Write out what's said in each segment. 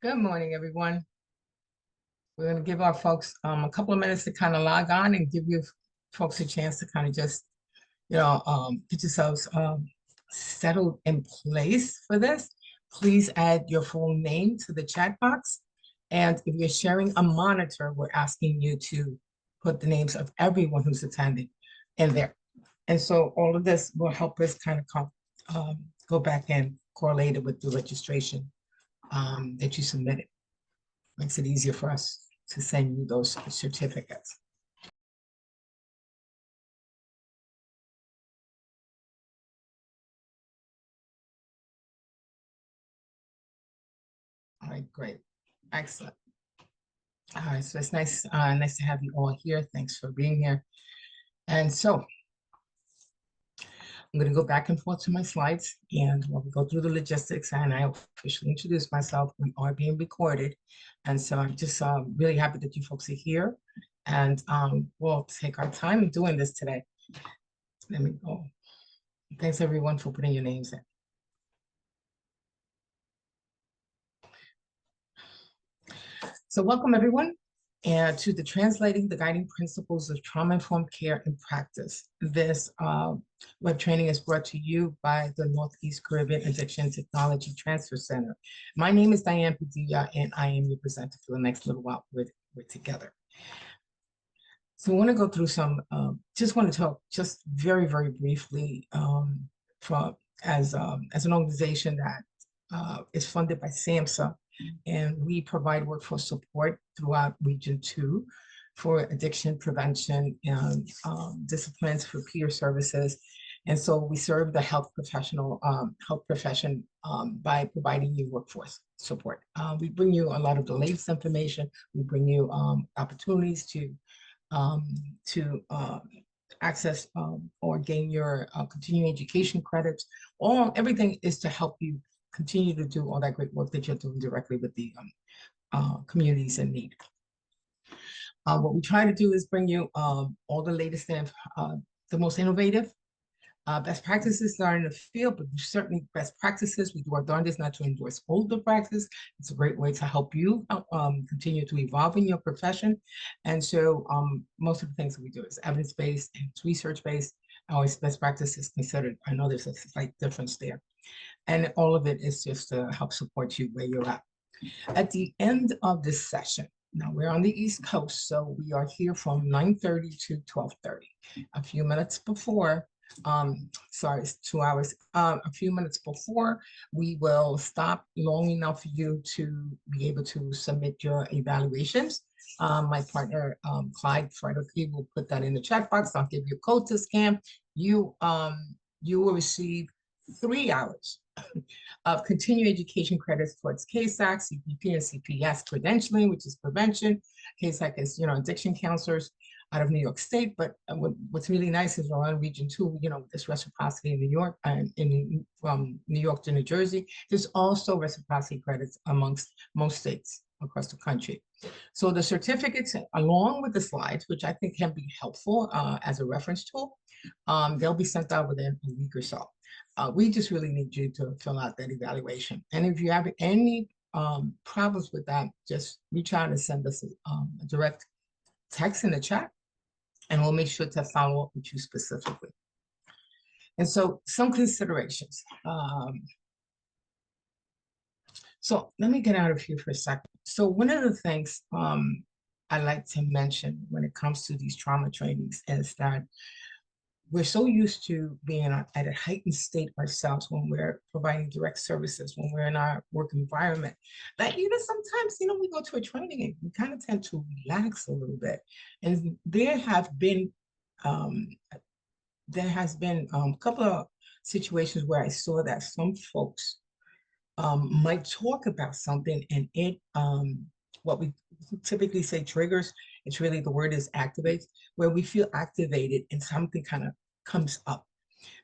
Good morning, everyone. We're going to give our folks a couple of minutes to kind of log on and give you folks a chance to kind of just, get yourselves settled in place for this. Please add your full name to the chat box. And if you're sharing a monitor, we're asking you to put the names of everyone who's attending in there. And so all of this will help us kind of go back and correlate it with the registration that you submitted. Makes it easier for us to send you those certificates. All right, great. Excellent. All right, so it's nice to have you all here. Thanks for being here. And so I'm going to go back and forth to my slides, and we'll go through the logistics, and I officially introduce myself. We are being recorded, and so I'm just really happy that you folks are here, and we'll take our time doing this today. Let me go. Thanks, everyone, for putting your names in. So welcome, everyone, and to the Translating the Guiding Principles of Trauma-Informed Care in Practice. This web training is brought to you by the Northeast Caribbean Addiction Technology Transfer Center. My name is Diane Padilla, and I am your presenter for the next little while. We're together. So I want to go through some, just want to talk just very, very briefly as an organization that is funded by SAMHSA, and we provide workforce support throughout Region 2 for addiction prevention and disciplines for peer services. And so we serve the health profession by providing you workforce support. We bring you a lot of the latest information. We bring you opportunities to access or gain your continuing education credits. Everything is to help you continue to do all that great work that you're doing directly with the communities in need. What we try to do is bring you all the latest and the most innovative best practices that are in the field, but certainly best practices. We do our darndest not to endorse older practice. It's a great way to help you continue to evolve in your profession. And so most of the things that we do is evidence-based and it's research-based. Always best practices considered. I know there's a slight difference there. And all of it is just to help support you where you're at. At the end of this session, now we're on the East Coast, so we are here from 9:30 to 12:30. A few minutes before, sorry, it's 2 hours. A few minutes before, we will stop long enough for you to be able to submit your evaluations. My partner, Clyde Frederick, will put that in the chat box. I'll give you a code to scan. You will receive 3 hours of continuing education credits towards CASAC, CPP, and CPS credentialing, which is prevention. CASAC is, addiction counselors out of New York State. But what's really nice is we're on Region 2, there's reciprocity in New York and from New York to New Jersey. There's also reciprocity credits amongst most states across the country. So the certificates, along with the slides, which I think can be helpful as a reference tool, they'll be sent out within a week or so. We just really need you to fill out that evaluation. And if you have any problems with that, just reach out and send us a direct text in the chat, and we'll make sure to follow up with you specifically. And so some considerations. So let me get out of here for a second. So one of the things I like to mention when it comes to these trauma trainings is that we're so used to being at a heightened state ourselves when we're providing direct services, when we're in our work environment, that sometimes, we go to a training and we kind of tend to relax a little bit. And there has been a couple of situations where I saw that some folks might talk about something and it, what we typically say triggers, it's really, the word is activates, where we feel activated and something kind of comes up.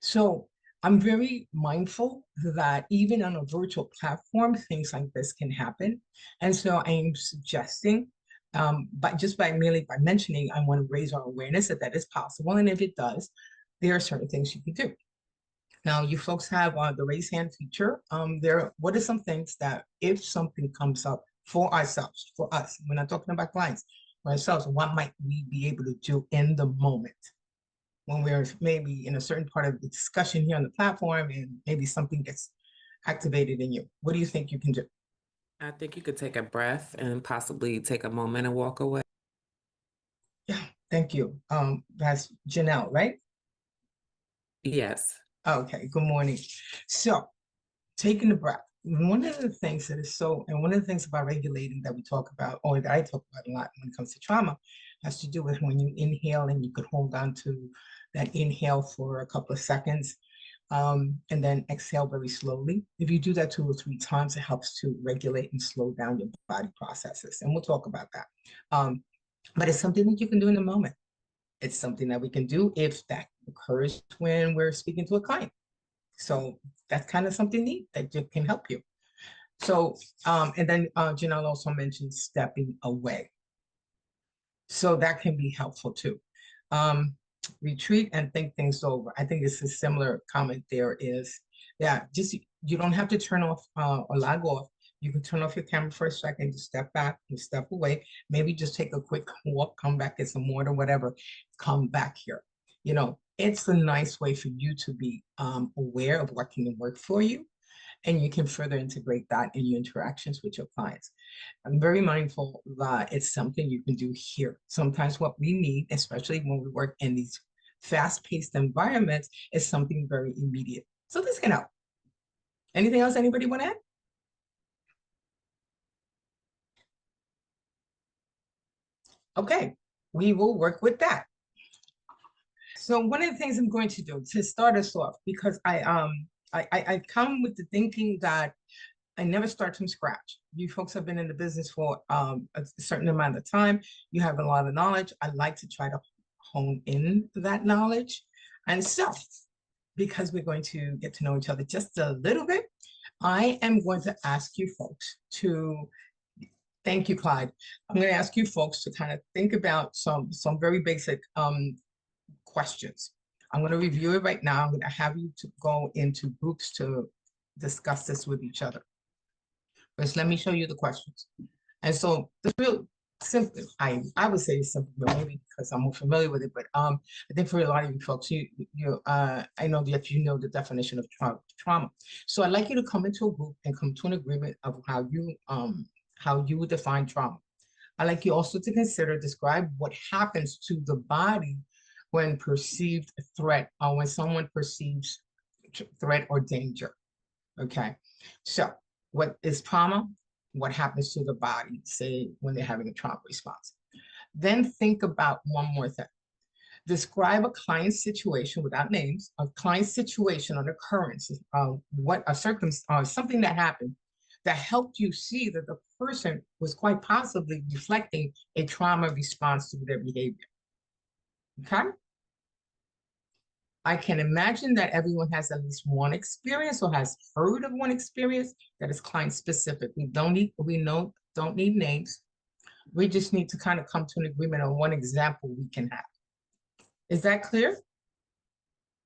So I'm very mindful that even on a virtual platform, things like this can happen. And so I'm suggesting, but merely by mentioning, I want to raise our awareness that is possible. And if it does, there are certain things you can do. Now, you folks have the raise hand feature. What are some things that if something comes up for ourselves, for us. We're not talking about clients, for ourselves. What might we be able to do in the moment when we're maybe in a certain part of the discussion here on the platform and maybe something gets activated in you? What do you think you can do? I think you could take a breath and possibly take a moment and walk away. Yeah, thank you. That's Janelle, right? Yes. Okay, good morning. So, taking a breath. One of the things that is so, and one of the things about regulating that we talk about, or that I talk about a lot when it comes to trauma, has to do with when you inhale and you could hold on to that inhale for a couple of seconds, and then exhale very slowly. If you do that 2 or 3 times, it helps to regulate and slow down your body processes. And we'll talk about that. But it's something that you can do in the moment. It's something that we can do if that occurs when we're speaking to a client. So that's kind of something neat that can help you. So, and then Janelle also mentioned stepping away. So that can be helpful too. Retreat and think things over. I think it's a similar comment there is, yeah, just you don't have to turn off or log off. You can turn off your camera for a second, just step back and step away. Maybe just take a quick walk, come back, get some water, whatever, come back here. You know, it's a nice way for you to be aware of what can work for you, and you can further integrate that in your interactions with your clients. I'm very mindful that it's something you can do here. Sometimes what we need, especially when we work in these fast-paced environments, is something very immediate. So this can help. Anything else anybody want to add? Okay, we will work with that. So one of the things I'm going to do to start us off, because I come with the thinking that I never start from scratch. You folks have been in the business for a certain amount of time. You have a lot of knowledge. I like to try to hone in that knowledge. And so, because we're going to get to know each other just a little bit, I am going to ask you folks to, thank you, Clyde. I'm going to ask you folks to kind of think about some very basic questions. I'm going to review it right now. I'm going to have you to go into groups to discuss this with each other. First, let me show you the questions. And so the real simple, I would say it's simple, but maybe because I'm more familiar with it, but I think for a lot of you folks, I know that you know the definition of trauma. So I'd like you to come into a group and come to an agreement of how you would define trauma. I'd like you also to describe what happens to the body when perceived threat, or when someone perceives threat or danger. Okay, so what is trauma? What happens to the body, say, when they're having a trauma response? Then think about one more thing. Describe a client situation without names, a client situation, an occurrence, what a circumstance, something that happened that helped you see that the person was quite possibly reflecting a trauma response to their behavior. Okay? I can imagine that everyone has at least one experience or has heard of one experience that is client specific. Don't need names. We just need to kind of come to an agreement on one example we can have. Is that clear?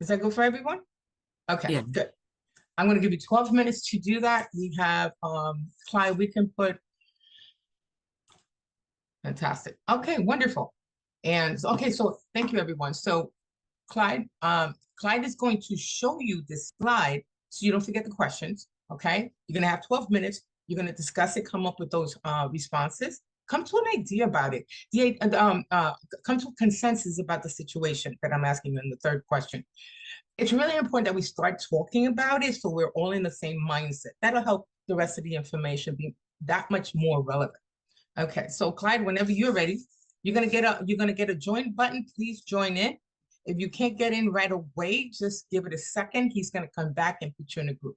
Is that good for everyone? Okay, Yeah. good. I'm going to give you 12 minutes to do that. We have Clyde, we can put, fantastic. Okay, wonderful. And okay, so thank you, everyone. So Clyde, Clyde is going to show you this slide so you don't forget the questions, okay? You're gonna have 12 minutes. You're gonna discuss it, come up with those responses, come to an idea about it. Come to a consensus about the situation that I'm asking you in the third question. It's really important that we start talking about it so we're all in the same mindset. That'll help the rest of the information be that much more relevant. Okay, so Clyde, whenever you're ready, you're gonna get a join button. Please join in. If you can't get in right away, just give it a second. He's gonna come back and put you in a group.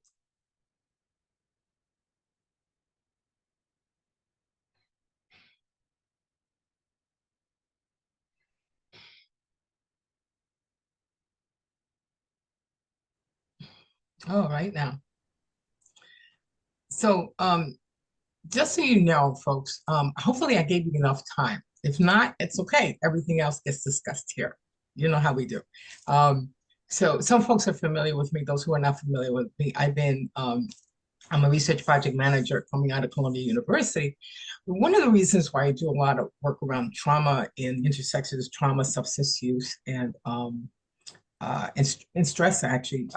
All right now. So just so you know, folks, hopefully I gave you enough time. If not, it's okay. Everything else gets discussed here. You know how we do. So some folks are familiar with me. Those who are not familiar with me, I've been I'm a research project manager coming out of Columbia University. One of the reasons why I do a lot of work around trauma and intersections trauma, substance use, and stress actually.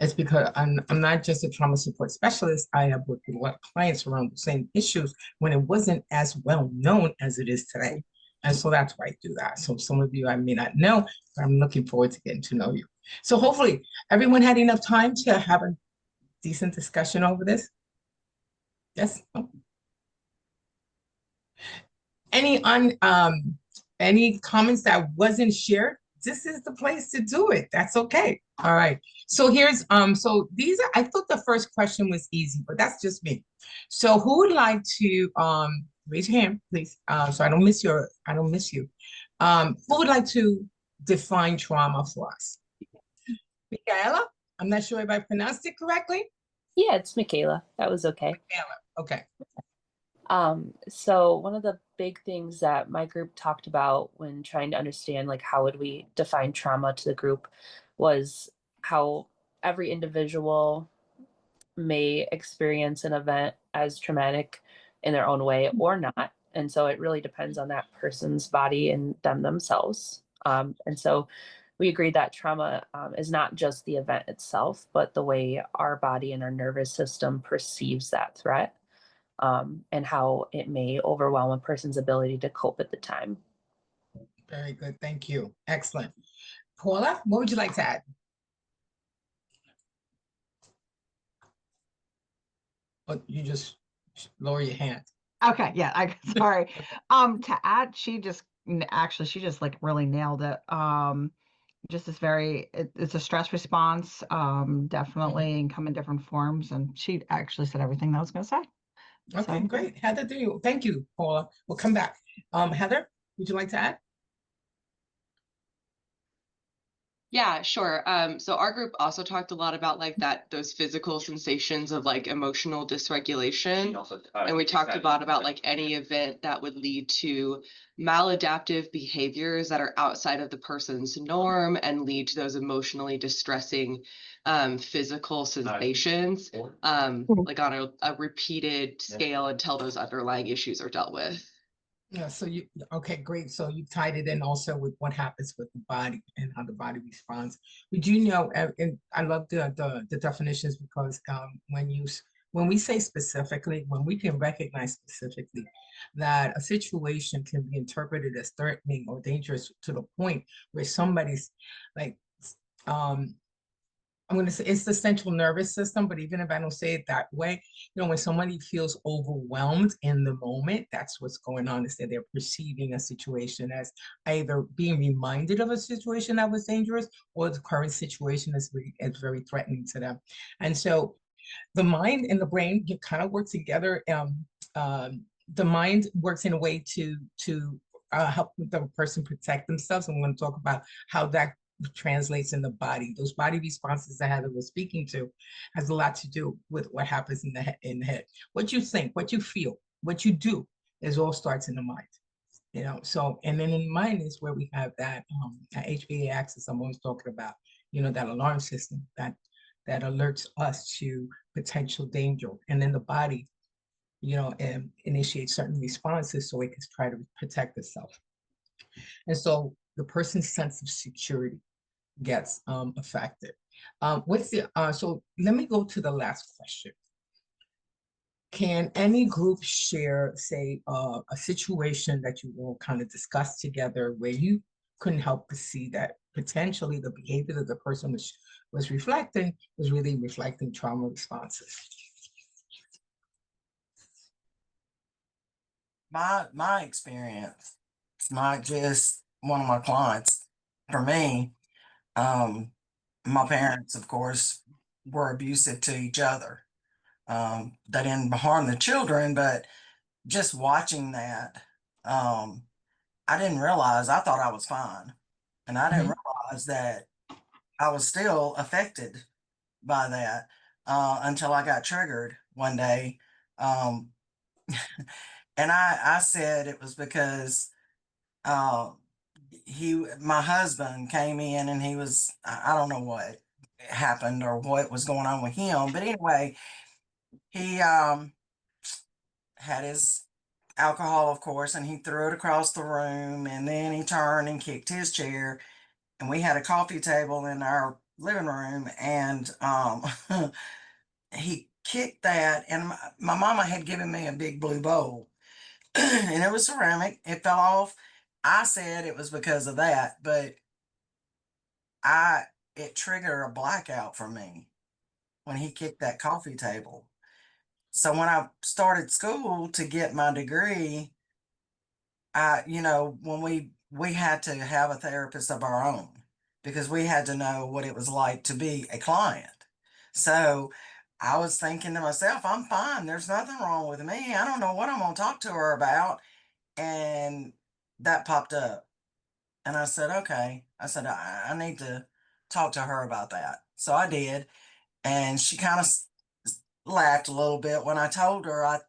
It's because I'm not just a trauma support specialist. I have worked with a lot of clients around the same issues when it wasn't as well known as it is today. And so that's why I do that. So some of you I may not know, but I'm looking forward to getting to know you. So hopefully everyone had enough time to have a decent discussion over this. Yes. Oh. Any on any comments that wasn't shared? This is the place to do it. That's okay. All right. So here's so these are I thought the first question was easy, but that's just me. So who would like to raise your hand, please? So I don't miss you. Who would like to define trauma for us? Michaela? I'm not sure if I pronounced it correctly. Yeah, it's Michaela. That was okay. Michaela. Okay. So one of the big things that my group talked about when trying to understand like how would we define trauma to the group was how every individual may experience an event as traumatic in their own way or not. And so it really depends on that person's body and themselves. And so we agreed that trauma is not just the event itself, but the way our body and our nervous system perceives that threat, and how it may overwhelm a person's ability to cope at the time. Very good. Thank you. Excellent. Paula, what would you like to add? Oh, you just lower your hand. Okay, yeah, sorry. To add, she just like really nailed it. Just is it's a stress response, definitely, and come in different forms. And she actually said everything that I was going to say. Okay, So, great. Heather, do you? Thank you, Paula. We'll come back. Heather, would you like to add? Yeah, sure. So our group also talked a lot about like those physical sensations of like emotional dysregulation. And we talked about like any event that would lead to maladaptive behaviors that are outside of the person's norm and lead to those emotionally distressing physical sensations, like on a repeated scale until those underlying issues are dealt with. Yeah, so okay, great. So you tied it in also with what happens with the body and how the body responds. We do know, and I love the definitions because when we say specifically, when we can recognize specifically that a situation can be interpreted as threatening or dangerous to the point where somebody's like um I'm going to say it's the central nervous system, but even if I don't say it that way, when somebody feels overwhelmed in the moment, that's what's going on, is that they're perceiving a situation as either being reminded of a situation that was dangerous or the current situation is very threatening to them. And so the mind and the brain kind of work together. The mind works in a way to help the person protect themselves. And we're going to talk about how that translates in the body. Those body responses that Heather was speaking to has a lot to do with what happens in the head. What you think, what you feel, what you do is all starts in the mind. So, and then in the mind is where we have that HPA axis I'm always talking about, that alarm system that alerts us to potential danger. And then the body, initiates certain responses so it can try to protect itself. And so the person's sense of security gets affected. So let me go to the last question. Can any group share, say, a situation that you all kind of discussed together where you couldn't help but see that potentially the behavior that the person was reflecting was really reflecting trauma responses? My experience, it's not just one of my clients. For me, my parents, of course, were abusive to each other. They didn't harm the children, but just watching that, I didn't realize, I thought I was fine. And I didn't realize that I was still affected by that until I got triggered one day. Um, and I said it was because uh, my husband came in and he was, I don't know what happened or what was going on with him. But anyway, He had his alcohol, of course, and he threw it across the room, and then he turned and kicked his chair, and we had a coffee table in our living room, and he kicked that, and my mama had given me a big blue bowl, and it was ceramic. It fell off. I said it was because of that, but I it triggered a blackout for me when he kicked that coffee table. So when I started school to get my degree, when we had to have a therapist of our own because we had to know what it was like to be a client. So I was thinking to myself, I'm fine. There's nothing wrong with me. I don't know what I'm going to talk to her about. And that popped up. And I said, okay. I said, I need to talk to her about that. So I did. And she kind of laughed a little bit when I told her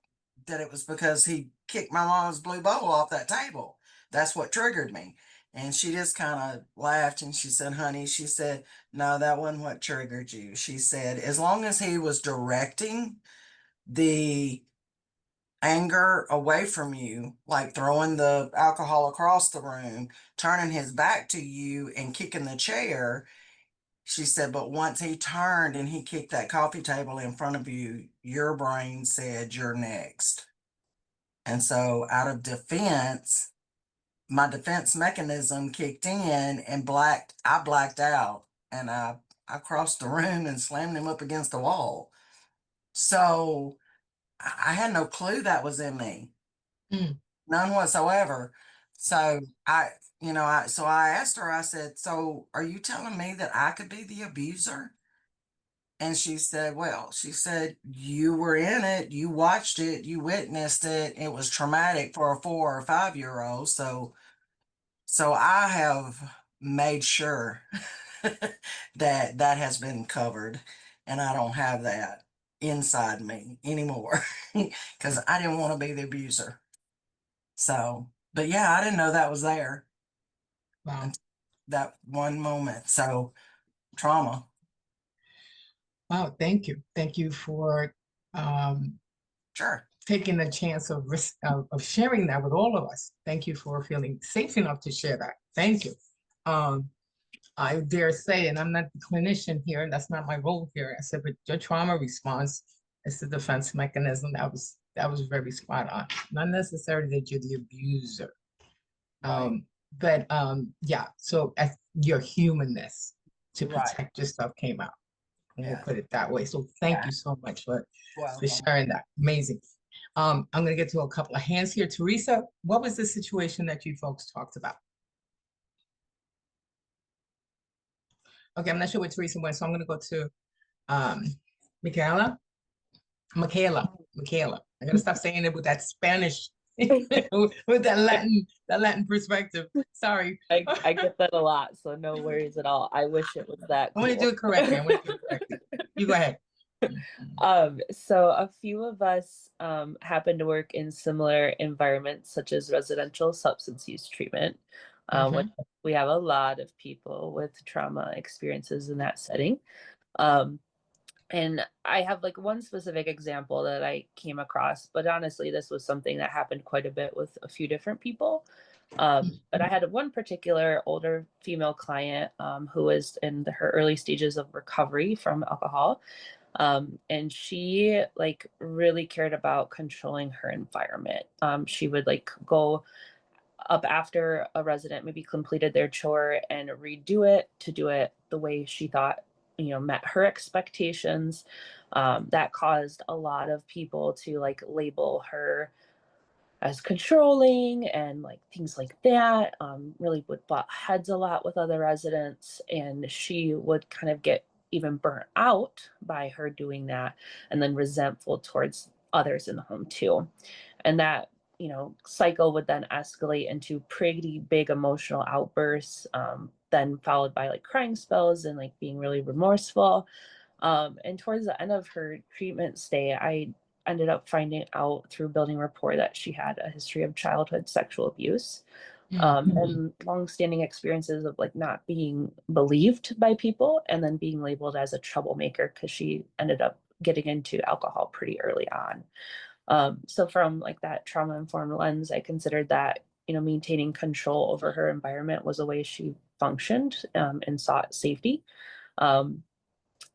that it was because he kicked my mom's blue bowl off that table. That's what triggered me. And she just kind of laughed and she said, honey, she said, no, that wasn't what triggered you. She said, as long as he was directing the anger away from you, like throwing the alcohol across the room, turning his back to you, and kicking the chair, she said, but once he turned and he kicked that coffee table in front of you, your brain said, you're next. And so, out of defense, my defense mechanism kicked in and I blacked out and I crossed the room and slammed him up against the wall. So, I had no clue that was in me. Mm. None whatsoever. So so I asked her, I said, so are you telling me that I could be the abuser? And she said, well, she said, you were in it, you watched it, you witnessed it. It was traumatic for a 4 or 5 year old. So I have made sure that that has been covered and I don't have that inside me anymore because I didn't want to be the abuser. So, but yeah, I didn't know that was there Wow. that one moment. So trauma. Wow. Thank you. Thank you for Sure. taking the chance of risk of sharing that with all of us. Thank you for feeling safe enough to share that. Thank you. I dare say, and I'm not the clinician here, and that's not my role here. I said, but your trauma response is the defense mechanism. That was very spot on. Not necessarily that you're the abuser. Right. But yeah, so as your humanness to Right. protect yourself came out. And we'll Yeah. put it that way. So thank Yeah. you so much for Welcome. sharing that. Amazing. I'm gonna get to a couple of hands here. Teresa, what was the situation that you folks talked about? Okay, I'm not sure what Teresa went, so I'm gonna go to Michaela. Michaela. I gotta stop saying it with that Spanish, with that Latin perspective. Sorry. I get that a lot, so no worries at all. I wish it was that I want to do cool. it correctly. You go ahead. So a few of us happen to work in similar environments, such as residential substance use treatment. Which we have a lot of people with trauma experiences in that setting. And I have like one specific example that I came across, but honestly, this was something that happened quite a bit with a few different people. But I had one particular older female client who was in her early stages of recovery from alcohol. And she like really cared about controlling her environment. She would like go up after a resident maybe completed their chore and redo it to do it the way she thought met her expectations. That caused a lot of people to like label her as controlling and like things like that. Really would butt heads a lot with other residents, and she would kind of get even burnt out by her doing that, and then resentful towards others in the home too. And that cycle would then escalate into pretty big emotional outbursts, then followed by like crying spells and like being really remorseful. And towards the end of her treatment stay, I ended up finding out through building rapport that she had a history of childhood sexual abuse, and longstanding experiences of like not being believed by people and then being labeled as a troublemaker because she ended up getting into alcohol pretty early on. So from like that trauma informed lens, I considered that, maintaining control over her environment was a way she functioned, and sought safety. Um,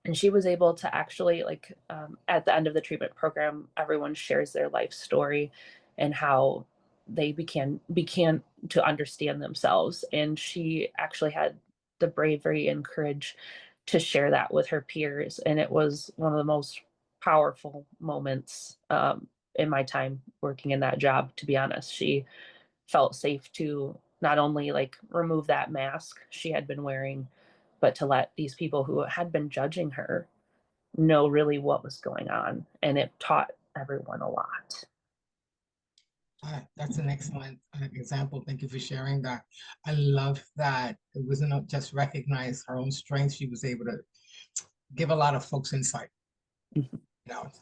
and she was able to actually at the end of the treatment program, everyone shares their life story and how they began to understand themselves. And she actually had the bravery and courage to share that with her peers. And it was one of the most powerful moments in my time working in that job, to be honest. She felt safe to not only like remove that mask she had been wearing, but to let these people who had been judging her know really what was going on. And it taught everyone a lot. That's an excellent example. Thank you for sharing that. I love that it wasn't just recognize her own strengths. She was able to give a lot of folks insight.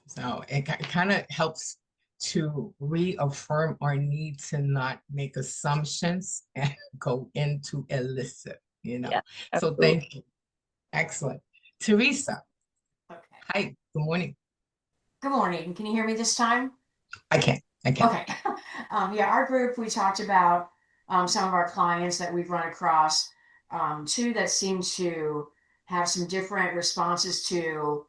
So it kind of helps to reaffirm our need to not make assumptions and go into elicit, Yeah, So absolutely. thank you. Excellent. Teresa, Okay. hi, good morning. Good morning. Can you hear me this time? I can. Okay. Yeah, our group, we talked about some of our clients that we've run across, two that seem to have some different responses to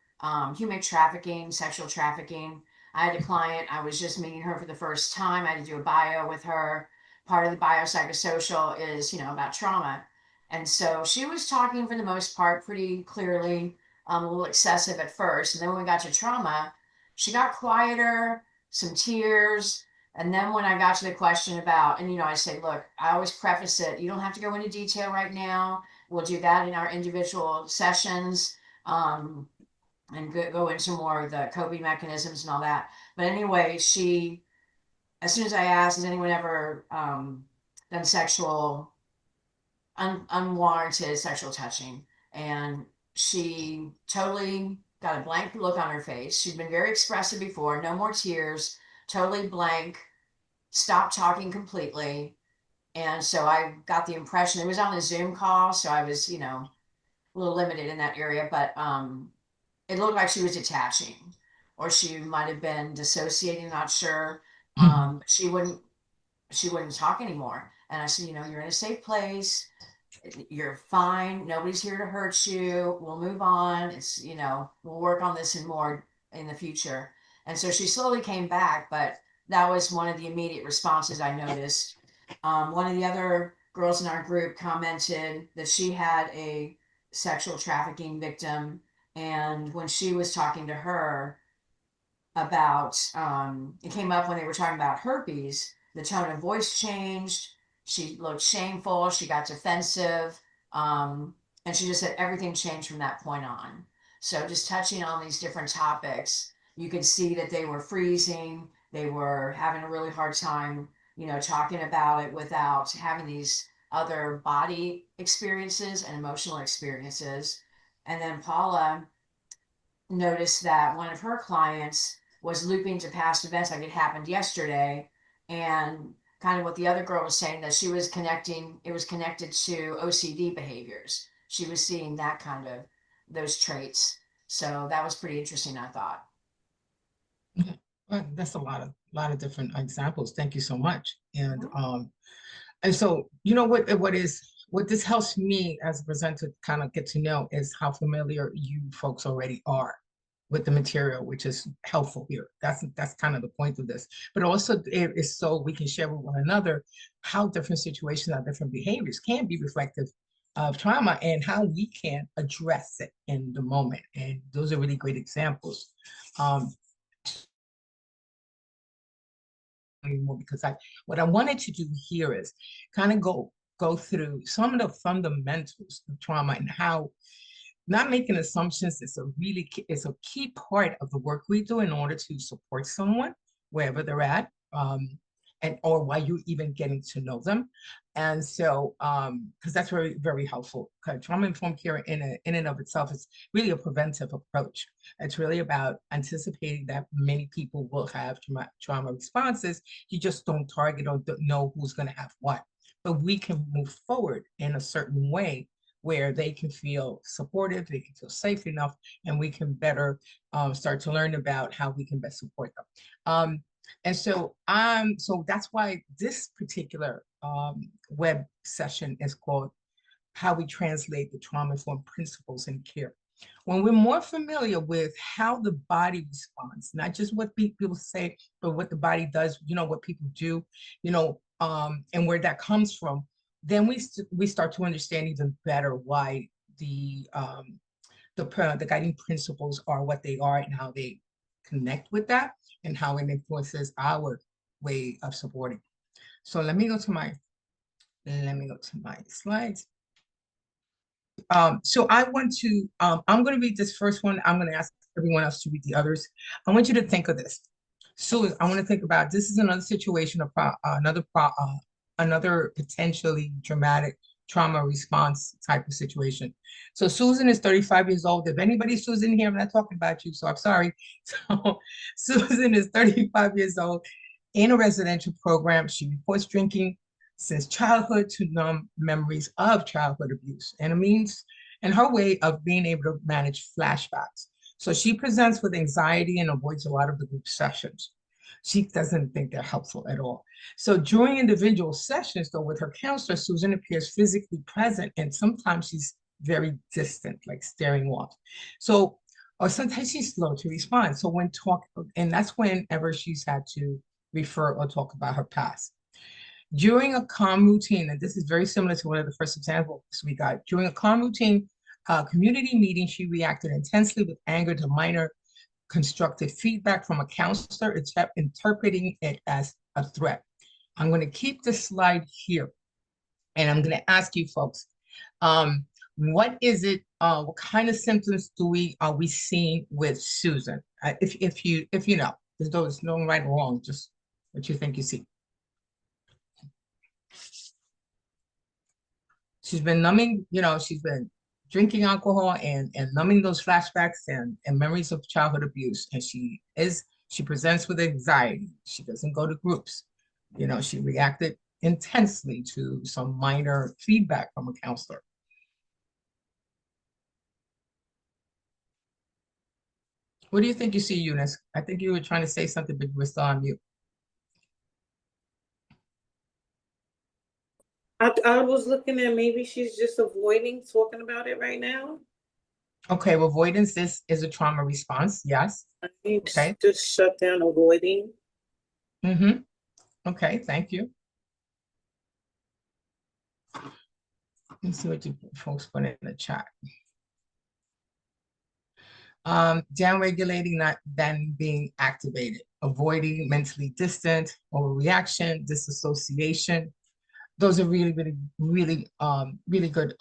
human trafficking, sexual trafficking. I had a client, I was just meeting her for the first time. I had to do a bio with her. Part of the biopsychosocial is, about trauma. And so she was talking for the most part pretty clearly, a little excessive at first. And then when we got to trauma, she got quieter, some tears. And then when I got to the question about, and I say, look, I always preface it, you don't have to go into detail right now. We'll do that in our individual sessions, and go into more of the coping mechanisms and all that. But anyway, as soon as I asked, has anyone ever done unwarranted sexual touching? And she totally got a blank look on her face. She'd been very expressive before, no more tears, totally blank, stopped talking completely. And so I got the impression it was on a Zoom call, so I was, a little limited in that area, but it looked like she was detaching, or she might have been dissociating, not sure. She wouldn't talk anymore. And I said, you're in a safe place. You're fine. Nobody's here to hurt you. We'll move on. We'll work on this and more in the future. And so she slowly came back, but that was one of the immediate responses I noticed. One of the other girls in our group commented that she had a sexual trafficking victim. And when she was talking to her about, it came up when they were talking about herpes, the tone of voice changed. She looked shameful. She got defensive. And she just said everything changed from that point on. So just touching on these different topics, you could see that they were freezing. They were having a really hard time, talking about it without having these other body experiences and emotional experiences. And then Paula noticed that one of her clients was looping to past events like it happened yesterday, and kind of what the other girl was saying, that she was connecting, it was connected to OCD behaviors. She was seeing that kind of those traits. So that was pretty interesting, I thought. Well, that's a lot of different examples. Thank you so much. And so, what this helps me as a presenter kind of get to know is how familiar you folks already are with the material, which is helpful here. That's kind of the point of this. But also it is so we can share with one another how different situations and different behaviors can be reflective of trauma and how we can address it in the moment. And those are really great examples. Anymore, because what I wanted to do here is kind of go through some of the fundamentals of trauma and how not making assumptions is a key part of the work we do in order to support someone wherever they're at, and or while you're even getting to know them. And so because that's very, very helpful. Trauma informed care in and of itself is really a preventive approach. It's really about anticipating that many people will have trauma responses. You just don't target or don't know who's going to have what, but we can move forward in a certain way where they can feel supported, they can feel safe enough, and we can better start to learn about how we can best support them. And so that's why this particular web session is called How We Translate the Trauma-Informed Principles in Care. When we're more familiar with how the body responds, not just what people say, but what the body does, what people do, and where that comes from, then we start to understand even better why the guiding principles are what they are and how they connect with that and how it influences our way of supporting. So let me go to my slides. So I want to, I'm going to read this first one. I'm going to ask everyone else to read the others. I want you to think of this. So I want to think about, this is another situation of another potentially dramatic trauma response type of situation. So Susan is 35 years old. If anybody's Susan here, I'm not talking about you, so I'm sorry. So Susan is 35 years old in a residential program. She reports drinking since childhood to numb memories of childhood abuse, and it means and her way of being able to manage flashbacks. So she presents with anxiety and avoids a lot of the group sessions. She doesn't think they're helpful at all. So during individual sessions, though, with her counselor, Susan appears physically present, and sometimes she's very distant, like staring off. So, or sometimes she's slow to respond. So and that's whenever she's had to refer or talk about her past. During a calm routine, and this is very similar to one of the first examples we got, during a calm routine community meeting, she reacted intensely with anger to minor constructive feedback from a counselor, interpreting it as a threat. I'm going to keep this slide here, and I'm going to ask you folks, what is it, what kind of symptoms are we seeing with Susan? If you know, there's no right or wrong, just what you think you see. She's been numbing, she's been drinking alcohol and numbing those flashbacks and memories of childhood abuse. And she presents with anxiety. She doesn't go to groups. She reacted intensely to some minor feedback from a counselor. What do you think you see, Eunice? I think you were trying to say something, but you were still on mute. I was looking at maybe she's just avoiding talking about it right now. Okay, well, avoidance is a trauma response, yes. I need Okay. to shut down avoiding. Mm-hmm. Okay, thank you. Let's see what you folks put in the chat. Downregulating, not then being activated, avoiding, mentally distant, overreaction, disassociation. Those are really, really, really, really good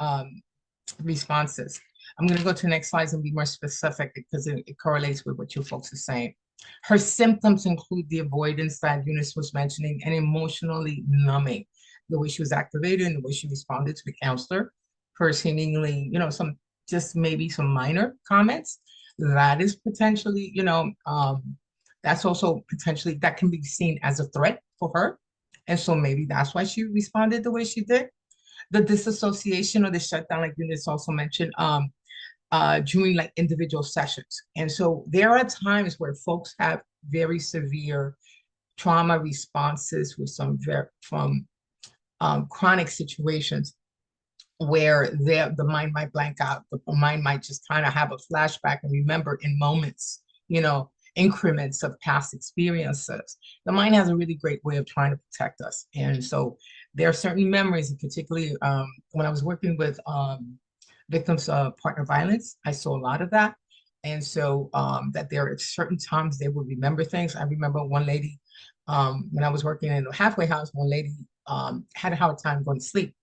responses. I'm going to go to the next slide and be more specific because it correlates with what you folks are saying. Her symptoms include the avoidance that Eunice was mentioning and emotionally numbing, the way she was activated and the way she responded to the counselor. Her seemingly, maybe some minor comments. That is potentially, that's also potentially, that can be seen as a threat for her. And so maybe that's why she responded the way she did. The disassociation or the shutdown, like Eunice also mentioned, during like individual sessions. And so there are times where folks have very severe trauma responses with from chronic situations where the mind might blank out, the mind might just kind of have a flashback and remember in moments, increments of past experiences. The mind has a really great way of trying to protect us. And so there are certain memories, and particularly when I was working with victims of partner violence, I saw a lot of that. And so that there are certain times they will remember things. I remember one lady, when I was working in a halfway house, one lady had a hard time going to sleep.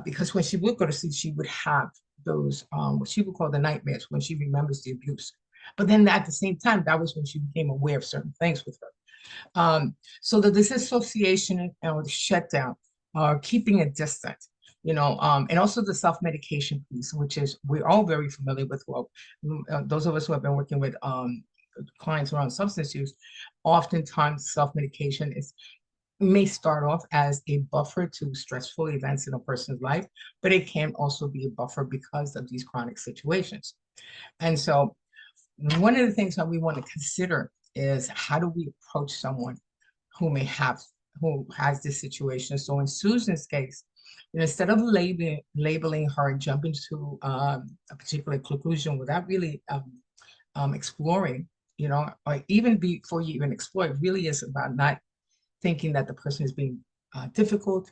Because when she would go to sleep, she would have those, what she would call the nightmares when she remembers the abuse. But then at the same time, that was when she became aware of certain things with her. So the disassociation or the shutdown, keeping it distant, and also the self-medication piece, which is we're all very familiar with. Well, those of us who have been working with clients around substance use, oftentimes self-medication is may start off as a buffer to stressful events in a person's life, but it can also be a buffer because of these chronic situations. And so one of the things that we want to consider is how do we approach someone who has this situation. So in Susan's case, instead of labeling her and jumping to a particular conclusion without really exploring, or even before you even explore, it really is about not thinking that the person is being difficult.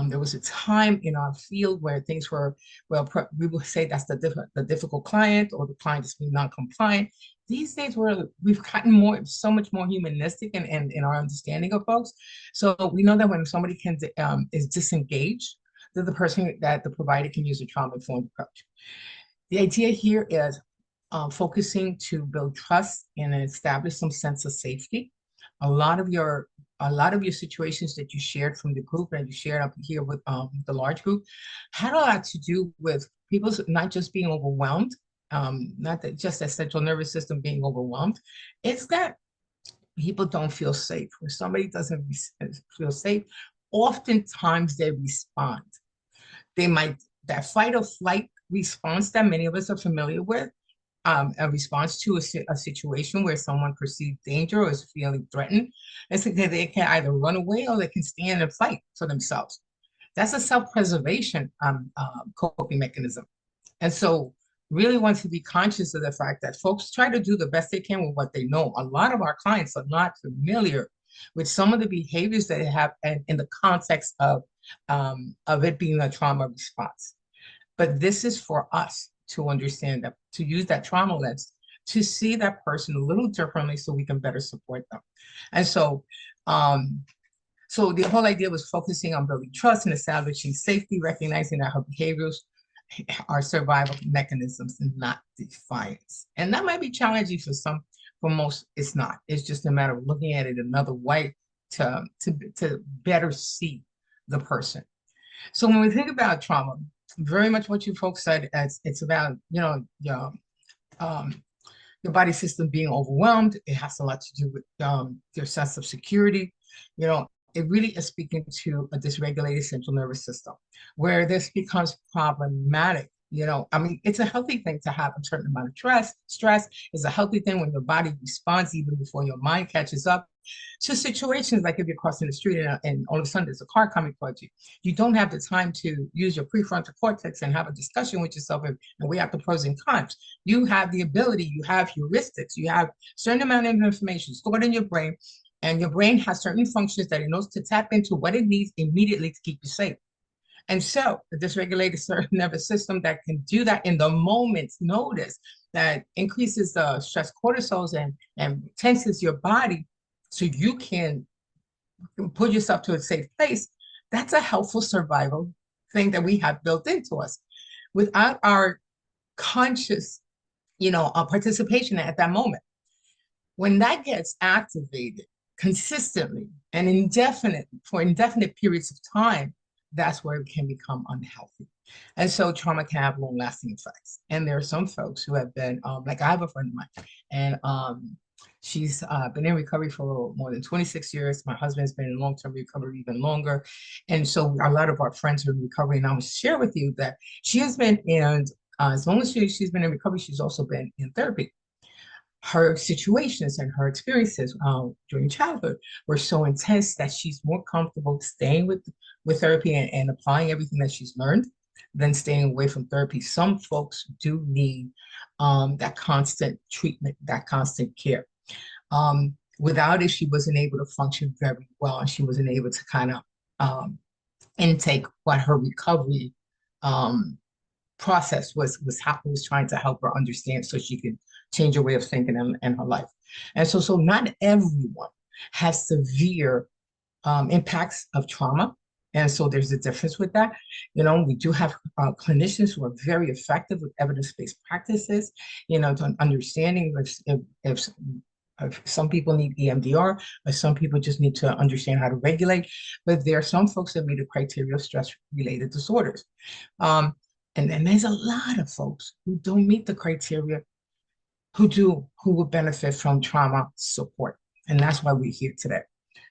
There was a time in our field where things were, well, we would say that's the difficult client, or the client is being non-compliant. These days we've gotten so much more humanistic in our understanding of folks. So we know that when somebody is disengaged, that the provider can use a trauma-informed approach. The idea here is focusing to build trust and establish some sense of safety. A lot of your situations that you shared from the group and you shared up here with the large group had a lot to do with people not just being overwhelmed, not that just that central nervous system being overwhelmed. It's that people don't feel safe. When somebody doesn't feel safe, oftentimes they respond. That fight or flight response that many of us are familiar with, a response to a situation where someone perceived danger or is feeling threatened. It's that they can either run away or they can stand and fight for themselves. That's a self-preservation coping mechanism. And so really want to be conscious of the fact that folks try to do the best they can with what they know. A lot of our clients are not familiar with some of the behaviors that they have in the context of it being a trauma response. But this is for us to understand that, to use that trauma lens, to see that person a little differently so we can better support them. And so, so the whole idea was focusing on building trust and establishing safety, recognizing that her behaviors are survival mechanisms and not defiance. And that might be challenging for most, it's not. It's just a matter of looking at it another way to better see the person. So when we think about trauma, very much what you folks said, it's about, your body system being overwhelmed. It has a lot to do with your sense of security. It really is speaking to a dysregulated central nervous system, where this becomes problematic. It's a healthy thing to have a certain amount of stress is a healthy thing when your body responds even before your mind catches up to situations like if you're crossing the street and all of a sudden there's a car coming towards you. You don't have the time to use your prefrontal cortex and have a discussion with yourself and weigh out the pros and cons. You have the ability, you have heuristics, you have a certain amount of information stored in your brain, and your brain has certain functions that it knows to tap into what it needs immediately to keep you safe. And so the dysregulated nervous system that can do that in the moment's notice, that increases the stress cortisols and tenses your body so you can put yourself to a safe place, that's a helpful survival thing that we have built into us. Without our conscious, participation at that moment, when that gets activated consistently and for indefinite periods of time, that's where it can become unhealthy. And so trauma can have long-lasting effects. And there are some folks who have been, like I have a friend of mine, and she's been in recovery for more than 26 years. My husband's been in long-term recovery even longer. And so a lot of our friends are in recovery. And I will share with you that she has been in, as long as she's been in recovery, she's also been in therapy. Her situations and her experiences during childhood were so intense that she's more comfortable staying with therapy and applying everything that she's learned than staying away from therapy. Some folks do need that constant treatment, that constant care. Without it, she wasn't able to function very well, and she wasn't able to kind of intake what her recovery process was trying to help her understand so she could change her way of thinking in her life. And so not everyone has severe impacts of trauma. And so there's a difference with that. We do have clinicians who are very effective with evidence-based practices, to understanding if some people need EMDR, or some people just need to understand how to regulate. But there are some folks that meet the criteria of stress-related disorders. And then there's a lot of folks who don't meet the criteria who would benefit from trauma support. And that's why we're here today.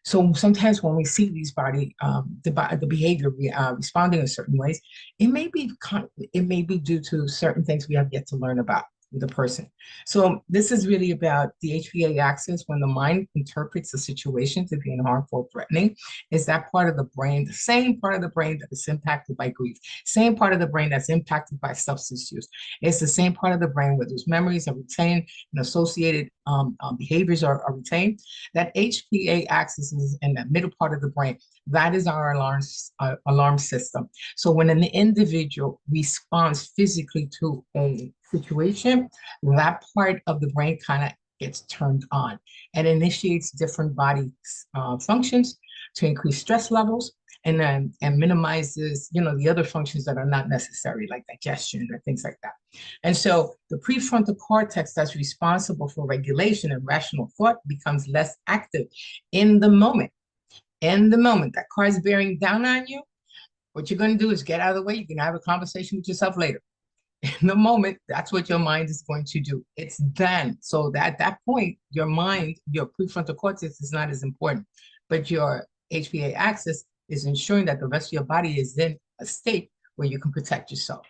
So sometimes when we see these the behavior responding in certain ways, it may be due to certain things we have yet to learn about with the person. So this is really about the HPA axis. When the mind interprets a situation to be harmful or threatening, is that part of the brain, the same part of the brain that is impacted by grief, same part of the brain that's impacted by substance use. It's the same part of the brain where those memories are retained and associated behaviors are retained. That HPA axis is in that middle part of the brain. That is our alarm system. So when an individual responds physically to a situation, that part of the brain kind of gets turned on and initiates different body functions to increase stress levels and minimizes, the other functions that are not necessary, like digestion or things like that. And so the prefrontal cortex that's responsible for regulation and rational thought becomes less active in the moment. In the moment that car is bearing down on you, what you're going to do is get out of the way. You can have a conversation with yourself later. In the moment, that's what your mind is going to do. It's done. So that at that point, your mind, your prefrontal cortex is not as important, but your HPA axis is ensuring that the rest of your body is in a state where you can protect yourself.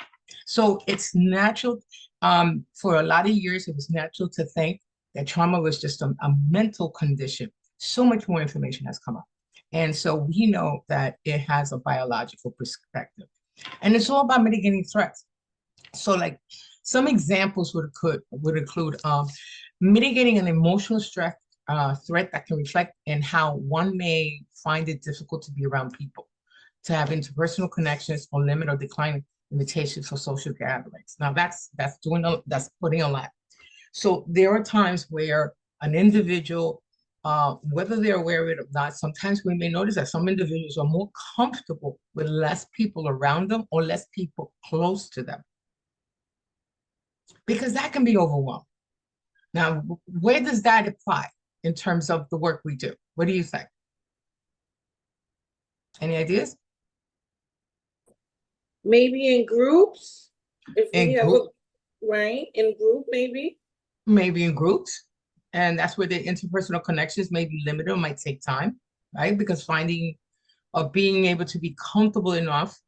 So it's natural. For a lot of years, it was natural to think that trauma was just a mental condition. So much more information has come up. And so we know that it has a biological perspective. And it's all about mitigating threats. So like some examples would include mitigating an emotional stress threat that can reflect in how one may find it difficult to be around people, to have interpersonal connections, or limit or decline invitations for social gatherings. Now that's putting a lot. So there are times where an individual, whether they're aware of it or not, sometimes we may notice that some individuals are more comfortable with less people around them or less people close to them, because that can be overwhelming. Now, where does that apply in terms of the work we do? What do you think? Any ideas? Maybe in groups, if we In have group, right, in group, maybe. maybe in groups, and that's where the interpersonal connections may be limited or might take time, right? Because finding or being able to be comfortable enough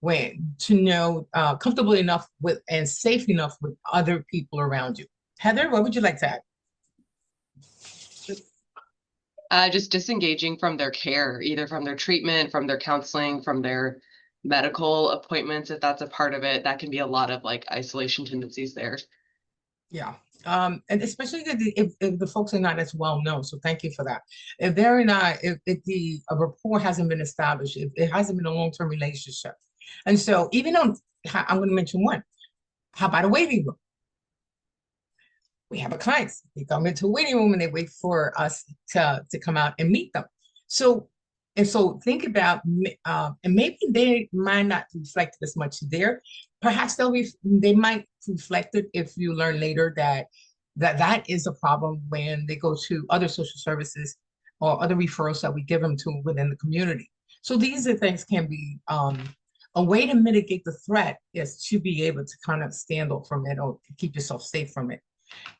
comfortable enough with and safe enough with other people around you. Heather, what would you like to add? Just disengaging from their care, either from their treatment, from their counseling, from their medical appointments, if that's a part of it. That can be a lot of like isolation tendencies there. Yeah. And especially if the folks are not as well known. So thank you for that. If they're not, if the rapport hasn't been established, if it hasn't been a long-term relationship. And so even though I'm going to mention one, how about a waiting room? We have a clients, they come into a waiting room and they wait for us to come out and meet them. So think about, and maybe they might not reflect as much there. Perhaps they might reflect it if you learn later that is a problem when they go to other social services or other referrals that we give them to within the community. So these are things can be a way to mitigate the threat is to be able to kind of stand up from it or to keep yourself safe from it.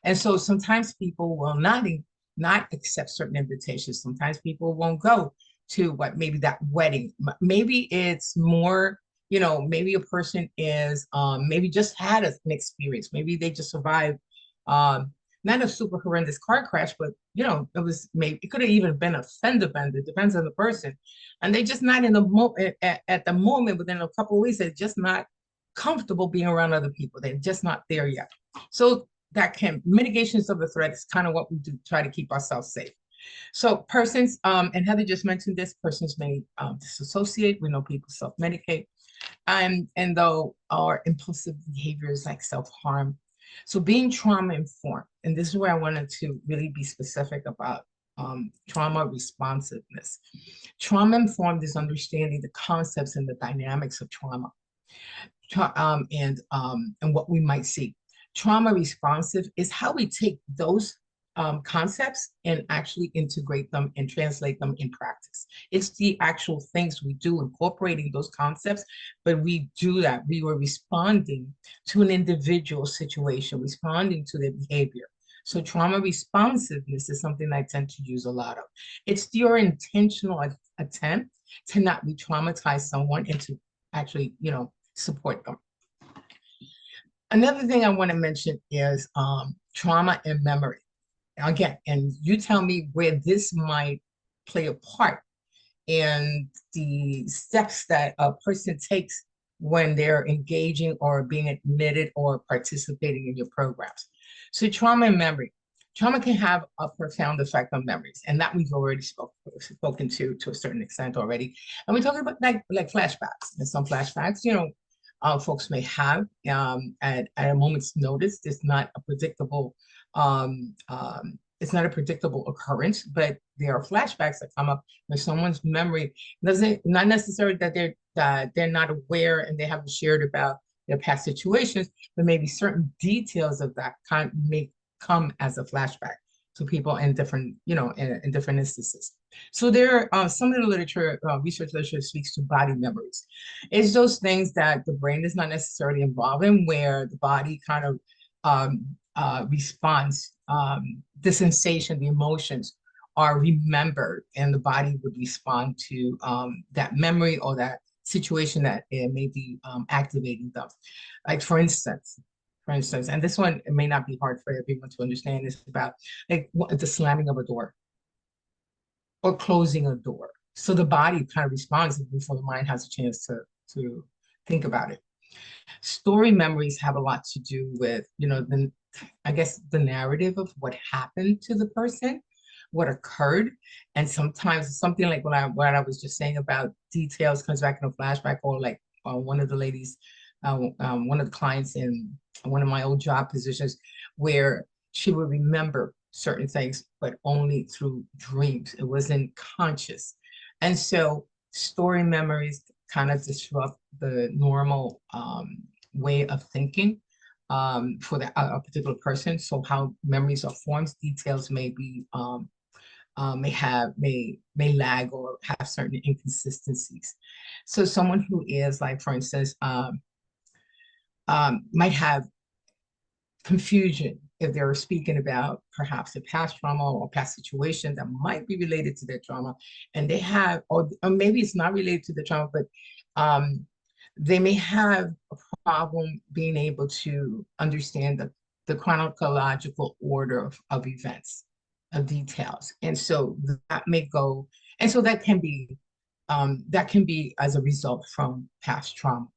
And so sometimes people will not accept certain invitations. Sometimes people won't go to maybe that wedding. Maybe it's more, maybe a person is maybe just had an experience. Maybe they just survived not a super horrendous car crash, but it could have even been a fender bender. It depends on the person. And they just not in the moment at the moment, within a couple of weeks, they're just not comfortable being around other people. They're just not there yet. So mitigations of the threat is kind of what we do, try to keep ourselves safe. So persons, and Heather just mentioned this, persons may disassociate. We know people self-medicate, and though our impulsive behaviors like self-harm. So being trauma informed, and this is where I wanted to really be specific about trauma responsiveness. Trauma informed is understanding the concepts and the dynamics of trauma, and what we might see. Trauma responsive is how we take those concepts and actually integrate them and translate them in practice. It's the actual things we do incorporating those concepts, but we do that. We were responding to an individual situation, responding to their behavior. So trauma responsiveness is something I tend to use a lot of. It's your intentional attempt to not re-traumatize someone and to actually, support them. Another thing I want to mention is trauma and memory. Again, and you tell me where this might play a part in the steps that a person takes when they're engaging or being admitted or participating in your programs. So trauma and memory. Trauma can have a profound effect on memories, and that we've already spoken to a certain extent already. And we're talking about like flashbacks. And some flashbacks, folks may have at a moment's notice. It's not a predictable occurrence, but there are flashbacks that come up when someone's memory not necessarily that they're not aware and they haven't shared about their past situations, but maybe certain details of that kind may come as a flashback to people in different, in different instances. So there are some of the research literature speaks to body memories. It's those things that the brain is not necessarily involved in, where the body kind of responds, the sensation, the emotions are remembered, and the body would respond to that memory or that situation that it may be activating them. Like for instance, and this one, it may not be hard for everyone to understand, is about like the slamming of a door or closing a door. So the body kind of responds before the mind has a chance to think about it. Story memories have a lot to do with, I guess, the narrative of what happened to the person, what occurred. And sometimes something like what I was just saying about details comes back in a flashback, or like one of the ladies, one of the clients in one of my old job positions, where she would remember certain things, but only through dreams. It wasn't conscious. And so story memories kind of disrupt the normal way of thinking for a particular person. So how memories are formed, details may be may lag or have certain inconsistencies. So someone who is like, for instance, might have confusion if they're speaking about perhaps a past trauma or past situation that might be related to their trauma, and they have, or maybe it's not related to the trauma, but they may have a problem being able to understand the chronological order of events, of details. And so that may go, and so that can be as a result from past trauma.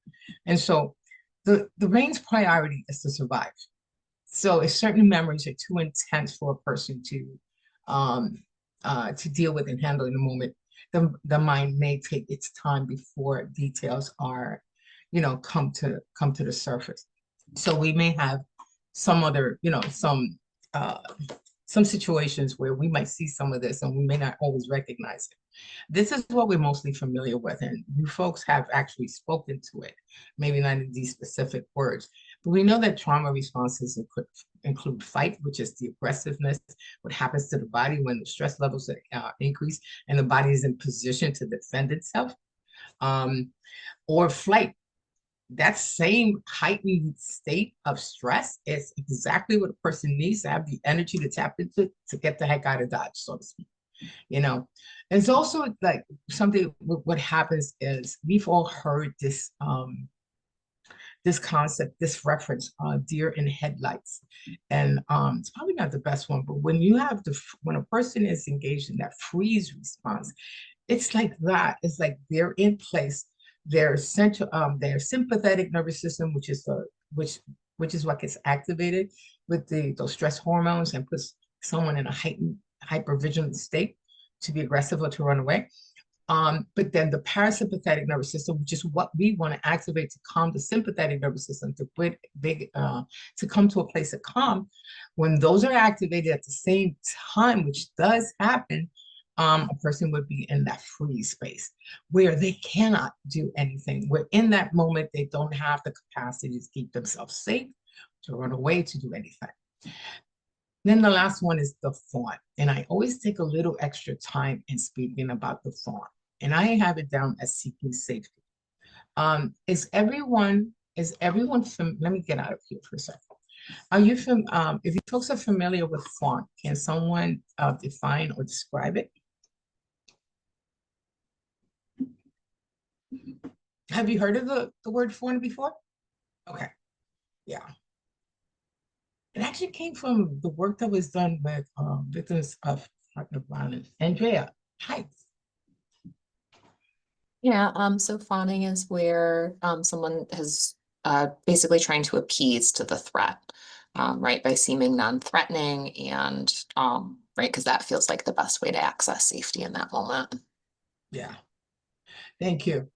And so the brain's priority is to survive. So if certain memories are too intense for a person to deal with and handle in a moment, the mind may take its time before details are, come to the surface. So we may have some other, some situations where we might see some of this and we may not always recognize it. This is what we're mostly familiar with, and you folks have actually spoken to it, maybe not in these specific words, but we know that trauma responses include fight, which is the aggressiveness, what happens to the body when the stress levels increase and the body is in position to defend itself, or flight. That same heightened state of stress is exactly what a person needs to have the energy to tap into to get the heck out of Dodge, so to speak. It's also like something, what happens is we've all heard this this concept, this reference, deer in headlights. And it's probably not the best one, but when a person is engaged in that freeze response, it's like that. It's like they're in place. Their their sympathetic nervous system, which is what gets activated with those stress hormones and puts someone in a heightened hypervigilant state to be aggressive or to run away. But then the parasympathetic nervous system, which is what we want to activate to calm the sympathetic nervous system, to come to a place of calm. When those are activated at the same time, which does happen, a person would be in that freeze space where they cannot do anything. Where in that moment, they don't have the capacity to keep themselves safe, to run away, to do anything. Then the last one is the fawn. And I always take a little extra time in speaking about the fawn. And I have it down as seeking safety. Let me get out of here for a second. Are you if you folks are familiar with fawn, can someone define or describe it? Have you heard of the word fawn before? Okay, yeah. It actually came from the work that was done with victims of partner violence. Andrea, hi. Yeah, so fawning is where someone is basically trying to appease to the threat, right, by seeming non-threatening and right, because that feels like the best way to access safety in that moment. Yeah, thank you.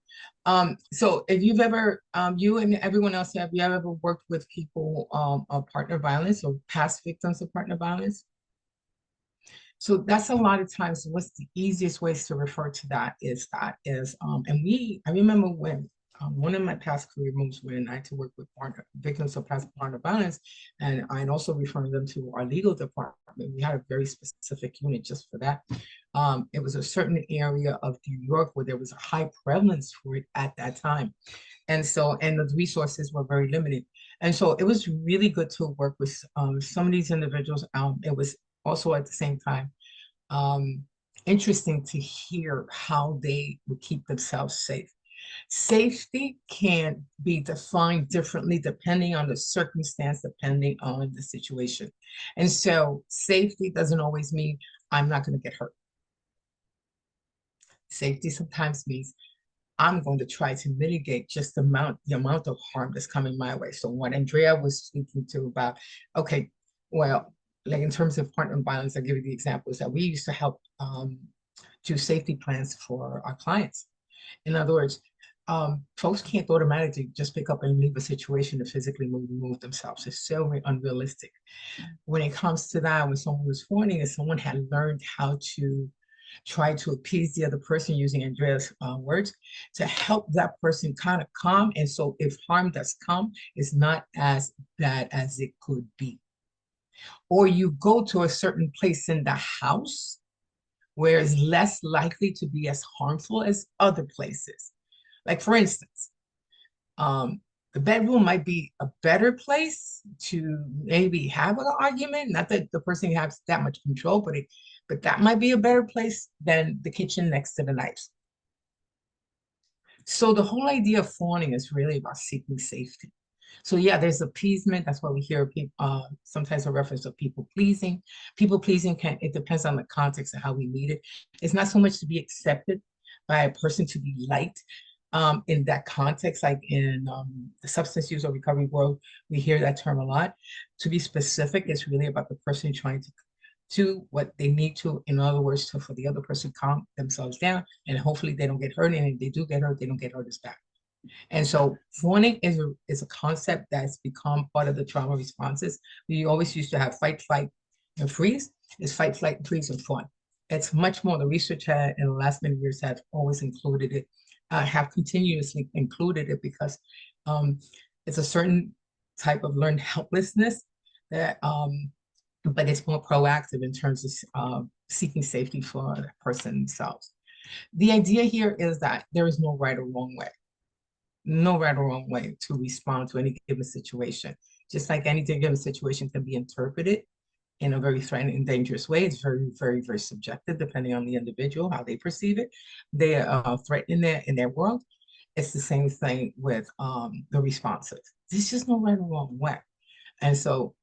So if you've ever, you and everyone else, have you ever worked with people of partner violence or past victims of partner violence? So that's a lot of times what's the easiest ways to refer to that is I remember when one of my past career moves when I had to work with victims of past partner violence, and I also referring them to our legal department. We had a very specific unit just for that. It was a certain area of New York where there was a high prevalence for it at that time. And the resources were very limited. And so it was really good to work with some of these individuals. It was also at the same time um, interesting to hear how they would keep themselves safe. Safety can be defined differently depending on the circumstance, depending on the situation. And so safety doesn't always mean I'm not going to get hurt. Safety sometimes means I'm going to try to mitigate just the amount of harm that's coming my way. So what Andrea was speaking to about, okay, well, like in terms of partner violence, I'll give you the examples that we used to help do safety plans for our clients. In other words, folks can't automatically just pick up and leave a situation to physically remove themselves. It's so unrealistic. When it comes to that, when someone was fawning and someone had learned how to try to appease the other person using Andrea's words to help that person kind of calm. And so if harm does come, it's not as bad as it could be. Or you go to a certain place in the house where it's less likely to be as harmful as other places. Like for instance, the bedroom might be a better place to maybe have an argument. Not that the person has that much control, but that might be a better place than the kitchen next to the knives. So the whole idea of fawning is really about seeking safety. So yeah, there's appeasement. That's why we hear people sometimes a reference of people pleasing. People pleasing it depends on the context and how we meet it. It's not so much to be accepted by a person to be liked. In that context, like in the substance use or recovery world, we hear that term a lot. To be specific, it's really about the person trying to do what they need to, in other words, for the other person calm themselves down, and hopefully they don't get hurt. And if they do get hurt, they don't get hurt as bad. And so fawning is a concept that's become part of the trauma responses. We always used to have fight, flight, and freeze. It's fight, flight, freeze, and fawn. It's much more. The research in the last many years have always included it, have continuously included it because it's a certain type of learned helplessness that, but it's more proactive in terms of seeking safety for the person themselves. The idea here is that there is no right or wrong way. No right or wrong way to respond to any given situation. Just like any given situation can be interpreted in a very threatening and dangerous way. It's very, very, very subjective depending on the individual, how they perceive it. They are threatened in their world. It's the same thing with the responses. There's just no right or wrong way. And so,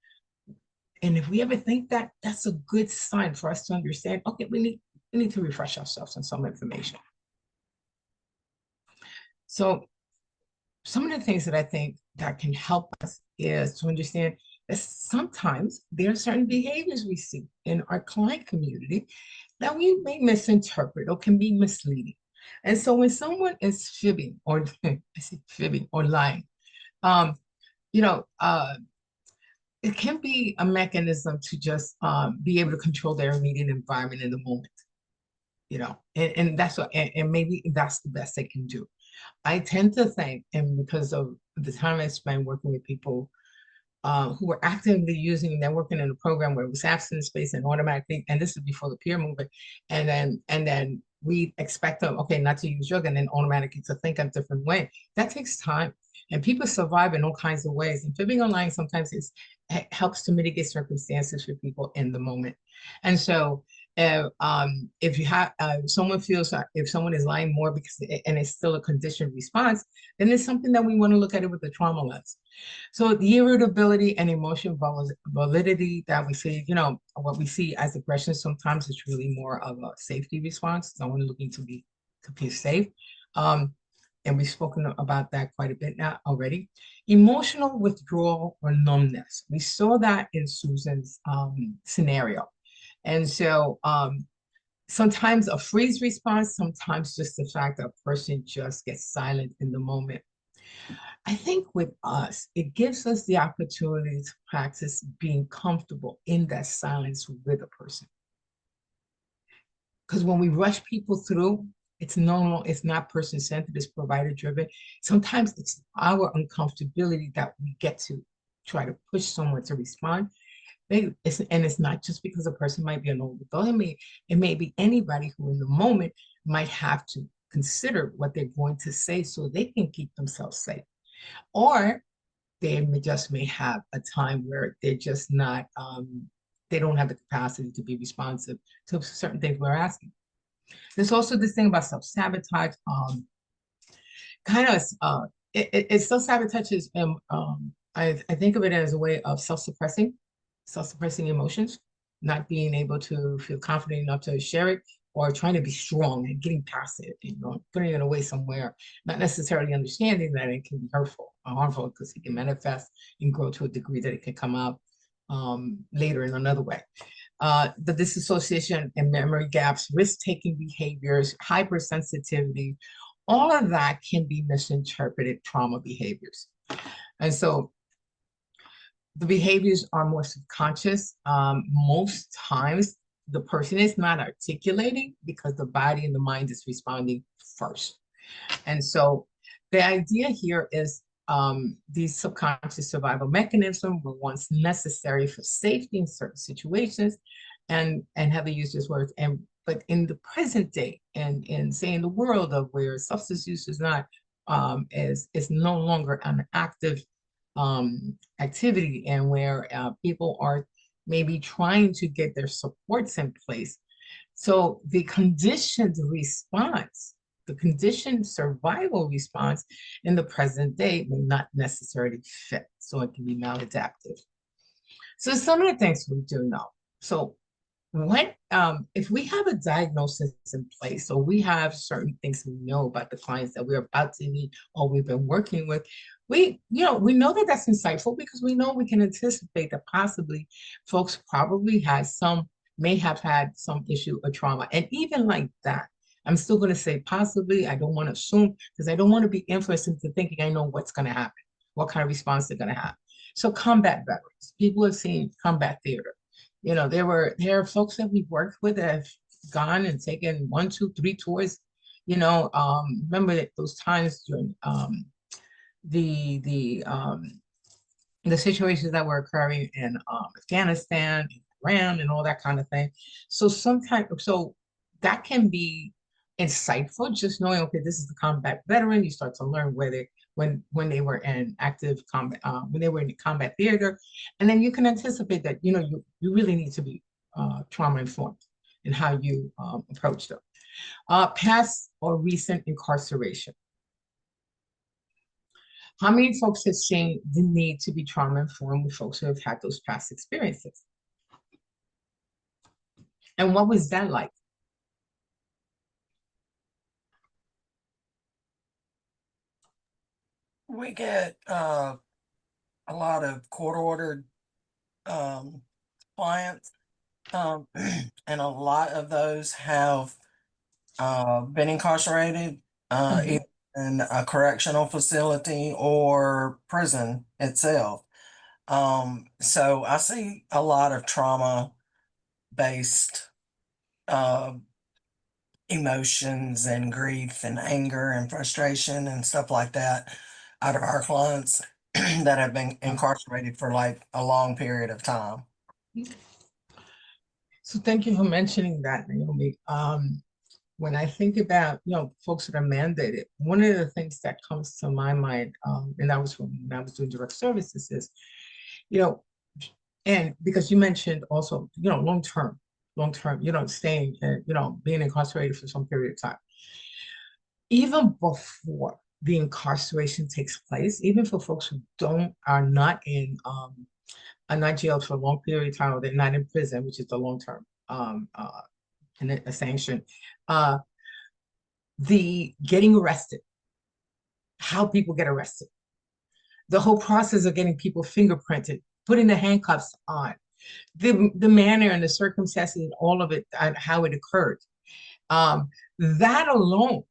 and if we ever think that, that's a good sign for us to understand, okay, we need to refresh ourselves on some information. So some of the things that I think that can help us is to understand that sometimes there are certain behaviors we see in our client community that we may misinterpret or can be misleading. And so when someone is fibbing or I say fibbing or lying, you know, it can be a mechanism to just be able to control their immediate environment in the moment, you know, and that's what, and maybe that's the best they can do. I tend to think, and because of the time I spent working with people who were actively using, they're working in a program where it was abstinence based and automatically, and this is before the peer movement, and then we expect them, okay, not to use drug and then automatically to think a different way. That takes time. And people survive in all kinds of ways. And fibbing online sometimes it helps to mitigate circumstances for people in the moment. And so if you have someone feels like if someone is lying more because and it's still a conditioned response, then it's something that we want to look at it with the trauma lens. So the irritability and emotional validity that we see, you know, what we see as aggression sometimes is really more of a safety response, someone looking to feel safe. And we've spoken about that quite a bit now already. Emotional withdrawal or numbness. We saw that in Susan's scenario. And so sometimes a freeze response, sometimes just the fact that a person just gets silent in the moment. I think with us, it gives us the opportunity to practice being comfortable in that silence with a person. Because when we rush people through, it's not person-centered, it's provider-driven. Sometimes it's our uncomfortability that we get to try to push someone to respond. And it's not just because a person might be an older adult. It may be anybody who in the moment might have to consider what they're going to say so they can keep themselves safe. Or they may have a time where they're just not, they don't have the capacity to be responsive to certain things we're asking. There's also this thing about self-sabotage. Self-sabotage is, I think of it as a way of self-suppressing emotions, not being able to feel confident enough to share it, or trying to be strong and getting past it, you know, putting it away somewhere, not necessarily understanding that it can be hurtful or harmful because it can manifest and grow to a degree that it can come out later in another way. The disassociation and memory gaps, risk-taking behaviors, hypersensitivity, all of that can be misinterpreted trauma behaviors. And so the behaviors are more subconscious. Most times the person is not articulating because the body and the mind is responding first. And so the idea here is these subconscious survival mechanisms were once necessary for safety in certain situations, and Heather used this word, but in the present day and in say in the world of where substance use is not is no longer an active activity, and where people are maybe trying to get their supports in place. So the conditioned response, the conditioned survival response in the present day may not necessarily fit. So it can be maladaptive. So some of the things we do know. So what if we have a diagnosis in place, so we have certain things we know about the clients that we're about to meet or we've been working with, we know that that's insightful because we know we can anticipate that possibly folks probably may have had some issue or trauma. And even like that, I'm still going to say possibly. I don't want to assume because I don't want to be influenced into thinking I know what's going to happen, what kind of response they're going to have. So combat veterans, people have seen combat theater. You know, there are folks that we've worked with that have gone and taken 1, 2, 3 tours. You know, remember those times during the situations that were occurring in Afghanistan, Iran, and all that kind of thing. So so that can be insightful, just knowing, okay, this is the combat veteran. You start to learn where when they were in active combat, when they were in the combat theater, and then you can anticipate that, you know, you really need to be trauma informed in how you approach them. Past or recent incarceration. How many folks have seen the need to be trauma informed with folks who have had those past experiences? And what was that like? We get a lot of court-ordered clients, and a lot of those have been incarcerated either in a correctional facility or prison itself. So I see a lot of trauma-based emotions and grief and anger and frustration and stuff like that out of our clients that have been incarcerated for like a long period of time. So thank you for mentioning that, Naomi. when I think about, folks that are mandated, one of the things that comes to my mind, and that was when I was doing direct services, is, you know, and because you mentioned also, long term, staying, being incarcerated for some period of time. Even before the incarceration takes place, even for folks who are not jailed for a long period of time, or they're not in prison, which is the long term and a sanction, the getting arrested, how people get arrested, the whole process of getting people fingerprinted, putting the handcuffs on, the manner and the circumstances and all of it, and how it occurred. That alone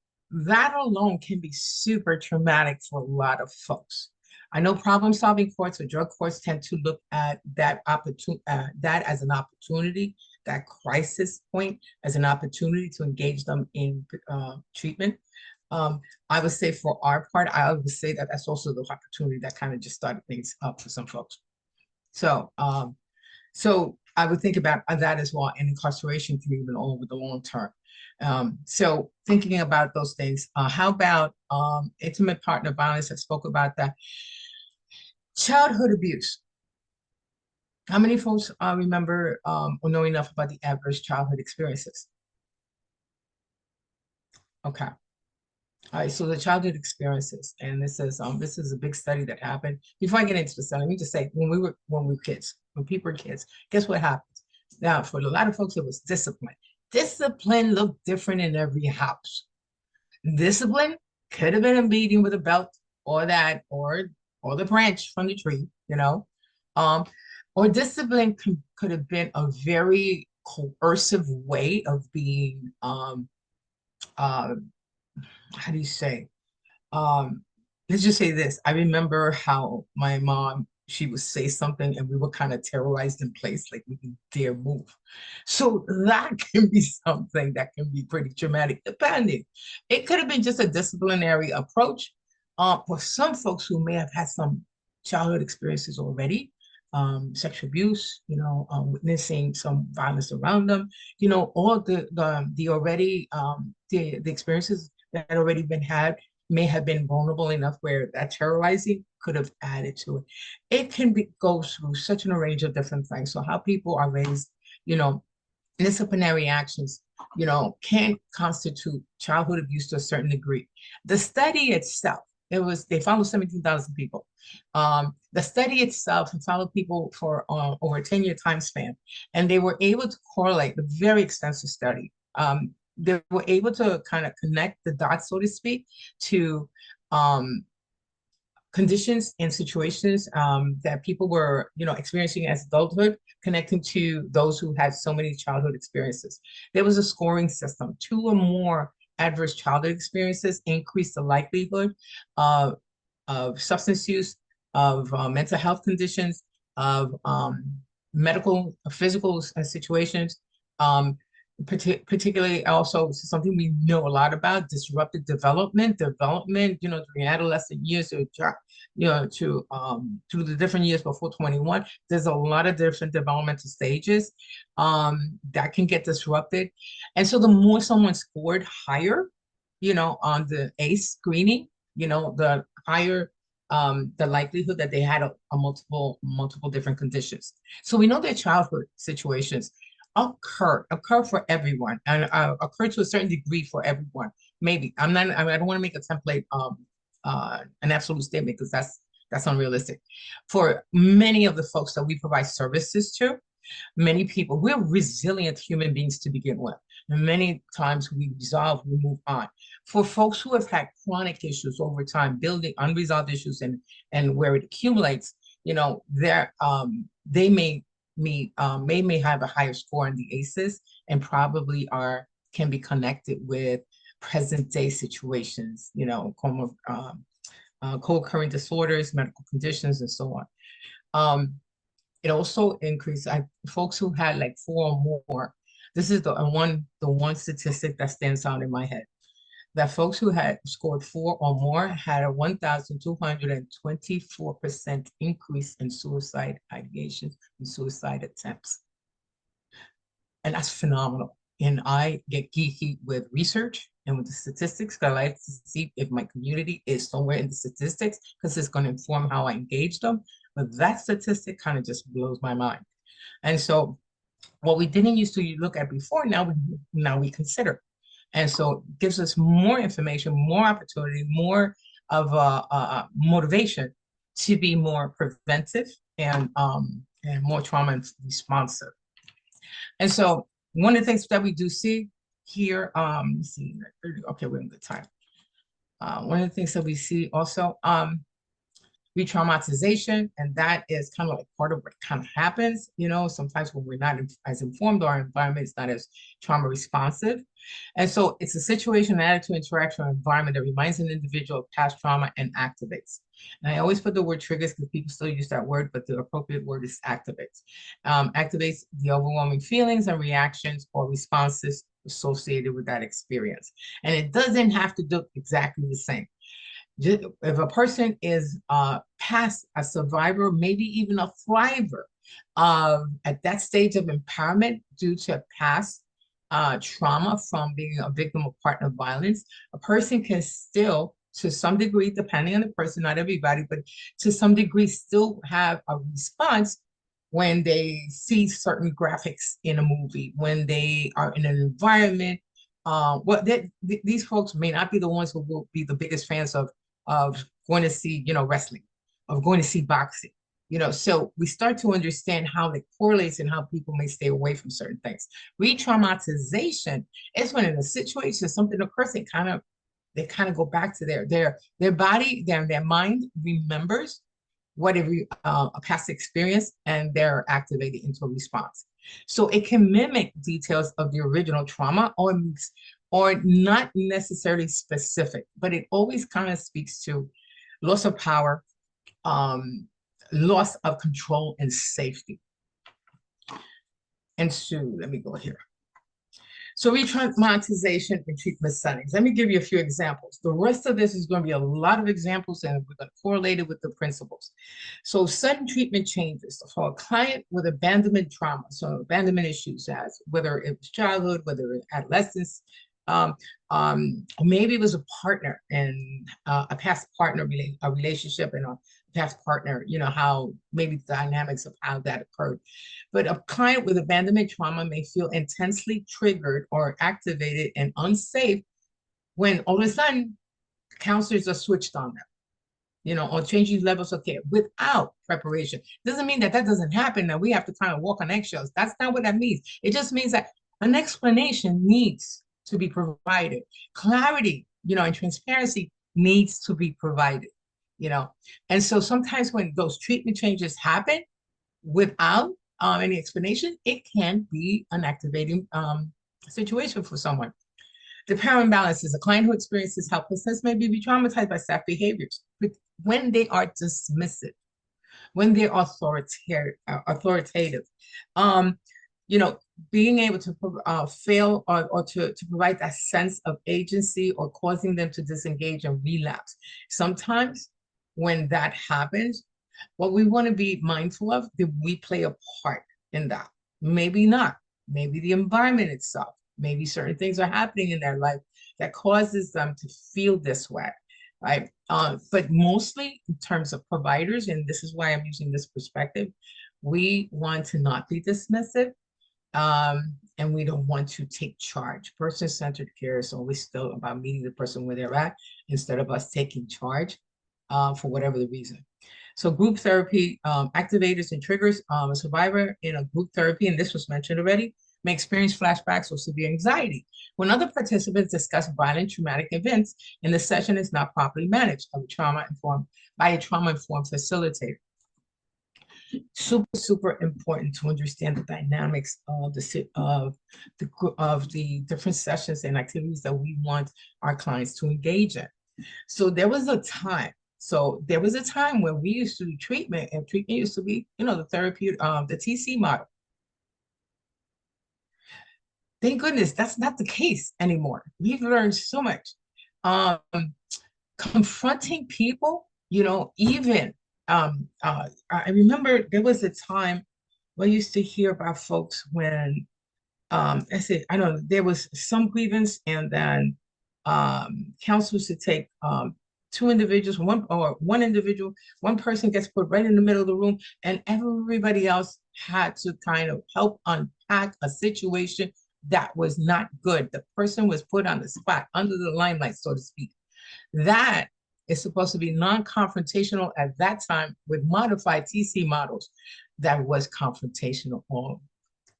can be super traumatic for a lot of folks. I know problem-solving courts or drug courts tend to look at that as an opportunity, that crisis point as an opportunity to engage them in treatment. I would say for our part, I would say that that's also the opportunity that kind of just started things up for some folks. So, so I would think about that as well, and incarceration can even over the long term. So thinking about those things, how about intimate partner violence? I spoke about that. Childhood abuse. How many folks remember or know enough about the adverse childhood experiences? Okay. All right, so the childhood experiences, and this is a big study that happened. Before I get into the study, let me just say, when we were kids, when people were kids, guess what happened? Now, for a lot of folks, it was discipline. Discipline looked different in every house. Discipline could have been a beating with a belt, or the branch from the tree, or discipline could have been a very coercive way of being how do you say? Let's just say this. I remember how my mom, she would say something and we were kind of terrorized in place, like we didn't dare move. So that can be something that can be pretty traumatic, depending. It could have been just a disciplinary approach. For some folks who may have had some childhood experiences already, sexual abuse, witnessing some violence around them, all the already the experiences that had already been had may have been vulnerable enough where that terrorizing could have added to it. It can go through such an range of different things. So how people are raised, disciplinary actions, can constitute childhood abuse to a certain degree. The study itself, they followed 17,000 people. The study itself followed people for over a 10-year time span, and they were able to correlate the very extensive study. They were able to kind of connect the dots, so to speak, to conditions and situations that people were, experiencing as adulthood, connecting to those who had so many childhood experiences. There was a scoring system. 2 or more adverse childhood experiences increased the likelihood of substance use, of mental health conditions, of medical, physical situations, particularly also something we know a lot about, disrupted development, during adolescent years, to through the different years before 21. There's a lot of different developmental stages that can get disrupted. And so the more someone scored higher, on the ACE screening, the higher the likelihood that they had a multiple different conditions. So we know that childhood situations occur for everyone, and occur to a certain degree for everyone. Maybe I don't want to make a template an absolute statement, because that's unrealistic. For many of the folks that we provide services to, many people, we're resilient human beings to begin with. And many times we resolve, we move on. For folks who have had chronic issues over time, building unresolved issues, and where it accumulates, they may have a higher score on the ACEs, and probably can be connected with present day situations, co-occurring disorders, medical conditions, and so on. It also increased folks who had like 4 or more. This is the one statistic that stands out in my head, that folks who had scored 4 or more had a 1,224% increase in suicide ideations and suicide attempts. And that's phenomenal. and I get geeky with research and with the statistics, because I like to see if my community is somewhere in the statistics, because it's going to inform how I engage them. But that statistic kind of just blows my mind. And so what we didn't used to look at before, now we consider. And so it gives us more information, more opportunity, more of a motivation to be more preventive and more trauma responsive. And so one of the things that we do see here, let's see, okay, we're in good time. One of the things that we see also, re-traumatization, and that is kind of like part of what kind of happens, you know, sometimes when we're not as informed, our environment is not as trauma responsive. And so it's a situation, attitude, interaction, or environment that reminds an individual of past trauma and activates. And I always put the word triggers because people still use that word, but the appropriate word is activates. Activates the overwhelming feelings and reactions or responses associated with that experience. And it doesn't have to look exactly the same. If a person is past a survivor, maybe even a thriver, at that stage of empowerment due to past trauma from being a victim of partner violence, a person can still, to some degree, depending on the person, not everybody, but to some degree, still have a response when they see certain graphics in a movie, when they are in an environment. These folks may not be the ones who will be the biggest fans of going to see, you know, wrestling, of going to see boxing, you know. So we start to understand how it correlates and how people may stay away from certain things. Re-traumatization is when in a situation something occurs, they kind of go back to their body, their mind remembers what a past experience, and they're activated into a response. So it can mimic details of the original trauma, or not necessarily specific, but it always kind of speaks to loss of power, loss of control and safety. And so let me go here. So re-traumatization in treatment settings. Let me give you a few examples. The rest of this is going to be a lot of examples, and we're going to correlate it with the principles. So sudden treatment changes for a client with abandonment trauma, so abandonment issues, as whether it was childhood, whether it was adolescence, maybe it was a partner and a past partner relationship and a past partner, you know, how maybe the dynamics of how that occurred. But a client with abandonment trauma may feel intensely triggered or activated and unsafe when all of a sudden counselors are switched on them, you know, or changing levels of care without preparation. Doesn't mean that doesn't happen, that we have to kind of walk on eggshells. That's not what that means. It just means that an explanation needs to be provided. Clarity, you know, and transparency needs to be provided, you know. And so sometimes when those treatment changes happen without any explanation, it can be an activating situation for someone. The power imbalance is a client who experiences helplessness may be re-traumatized by staff behaviors when they are dismissive, when they're authoritative. You know, being able to fail or to provide that sense of agency or causing them to disengage and relapse. Sometimes when that happens, what we want to be mindful of, that we play a part in that. Maybe not. Maybe the environment itself. Maybe certain things are happening in their life that causes them to feel this way, right? But mostly in terms of providers, and this is why I'm using this perspective, we want to not be dismissive, and we don't want to take charge. Person-centered care is always still about meeting the person where they're at instead of us taking charge for whatever the reason. So group therapy, activators and triggers. A survivor in a group therapy, and this was mentioned already, may experience flashbacks or severe anxiety when other participants discuss violent traumatic events and the session is not properly managed by a trauma-informed facilitator. Super important to understand the dynamics of the different sessions and activities that we want our clients to engage in. So there was a time when we used to do treatment, and treatment used to be, you know, the therapeutic, the TC model. Thank goodness that's not the case anymore. We've learned so much. Confronting people, you know, even I remember there was a time we used to hear about folks when I said, I don't know, there was some grievance, and then council should take two individuals, one individual, one person gets put right in the middle of the room, and everybody else had to kind of help unpack a situation that was not good. The person was put on the spot, under the limelight, so to speak. That is supposed to be non-confrontational at that time with modified TC models. That was confrontational,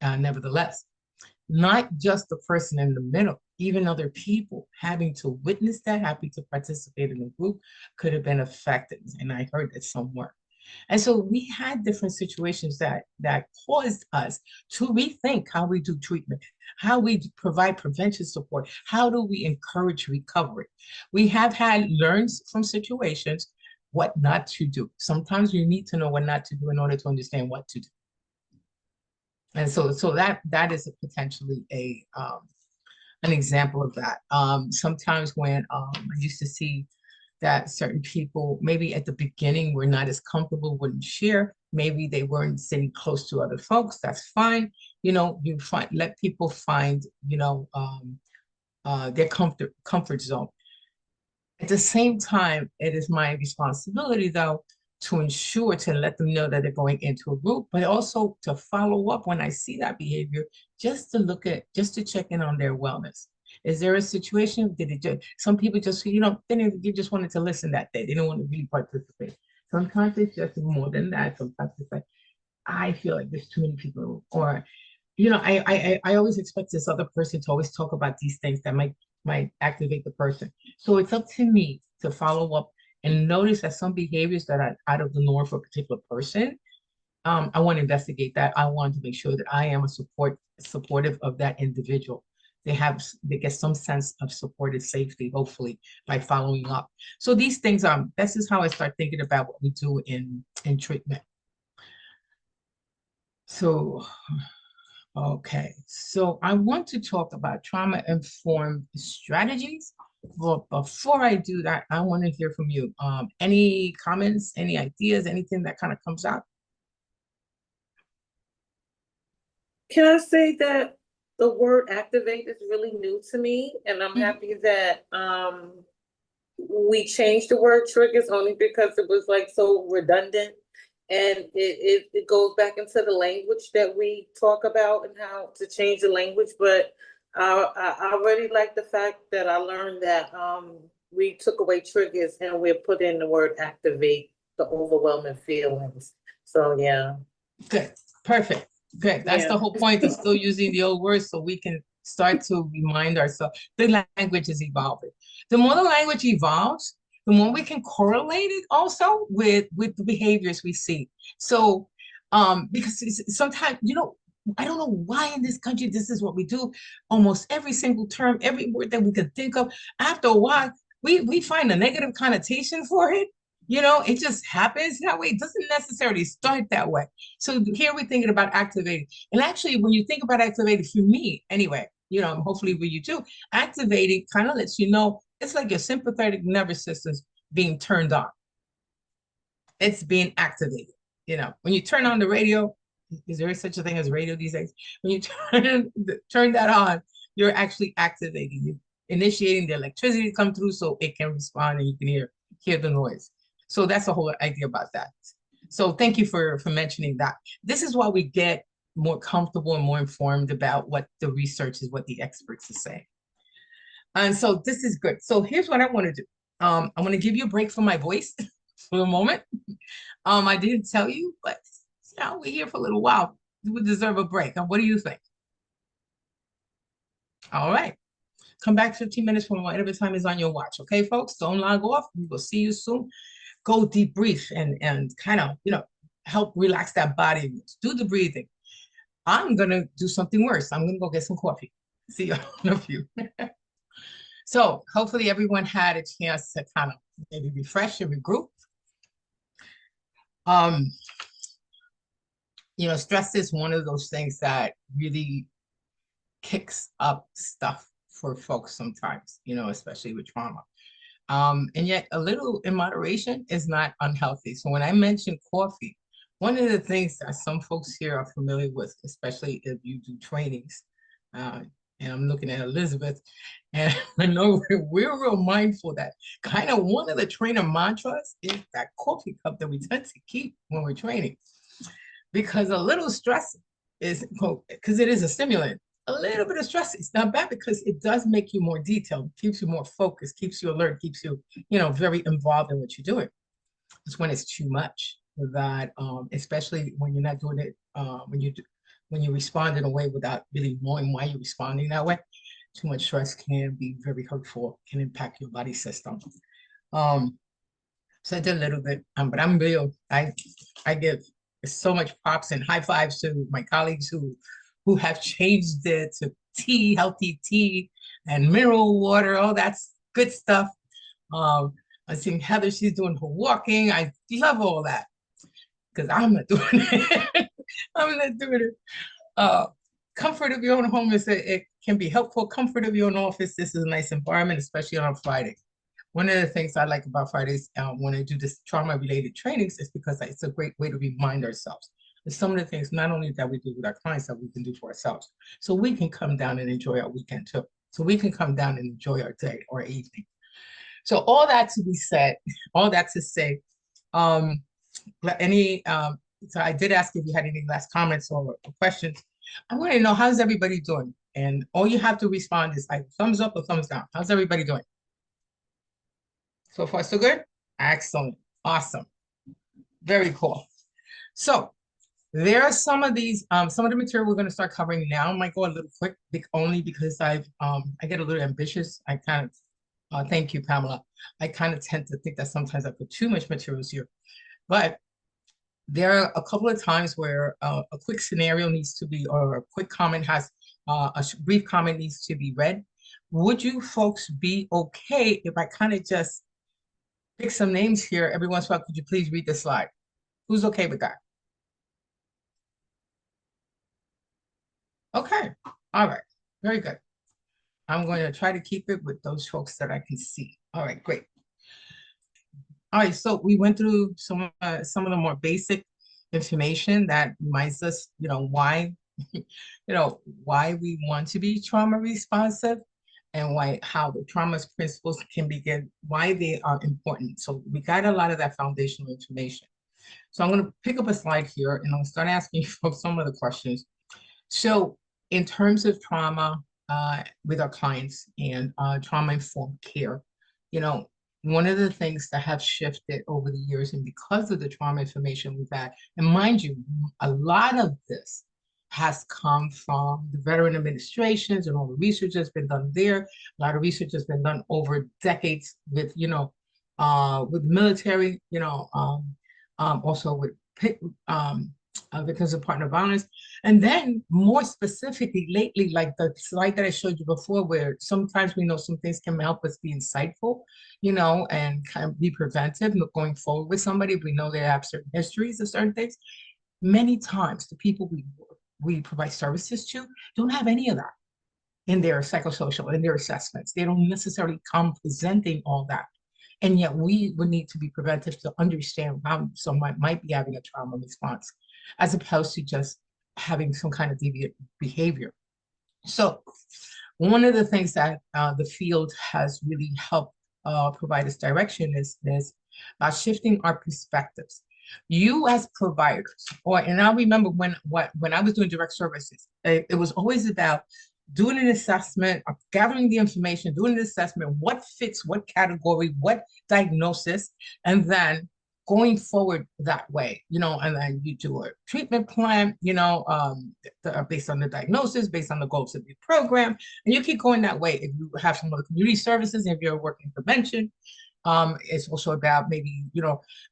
nevertheless. Not just the person in the middle, even other people having to witness that, having to participate in the group could have been affected. And I heard that somewhere. And so we had different situations that caused us to rethink how we do treatment, how we provide prevention support, how do we encourage recovery. We have had learns from situations what not to do. Sometimes you need to know what not to do in order to understand what to do. And so that is potentially an example of that. Sometimes when I used to see that certain people maybe at the beginning were not as comfortable, wouldn't share, maybe they weren't sitting close to other folks, that's fine. You know, let people find, their comfort zone. At the same time, it is my responsibility, though, to ensure to let them know that they're going into a group, but also to follow up when I see that behavior, just to check in on their wellness. Is there a situation? Did it just, some people just, they just wanted to listen that day. They don't want to really participate. Sometimes it's just more than that. Sometimes it's like, I feel like there's too many people, or, I always expect this other person to always talk about these things that might activate the person. So it's up to me to follow up and notice that some behaviors that are out of the norm for a particular person. I want to investigate that. I want to make sure that I am supportive of that individual. They get some sense of supported safety, hopefully, by following up. So these things, this is how I start thinking about what we do in treatment. So, okay, so I want to talk about trauma-informed strategies. But before I do that, I want to hear from you. Any comments, any ideas, anything that kind of comes out? Can I say that the word activate is really new to me, and I'm happy that we changed the word triggers only because it was like so redundant, and it goes back into the language that we talk about and how to change the language. But I really like the fact that I learned that we took away triggers and we put in the word activate, the overwhelming feelings. So yeah. Good, perfect. Good. That's the whole point of still using the old words so we can start to remind ourselves the language is evolving. The more the language evolves, the more we can correlate it also with the behaviors we see. So, because sometimes, I don't know why in this country this is what we do. Almost every single term, every word that we could think of, after a while, we find a negative connotation for it. It just happens that way. It doesn't necessarily start that way. So here we're thinking about activating. And actually, when you think about activating, for me, anyway, hopefully for you too, activating kind of lets you know it's like your sympathetic nervous system's being turned on. It's being activated. When you turn on the radio, is there such a thing as radio these days? When you turn that on, you're actually activating. You're initiating the electricity to come through so it can respond and you can hear the noise. So that's the whole idea about that. So thank you for mentioning that. This is why we get more comfortable and more informed about what the research is, what the experts are saying. And so this is good. So here's what I want to do. I want to give you a break from my voice for a moment. I didn't tell you, but we're here for a little while. We deserve a break. What do you think? All right. Come back 15 minutes from whatever time is on your watch. Okay, folks? Don't log off. We will see you soon. Go debrief and kind of, help relax that body. Do the breathing. I'm going to do something worse. I'm going to go get some coffee. See you in a few. So hopefully everyone had a chance to kind of maybe refresh and regroup. Stress is one of those things that really kicks up stuff for folks sometimes, especially with trauma. And yet a little in moderation is not unhealthy. So when I mention coffee, one of the things that some folks here are familiar with, especially if you do trainings, and I'm looking at Elizabeth, and I know we're real mindful that kind of one of the trainer mantras is that coffee cup that we tend to keep when we're training, because a little stress is, because it is a stimulant. A little bit of stress is not bad because it does make you more detailed, keeps you more focused, keeps you alert, keeps you, very involved in what you're doing. It's when it's too much that, especially when you're not doing it, when you respond in a way without really knowing why you're responding that way. Too much stress can be very hurtful, can impact your body system. So I did a little bit, but I'm real. I give so much props and high fives to my colleagues who have changed it to tea, healthy tea, and mineral water. All that's good stuff. I think Heather, she's doing her walking. I love all that because I'm not doing it. I'm not doing it. Comfort of your own home it can be helpful. Comfort of your own office. This is a nice environment, especially on a Friday. One of the things I like about Fridays when I do this trauma-related trainings is because it's a great way to remind ourselves. There's some of the things not only that we do with our clients that we can do for ourselves. So we can come down and enjoy our weekend too. So we can come down and enjoy our day or evening. So all that to be said, all that to say, so I did ask if you had any last comments or questions. I want to know, how's everybody doing? And all you have to respond is like thumbs up or thumbs down. How's everybody doing? So far, so good? Excellent. Awesome. Very cool. So there are some of these, some of the material we're going to start covering now. I might go a little quick, only because I get a little ambitious. I kind of, thank you, Pamela. I kind of tend to think that sometimes I put too much materials here. But there are a couple of times where a quick scenario needs to be, or a quick comment has, a brief comment needs to be read. Would you folks be okay if I kind of just pick some names here every once in a while? Could you please read the slide? Who's okay with that? Okay, all right, very good. I'm going to try to keep it with those folks that I can see. All right, great. All right, so we went through some of the more basic information that reminds us, why, why we want to be trauma responsive, and how the trauma principles can begin, why they are important. So we got a lot of that foundational information. So I'm going to pick up a slide here and I'll start asking you folks some of the questions. So in terms of trauma with our clients and trauma-informed care, one of the things that have shifted over the years, and because of the trauma information we've had, and mind you, a lot of this has come from the veteran administrations and all the research that's been done there. A lot of research has been done over decades with, with military, also with victims of partner violence. And then more specifically lately, like the slide that I showed you before, where sometimes we know some things can help us be insightful, and kind of be preventive going forward with somebody if we know they have certain histories of certain things. Many times the people we provide services to don't have any of that in their psychosocial, in their assessments. They don't necessarily come presenting all that. And yet we would need to be preventive to understand how someone might be having a trauma response, as opposed to just having some kind of deviant behavior. So one of the things that the field has really helped provide us direction is shifting our perspectives. You as providers, and I remember when I was doing direct services, it was always about doing an assessment, gathering the information, doing an assessment, what fits what category, what diagnosis, and then going forward that way, and then you do a treatment plan, based on the diagnosis, based on the goals of your program, and you keep going that way. If you have some other community services, if you're working prevention, it's also about maybe,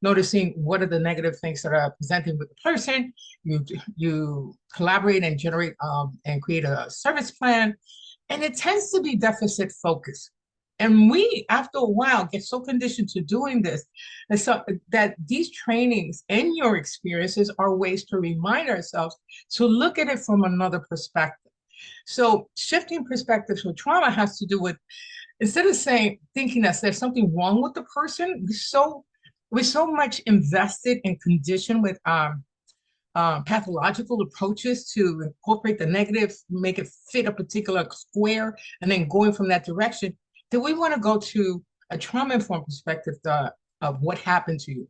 noticing what are the negative things that are presenting with the person. You collaborate and generate and create a service plan, and it tends to be deficit focused. And we, after a while, get so conditioned to doing this, and so that these trainings and your experiences are ways to remind ourselves to look at it from another perspective. So shifting perspectives for trauma has to do with, instead of thinking that there's something wrong with the person, we're so much invested and conditioned with pathological approaches to incorporate the negative, make it fit a particular square, and then going from that direction, do we want to go to a trauma-informed perspective of what happened to you,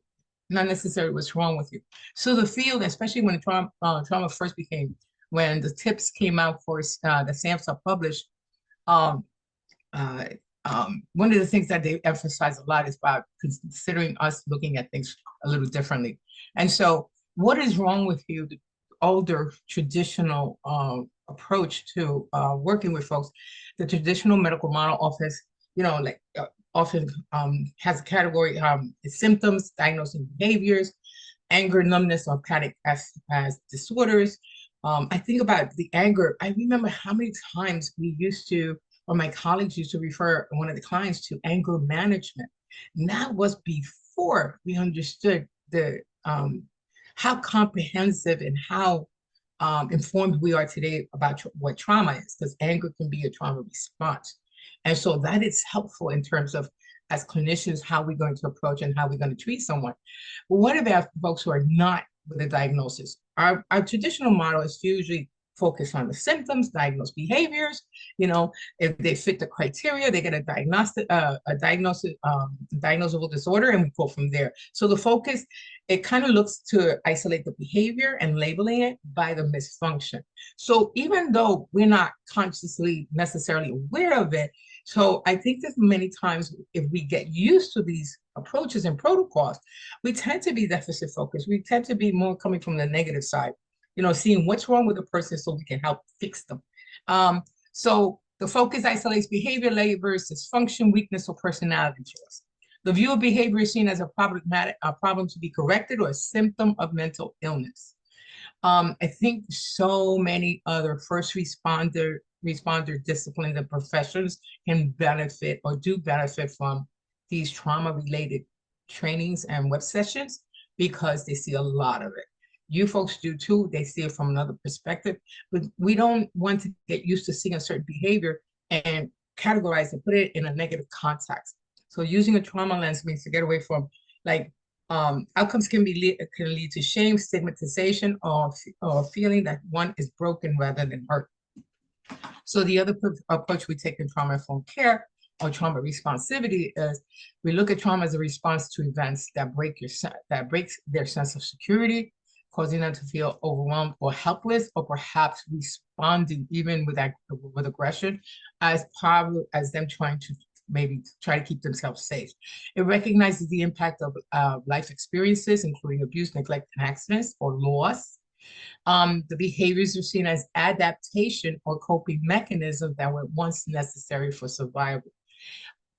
not necessarily what's wrong with you? So the field, especially when trauma first became, when the tips came out for the SAMHSA published, um, uh, one of the things that they emphasize a lot is about considering us looking at things a little differently. And so what is wrong with you, the older traditional approach to working with folks? The traditional medical model office, often has a category, symptoms, diagnosing behaviors, anger, numbness, or panic as disorders. I think about the anger. I remember how many times we used to, or my colleagues used to refer one of the clients to anger management. And that was before we understood the how comprehensive and how informed we are today about what trauma is, because anger can be a trauma response. And so that is helpful in terms of, as clinicians, how we're going to approach and how we're going to treat someone. But what about folks who are not with a diagnosis? Our traditional model is usually focus on the symptoms, diagnose behaviors. If they fit the criteria, they get a diagnosable disorder, and we go from there. So the focus, it kind of looks to isolate the behavior and labeling it by the misfunction. So even though we're not consciously necessarily aware of it, so I think that many times if we get used to these approaches and protocols, we tend to be deficit focused. We tend to be more coming from the negative side, seeing what's wrong with the person so we can help fix them. So the focus isolates behavior, labels dysfunction, weakness, or personality choice. The view of behavior is seen as a problem to be corrected or a symptom of mental illness. I think so many other first responder disciplines and professions can benefit or do benefit from these trauma-related trainings and web sessions because they see a lot of it. You folks do too. They see it from another perspective, but we don't want to get used to seeing a certain behavior and categorize and put it in a negative context. So using a trauma lens means to get away from outcomes can lead to shame, stigmatization, or feeling that one is broken rather than hurt. So the other approach we take in trauma-informed care or trauma responsivity is we look at trauma as a response to events that breaks their sense of security, causing them to feel overwhelmed or helpless, or perhaps responding even with aggression as them trying to maybe try to keep themselves safe. It recognizes the impact of life experiences, including abuse, neglect, and accidents or loss. The behaviors are seen as adaptation or coping mechanisms that were once necessary for survival.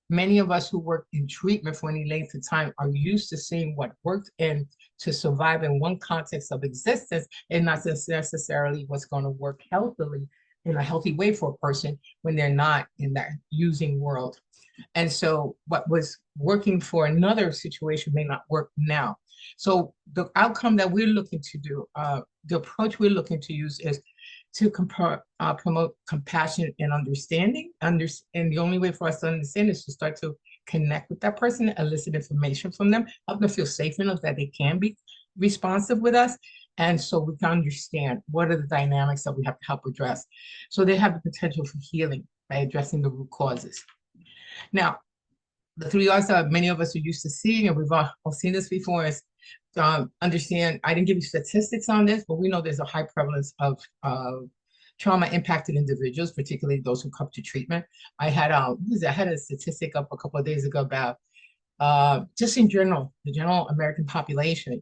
Many of us who work in treatment for any length of time are used to seeing what worked and to survive in one context of existence and not necessarily what's going to work healthily in a healthy way for a person when they're not in that using world. And so what was working for another situation may not work now. So the outcome that we're looking to do, the approach we're looking to use is to promote compassion and understanding. And the only way for us to understand is to start to connect with that person, elicit information from them, help them feel safe enough that they can be responsive with us. And so we can understand what are the dynamics that we have to help address. So they have the potential for healing by addressing the root causes. Now, the 3 R's that many of us are used to seeing, and we've all seen this before, is understand, I didn't give you statistics on this, but we know there's a high prevalence of trauma impacted individuals, particularly those who come to treatment. I had a statistic up a couple of days ago about just in general, the general American population,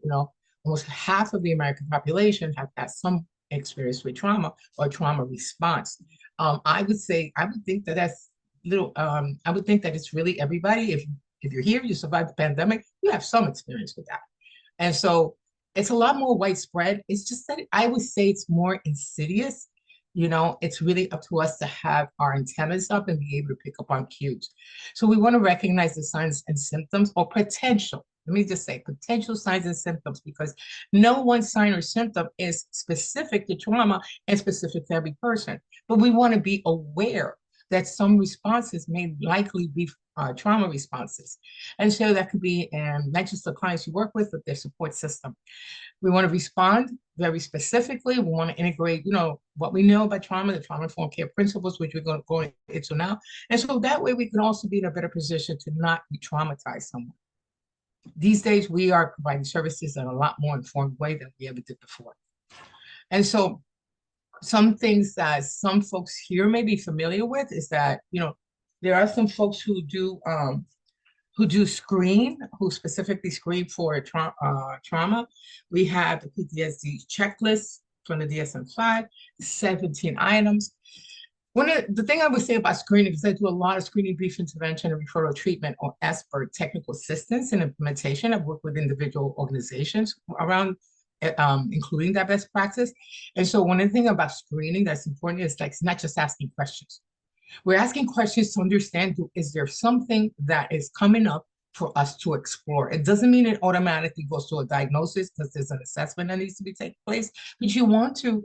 almost half of the American population have had some experience with trauma or trauma response. I would think that that's I would think that it's really everybody. If you're here, you survived the pandemic, you have some experience with that. And so it's a lot more widespread. It's just that I would say it's more insidious. It's really up to us to have our antennas up and be able to pick up on cues. So we want to recognize the signs and symptoms or potential. Let me just say potential signs and symptoms, because no one sign or symptom is specific to trauma and specific to every person. But we want to be aware that some responses may likely be trauma responses. And so that could be not just the clients you work with, but their support system. We want to respond very specifically. We want to integrate, what we know about trauma, the trauma-informed care principles, which we're going to go into now. And so that way we can also be in a better position to not re-traumatize someone. These days, we are providing services in a lot more informed way than we ever did before. And so some things that some folks here may be familiar with is that, there are some folks who do screen, who specifically screen for trauma. We have the PTSD checklist from the DSM-5, 17 items. The thing I would say about screening is I do a lot of screening, brief intervention, and referral treatment or expert technical assistance and implementation. I've worked with individual organizations around including that best practice. And so one of the things about screening that's important is like, it's not just asking questions. We're asking questions to understand, is there something that is coming up for us to explore? It doesn't mean it automatically goes to a diagnosis because there's an assessment that needs to be taking place, but you want to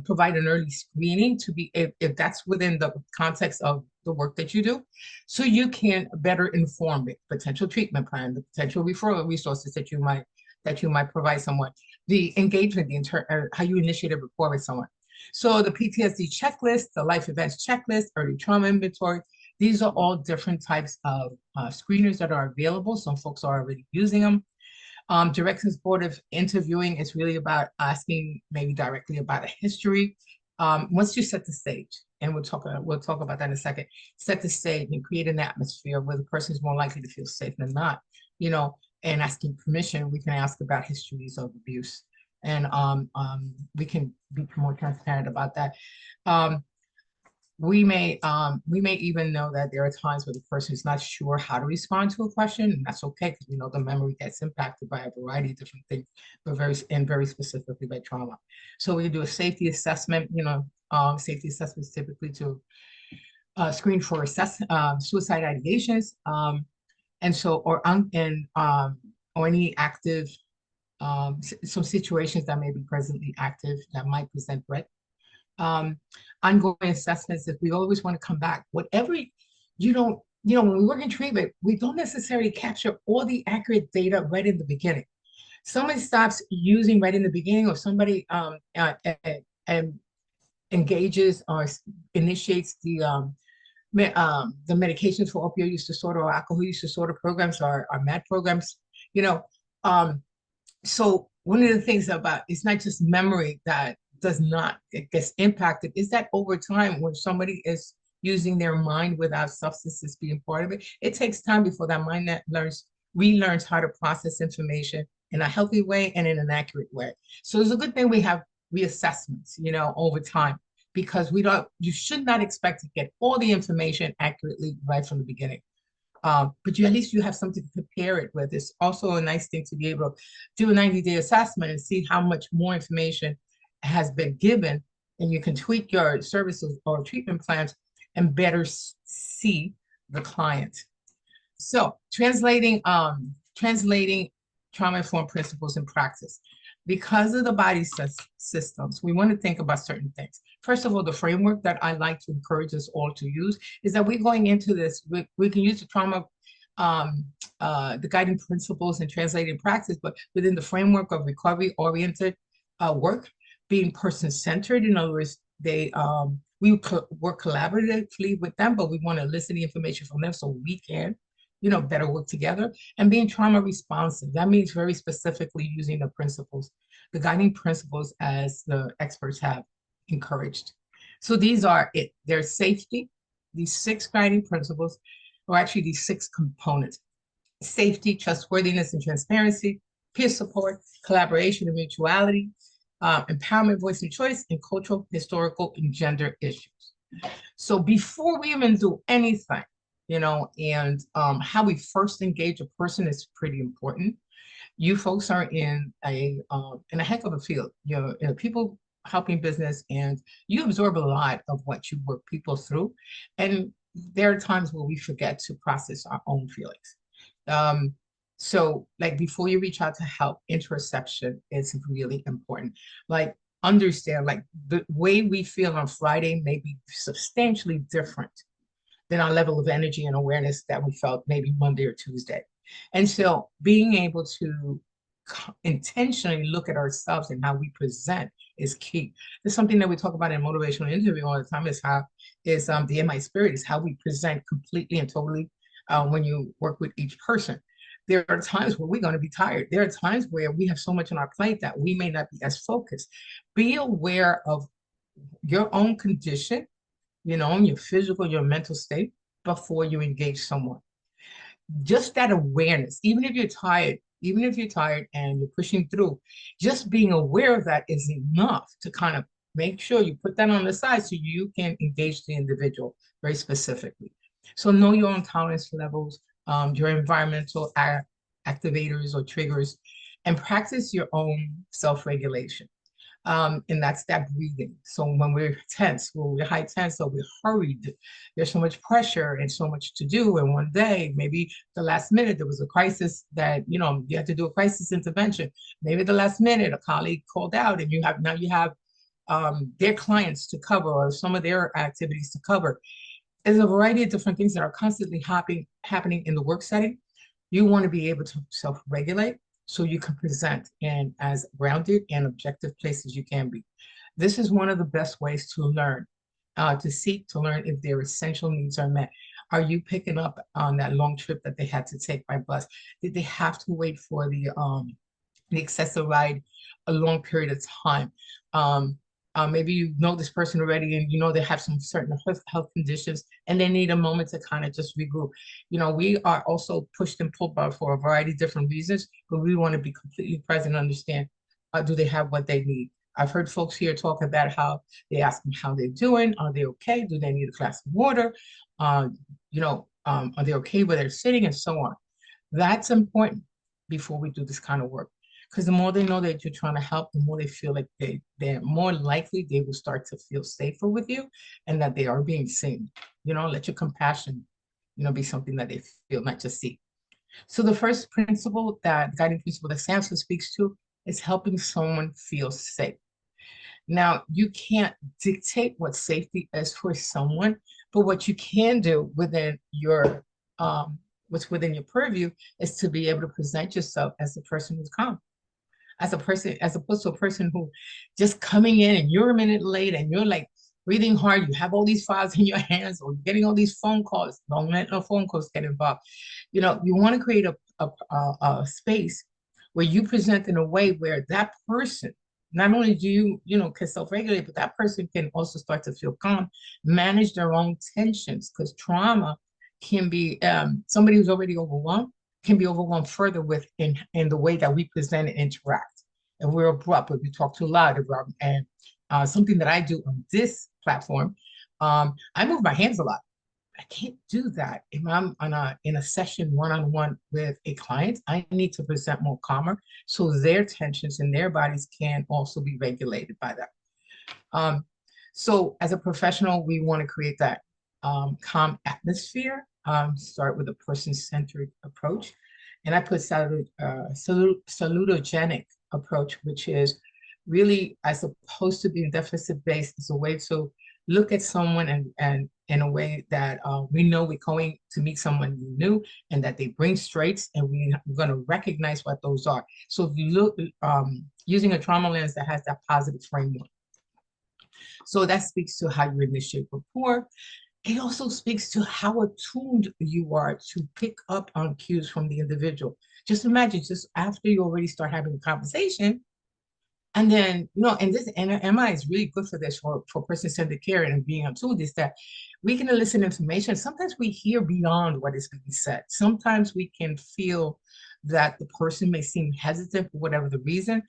provide an early screening to be, if that's within the context of the work that you do, so you can better inform the potential treatment plan, the potential referral resources that you might provide someone, the engagement, how you initiate a rapport with someone. So the PTSD checklist, the life events checklist, early trauma inventory, these are all different types of screeners that are available. Some folks are already using them. Direct and supportive interviewing is really about asking maybe directly about a history. Once you set the stage, and we'll talk about that in a second, set the stage and create an atmosphere where the person is more likely to feel safe than not, and asking permission, we can ask about histories of abuse. And we can be more transparent about that. We may even know that there are times where the person is not sure how to respond to a question, and that's okay because we know the memory gets impacted by a variety of different things, but very specifically by trauma. So we do a safety assessment. Safety assessments typically to screen for suicide ideations, and so or any active. Some situations that may be presently active that might present threat. Ongoing assessments, if we always want to come back, whatever, when we work in treatment, we don't necessarily capture all the accurate data right in the beginning. Somebody stops using right in the beginning, or somebody engages or initiates the medications for opioid use disorder or alcohol use disorder programs or MAD programs, so one of the things about, it's not just memory that gets impacted, is that over time, when somebody is using their mind without substances being part of it, it takes time before that mind relearns how to process information in a healthy way and in an accurate way. So it's a good thing we have reassessments, over time, because you should not expect to get all the information accurately right from the beginning. But at least you have something to compare it with. It's also a nice thing to be able to do a 90-day assessment and see how much more information has been given, and you can tweak your services or treatment plans and better see the client. So translating trauma-informed principles in practice. Because of the body systems, we want to think about certain things. First of all, the framework that I like to encourage us all to use is that we're going into this, we can use the trauma, the guiding principles and translating practice, but within the framework of recovery-oriented work, being person-centered. In other words, we work collaboratively with them, but we want to listen to the information from them so we can better work together, and being trauma responsive. That means very specifically using the principles, the guiding principles as the experts have encouraged. So these are it. There's safety, these 6 guiding principles, or actually these 6 components: safety, trustworthiness and transparency, peer support, collaboration and mutuality, empowerment, voice and choice, and cultural, historical, and gender issues. So before we even do anything, and how we first engage a person is pretty important. You folks are in a heck of a field. You're in a people helping business, and you absorb a lot of what you work people through. And there are times where we forget to process our own feelings. So like before you reach out to help, interoception is really important. Like understand, like the way we feel on Friday may be substantially different than our level of energy and awareness that we felt maybe Monday or Tuesday. And so being able to intentionally look at ourselves and how we present is key. It's something that we talk about in motivational interview all the time, is how is the in my spirit is how we present completely and totally when you work with each person. There are times where we're going to be tired. There are times where we have so much on our plate that we may not be as focused. Be aware of your own condition, you know, your physical, your mental state before you engage someone. Just that awareness, even if you're tired, and you're pushing through, just being aware of that is enough to kind of make sure you put that on the side so you can engage the individual very specifically. So know your own tolerance levels, your environmental activators or triggers, and practice your own self-regulation. And that's that breathing. So when we're tense, when we're high tense, or we're hurried, there's so much pressure and so much to do. And one day, maybe the last minute, there was a crisis that, you know, you had to do a crisis intervention. Maybe the last minute, a colleague called out and you have their clients to cover or some of their activities to cover. There's a variety of different things that are constantly happening in the work setting. You want to be able to self-regulate so you can present in as grounded and objective place as you can be. This is one of the best ways to learn, to learn if their essential needs are met. Are you picking up on that long trip that they had to take by bus? Did they have to wait for the excessive ride a long period of time? Maybe you know this person already and you know they have some certain health conditions and they need a moment to kind of just regroup. You know, we are also pushed and pulled by for a variety of different reasons, but we want to be completely present and understand, do they have what they need? I've heard folks here talk about how they ask them how they're doing. Are they okay? Do they need a glass of water? Are they okay where they're sitting, and so on? That's important before we do this kind of work. Because the more they know that you're trying to help, the more they feel like they're more likely they will start to feel safer with you and that they are being seen. You know, let your compassion, you know, be something that they feel, not just see. So the first principle, that guiding principle that SAMHSA speaks to, is helping someone feel safe. Now, you can't dictate what safety is for someone, but what you can do within your what's within your purview is to be able to present yourself as the person who's calm, as a person, as opposed to a person who just coming in and you're a minute late and you're like breathing hard, you have all these files in your hands or you're getting all these phone calls. Don't let no phone calls get involved. You know, you want to create a space where you present in a way where that person, not only do you can self-regulate, but that person can also start to feel calm, manage their own tensions, because trauma can be somebody who's already overwhelmed can be overwhelmed further with in the way that we present and interact. And we're abrupt, but we talk too loud about, and something that I do on this platform, I move my hands a lot. I can't do that if I'm in a session one-on-one with a client. I need to present more calmer so their tensions in their bodies can also be regulated by that. So as a professional, we want to create that calm atmosphere, start with a person-centered approach. And I put salutogenic approach, which is really, as opposed to being deficit-based, is a way to look at someone and in a way that we know we're going to meet someone new and that they bring strengths, and we're going to recognize what those are. So if you look, using a trauma lens that has that positive framework. So that speaks to how you initiate rapport. It also speaks to how attuned you are to pick up on cues from the individual. Just imagine, just after you already start having a conversation, and then, and this, and MI is really good for this, for person-centered care and being attuned, is that we can elicit information. Sometimes we hear beyond what is being said. Sometimes we can feel that the person may seem hesitant for whatever the reason,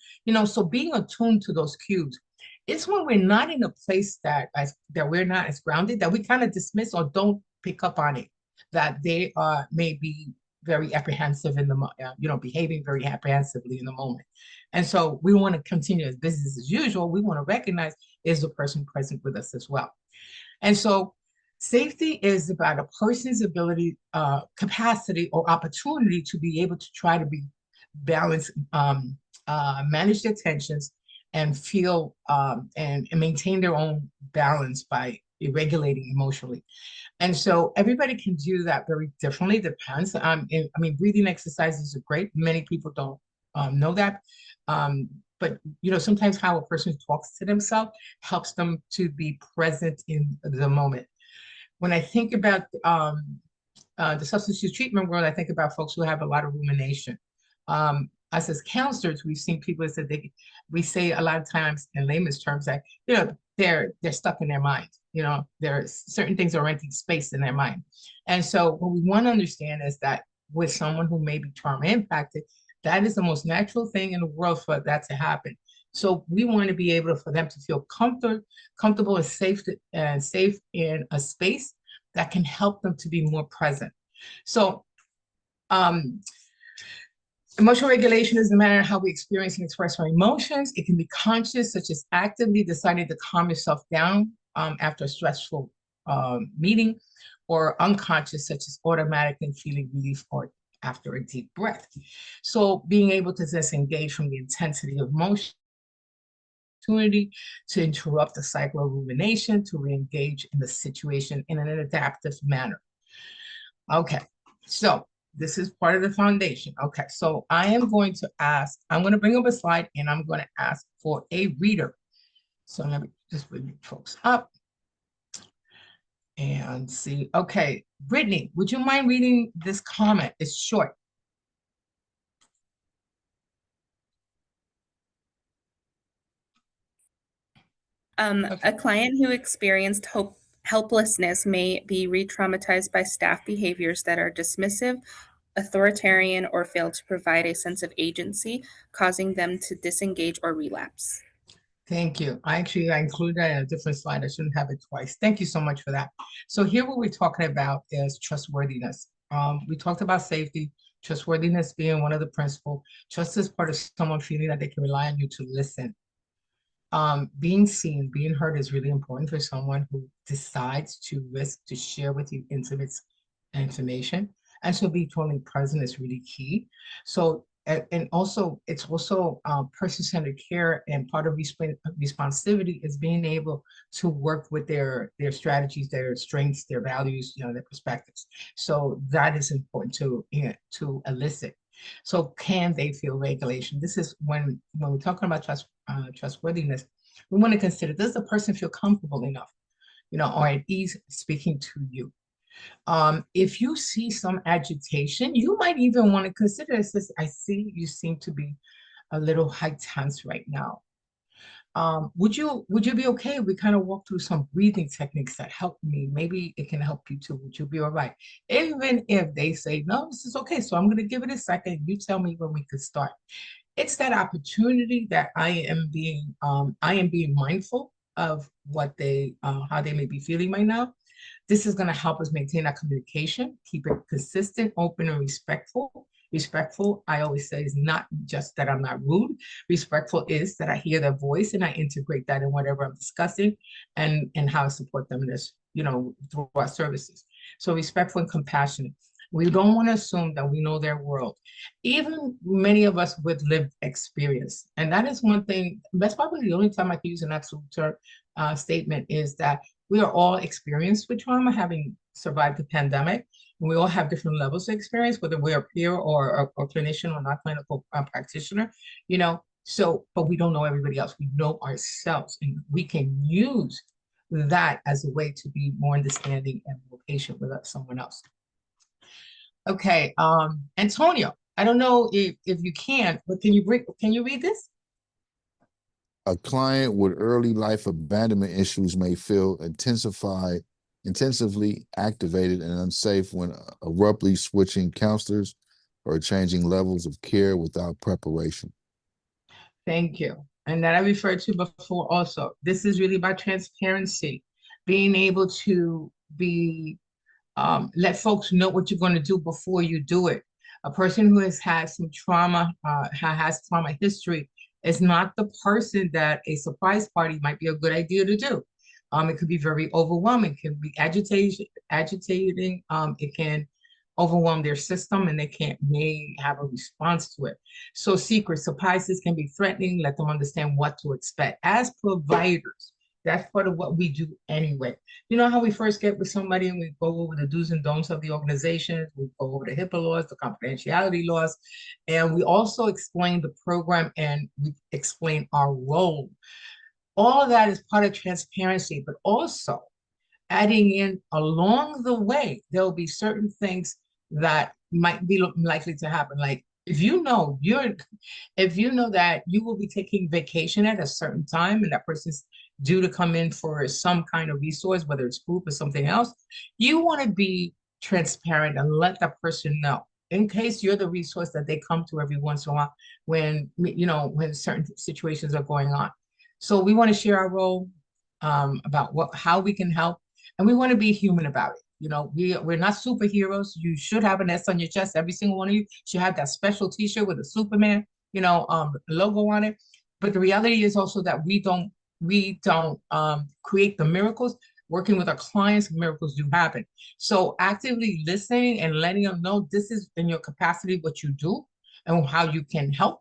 so being attuned to those cues. It's when we're not in a place that we're not as grounded, that we kind of dismiss or don't pick up on it, that they may be very apprehensive in the, behaving very apprehensively in the moment. And so we want to continue as business as usual. We want to recognize, is the person present with us as well? And so safety is about a person's ability, capacity, or opportunity to be able to try to be balanced, manage their tensions, and feel and maintain their own balance by regulating emotionally. And so everybody can do that very differently, depends. I mean, breathing exercises are great. Many people don't know that. But you know, sometimes how a person talks to themselves helps them to be present in the moment. When I think about the substance use treatment world, I think about folks who have a lot of rumination. Us as counselors, we've seen people that we say a lot of times in layman's terms that, you know, they're stuck in their mind. You know, there's certain things are renting space in their mind. And so what we want to understand is that with someone who may be trauma impacted, that is the most natural thing in the world for that to happen. So we want to be able for them to feel comfortable and safe in a space that can help them to be more present. So emotional regulation is the manner how we experience and express our emotions. It can be conscious, such as actively deciding to calm yourself down after a stressful meeting, or unconscious, such as automatically feeling relief or after a deep breath. So being able to disengage from the intensity of emotion, to interrupt the cycle of rumination, to re-engage in the situation in an adaptive manner. Okay, so this is part of the foundation. Okay, so I am going to ask, I'm going to bring up a slide and I'm going to ask for a reader. So let me just bring you folks up and see. Okay, Brittany, would you mind reading this comment? It's short. A client who experienced helplessness may be re-traumatized by staff behaviors that are dismissive, authoritarian, or fail to provide a sense of agency, causing them to disengage or relapse. Thank you. I included that in a different slide. I shouldn't have it twice. Thank you so much for that. So here what we're talking about is trustworthiness. We talked about safety, trustworthiness being one of the principles. Trust is part of someone feeling that they can rely on you to listen. Being seen, being heard is really important for someone who decides to risk to share with you intimate information. And so being totally present is really key. So, and also, it's also person-centered care, and part of responsibility is being able to work with their strategies, their strengths, their values, you know, their perspectives. So that is important to elicit. So can they feel regulation? This is when we're talking about trustworthiness, we want to consider, does the person feel comfortable enough, you know, or at ease speaking to you? If you see some agitation, you might even want to consider this. I see you seem to be a little high tense right now. Would you be okay if we kind of walk through some breathing techniques that help me? Maybe it can help you too. Would you be all right? Even if they say, no, this is okay. So I'm going to give it a second. You tell me when we could start. It's that opportunity that I am being mindful of what how they may be feeling right now. This is going to help us maintain our communication, keep it consistent, open, and respectful. Respectful, I always say, is not just that I'm not rude. Respectful is that I hear their voice and I integrate that in whatever I'm discussing, and how I support them in this, you know, through our services. So respectful and compassionate. We don't want to assume that we know their world. Even many of us with lived experience. And that is one thing, that's probably the only time I can use an absolute statement, is that we are all experienced with trauma, having survived the pandemic. And we all have different levels of experience, whether we're a peer or a clinician or not clinical practitioner, you know. So, but we don't know everybody else. We know ourselves, and we can use that as a way to be more understanding and more patient with someone else. Okay, Antonio, I don't know if you can, but can you read this? A client with early life abandonment issues may feel intensively activated and unsafe when abruptly switching counselors or changing levels of care without preparation. Thank you. And that I referred to before also. This is really about transparency, being able to be let folks know what you're going to do before you do it. A person who has had some trauma, has trauma history, is not the person that a surprise party might be a good idea to do. It could be very overwhelming, it can be agitating. It can overwhelm their system and they may have a response to it. So secret surprises can be threatening. Let them understand what to expect. As providers, that's part of what we do anyway. You know how we first get with somebody and we go over the do's and don'ts of the organization, we go over the HIPAA laws, the confidentiality laws, and we also explain the program and we explain our role. All of that is part of transparency, but also adding in along the way, there'll be certain things that might be likely to happen. Like if you know that you will be taking vacation at a certain time and that person's due to come in for some kind of resource, whether it's group or something else, you want to be transparent and let that person know in case you're the resource that they come to every once in a while when when certain situations are going on. So we want to share our role about how we can help, and we want to be human about it. We're not superheroes. You should have an S on your chest. Every single one of you should have that special T-shirt with a Superman, logo on it. But the reality is also that we don't create the miracles. Working with our clients, miracles do happen. So actively listening and letting them know this is in your capacity what you do and how you can help.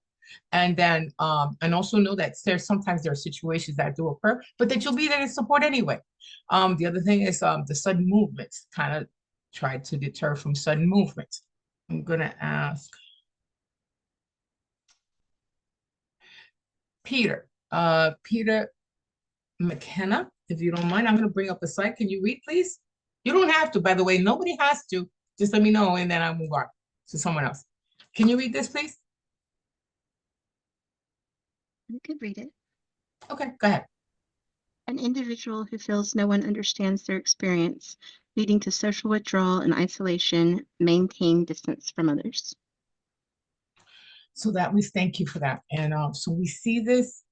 And then and also know that sometimes there are situations that do occur, but that you'll be there to support anyway. The other thing is the sudden movements, kind of try to deter from sudden movements. I'm gonna ask Peter McKenna, if you don't mind. I'm gonna bring up the site. Can you read, please? You don't have to, by the way. Nobody has to. Just let me know, and then I'll move on to someone else. Can you read this, please? I could read it. Okay, go ahead. An individual who feels no one understands their experience, leading to social withdrawal and isolation, maintain distance from others. So we thank you for that. And so we see this,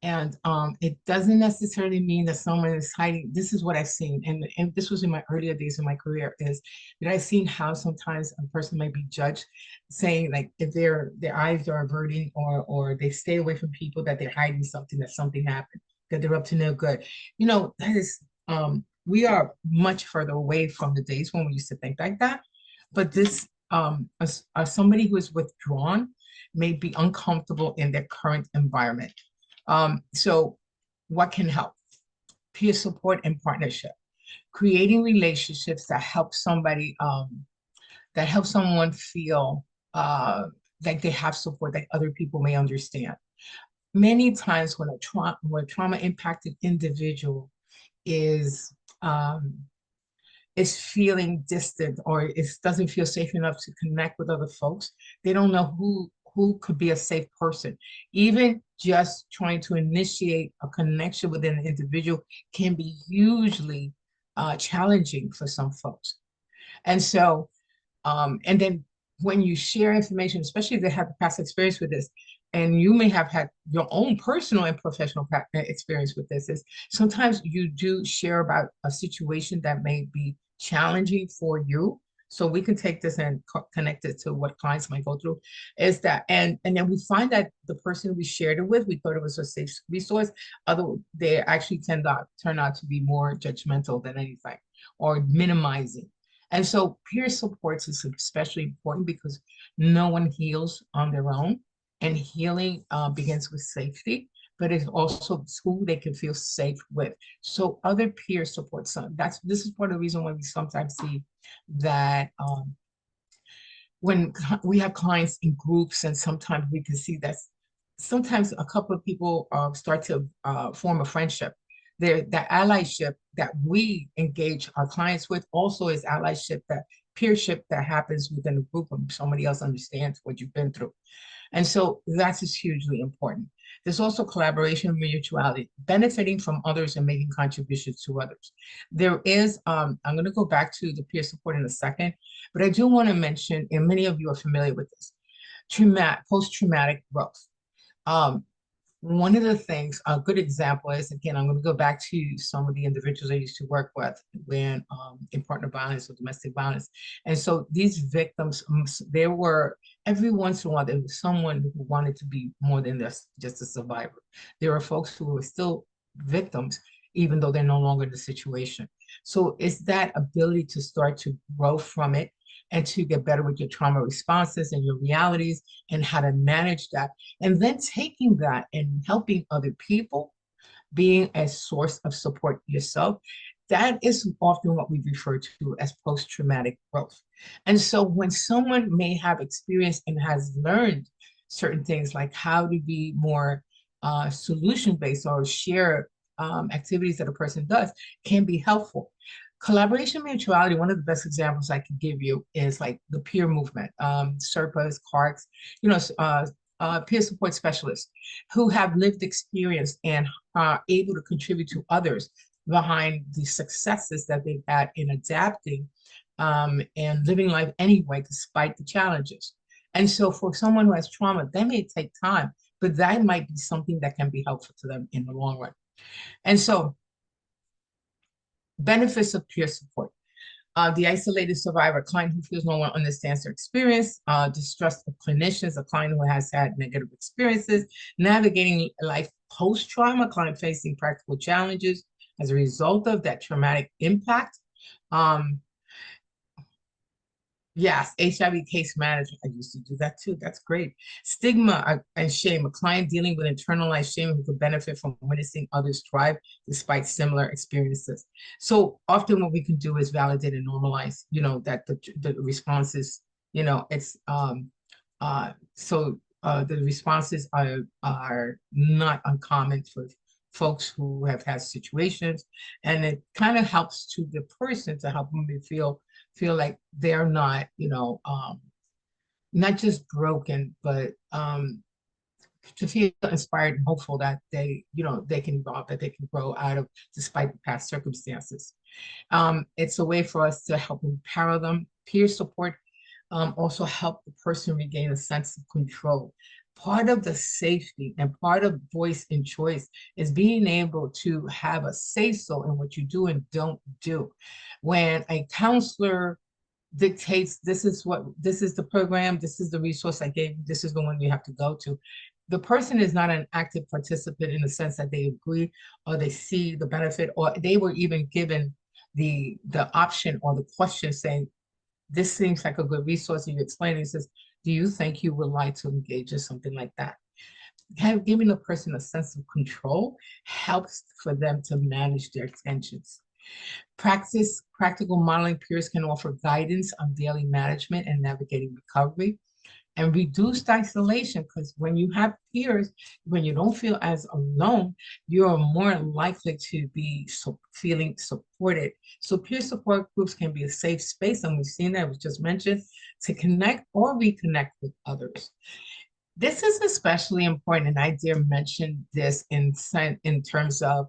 and it doesn't necessarily mean that someone is hiding. This is what I've seen, and this was in my earlier days of my career, is that I've seen how sometimes a person might be judged, saying like if their eyes are averting or they stay away from people, that they're hiding something, that something happened, that they're up to no good. That is we are much further away from the days when we used to think like that. But this as somebody who is withdrawn may be uncomfortable in their current environment. So what can help? Peer support and partnership, creating relationships that help somebody, that help someone feel like they have support that other people may understand. Many times when a trauma impacted individual is feeling distant or doesn't feel safe enough to connect with other folks, they don't know who could be a safe person. Even just trying to initiate a connection with an individual can be hugely challenging for some folks. And so, and then when you share information, especially if they have past experience with this, and you may have had your own personal and professional experience with this, is sometimes you do share about a situation that may be challenging for you. So we can take this and connect it to what clients might go through, is that, and then we find that the person we shared it with, we thought it was a safe resource, although they actually turn out to be more judgmental than anything or minimizing. And so peer support is especially important because no one heals on their own, and healing begins with safety, but it's also who they can feel safe with. So other peer support, this is part of the reason why we sometimes see that when we have clients in groups, and sometimes we can see that sometimes a couple of people start to form a friendship. That allyship that we engage our clients with also is allyship, that peership that happens within a group when somebody else understands what you've been through. And so that is hugely important. There's also collaboration and mutuality, benefiting from others and making contributions to others. There is, I'm going to go back to the peer support in a second, but I do want to mention, and many of you are familiar with this, post-traumatic growth. One of the things, a good example is, again, I'm going to go back to some of the individuals I used to work with when in partner violence or domestic violence. And so these victims, there were, every once in a while, there was someone who wanted to be more than just a survivor. There were folks who were still victims, even though they're no longer in the situation. So it's that ability to start to grow from it and to get better with your trauma responses and your realities and how to manage that. And then taking that and helping other people, being a source of support yourself, that is often what we refer to as post-traumatic growth. And so when someone may have experienced and has learned certain things like how to be more solution-based or share activities that a person does can be helpful. Collaboration mutuality, one of the best examples I can give you is like the peer movement, SERPAs, CARCs, peer support specialists who have lived experience and are able to contribute to others behind the successes that they've had in adapting and living life anyway, despite the challenges. And so for someone who has trauma, that may take time, but that might be something that can be helpful to them in the long run. And so benefits of peer support. The isolated survivor, a client who feels no one understands their experience, distrust of clinicians, a client who has had negative experiences, navigating life post-trauma, client facing practical challenges as a result of that traumatic impact. Yes, HIV case management. I used to do that too. That's great. Stigma and shame. A client dealing with internalized shame who could benefit from witnessing others thrive despite similar experiences. So often what we can do is validate and normalize, that the responses, it's the responses are not uncommon for folks who have had situations, and it kind of helps to the person to help them feel like they're not, not just broken, but to feel inspired and hopeful that they can evolve, that they can grow out of despite the past circumstances. It's a way for us to help empower them. Peer support also help the person regain a sense of control. Part of the safety and part of voice and choice is being able to have a say-so in what you do and don't do. When a counselor dictates, this is the program, this is the resource I gave you, this is the one you have to go to, the person is not an active participant in the sense that they agree or they see the benefit, or they were even given the option or the question saying, this seems like a good resource, and you explain it, it says, do you think you would like to engage in something like that? Giving a person a sense of control helps for them to manage their tensions. Practical modeling peers can offer guidance on daily management and navigating recovery. And reduced isolation, because when you have peers, when you don't feel as alone, you're more likely to be feeling supported. So peer support groups can be a safe space, and we've seen that, was just mentioned, to connect or reconnect with others. This is especially important, and I dare mention this in terms of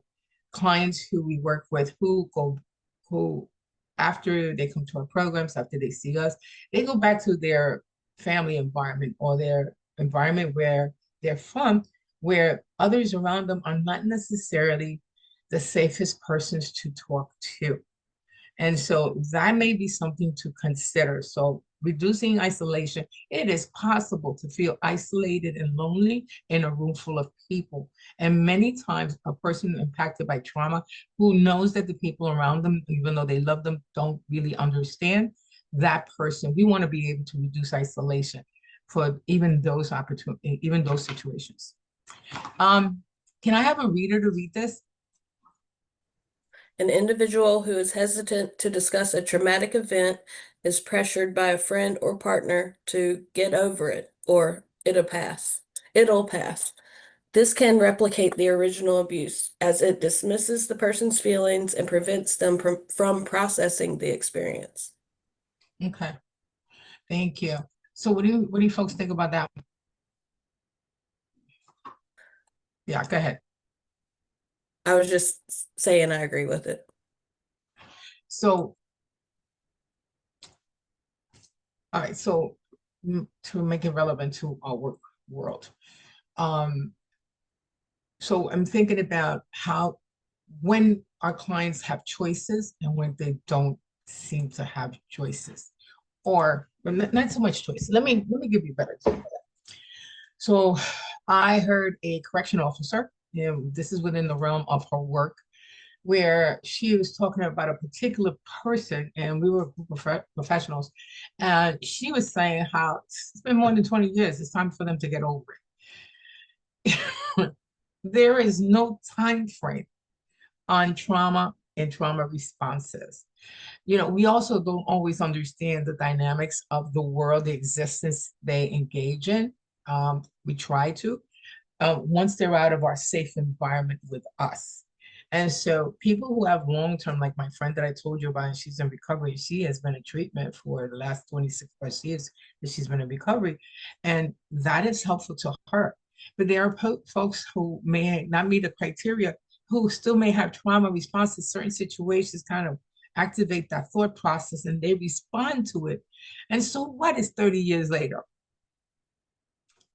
clients who we work with who after they come to our programs, after they see us, they go back to their family environment or their environment where they're from, where others around them are not necessarily the safest persons to talk to. And so that may be something to consider. So reducing isolation, it is possible to feel isolated and lonely in a room full of people. And many times a person impacted by trauma who knows that the people around them, even though they love them, don't really understand that person. We want to be able to reduce isolation for even those opportunities, even those situations. Can I have a reader to read this? An individual who is hesitant to discuss a traumatic event is pressured by a friend or partner to get over it, or it'll pass. This can replicate the original abuse, as it dismisses the person's feelings and prevents them from processing the experience. Okay, thank you. So what do you folks think about that? Yeah, go ahead. I was just saying I agree with it. So, all right, so to make it relevant to our work world. So I'm thinking about when our clients have choices and when they don't seem to have choices, or not so much choice. Let me give you a better example of that. So I heard a correction officer, this is within the realm of her work, where she was talking about a particular person, and we were a group of professionals, and she was saying how it's been more than 20 years. It's time for them to get over it. There is no time frame on trauma and trauma responses. You know, we also don't always understand the dynamics of the world, the existence they engage in. We try to, once they're out of our safe environment with us. And so people who have long-term, like my friend that I told you about, and she's in recovery, she has been in treatment for the last 26 plus years that she's been in recovery. And that is helpful to her. But there are folks who may not meet the criteria, who still may have trauma responses. Certain situations kind of activate that thought process and they respond to it. And so what is 30 years later?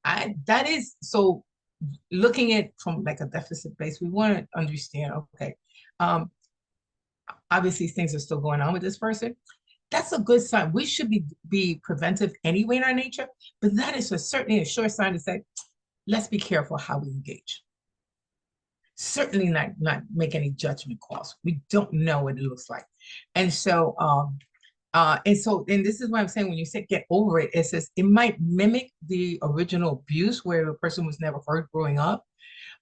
That is, so looking at from like a deficit base, we want to understand, okay, obviously things are still going on with this person. That's a good sign. We should be preventive anyway in our nature, but that is certainly a sure sign to say, let's be careful how we engage. Certainly not make any judgment calls. We don't know what it looks like. And so, and this is why I'm saying when you say get over it, it says it might mimic the original abuse where the person was never heard growing up,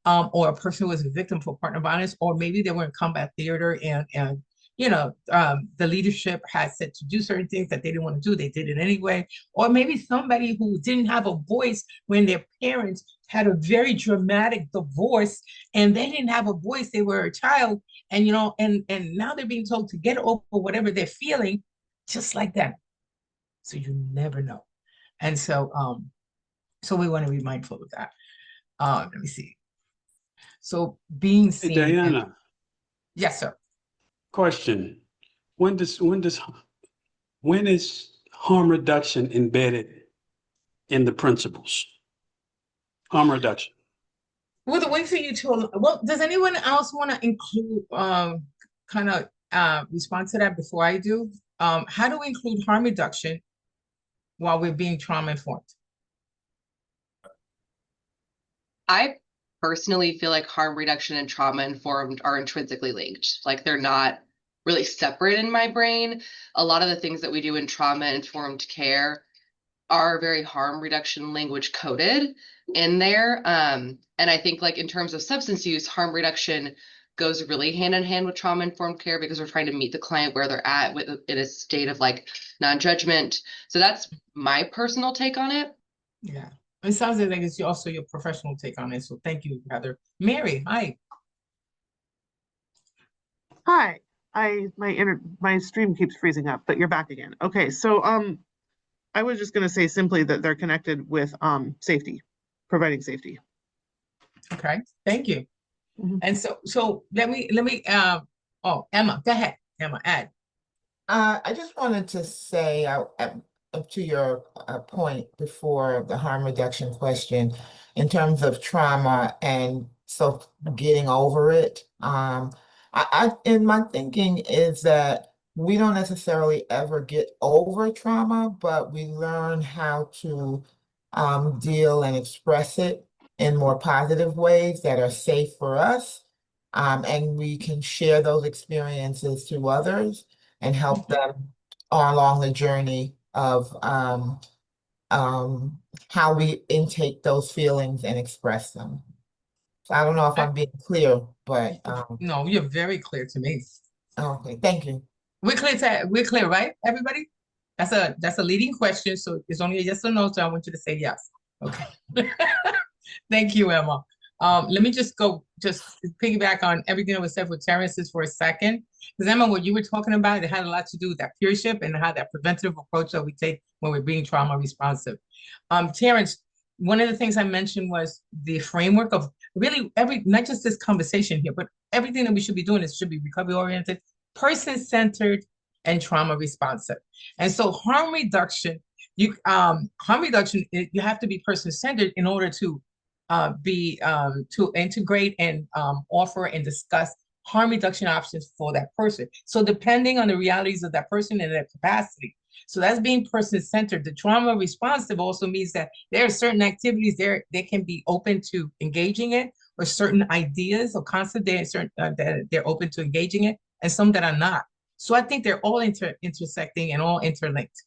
or a person who was a victim for partner violence, or maybe they were in combat theater and you know, the leadership had said to do certain things that they didn't want to do. They did it anyway. Or maybe somebody who didn't have a voice when their parents had a very dramatic divorce and they didn't have a voice. They were a child, and you know, and now they're being told to get over whatever they're feeling, just like that. So you never know. And so so we want to be mindful of that. Let me see. So being seen. Hey, Diana. Yes, sir. Question. When is harm reduction embedded in the principles? Harm reduction. Well, the way for you to, well, does anyone else want to include kind of respond to that before I do? How do we include harm reduction while we're being trauma informed? I personally feel like harm reduction and trauma informed are intrinsically linked. Like they're not really separate in my brain. A lot of the things that we do in trauma informed care are very harm reduction language coded in there. And I think like in terms of substance use, harm reduction goes really hand in hand with trauma informed care because we're trying to meet the client where they're at in a state of like non-judgment. So that's my personal take on it. Yeah. It sounds like it's also your professional take on it. So thank you, Heather. Mary, hi. Hi. My stream keeps freezing up, but you're back again. Okay, so I was just gonna say simply that they're connected with safety, providing safety. Okay, thank you. And so let me oh, Emma, go ahead. Emma, add. I just wanted to say to your point before the harm reduction question, in terms of trauma and so getting over it, I in my thinking is that we don't necessarily ever get over trauma, but we learn how to deal and express it in more positive ways that are safe for us. And we can share those experiences to others and help them along the journey of how we intake those feelings and express them. So I don't know if I'm being clear, but no, you're very clear to me. Okay, thank you. We're clear, right, everybody? That's a leading question, so it's only a yes or no, so I want you to say yes. Okay. Thank you, Emma. Let me just piggyback on everything that was said with Terrence's for a second. Because Emma, what you were talking about, it had a lot to do with that peership and how that preventative approach that we take when we're being trauma responsive. Terrence, one of the things I mentioned was the framework of really not just this conversation here, but everything that we should be doing should be recovery oriented, person-centered, and trauma responsive. And so harm reduction, you have to be person-centered in order to to integrate and offer and discuss harm reduction options for that person. So depending on the realities of that person and their capacity. So that's being person-centered. The trauma responsive also means that there are certain activities they can be open to engaging in, or certain ideas or concepts that they're open to engaging in, and some that are not. So I think they're all intersecting and all interlinked.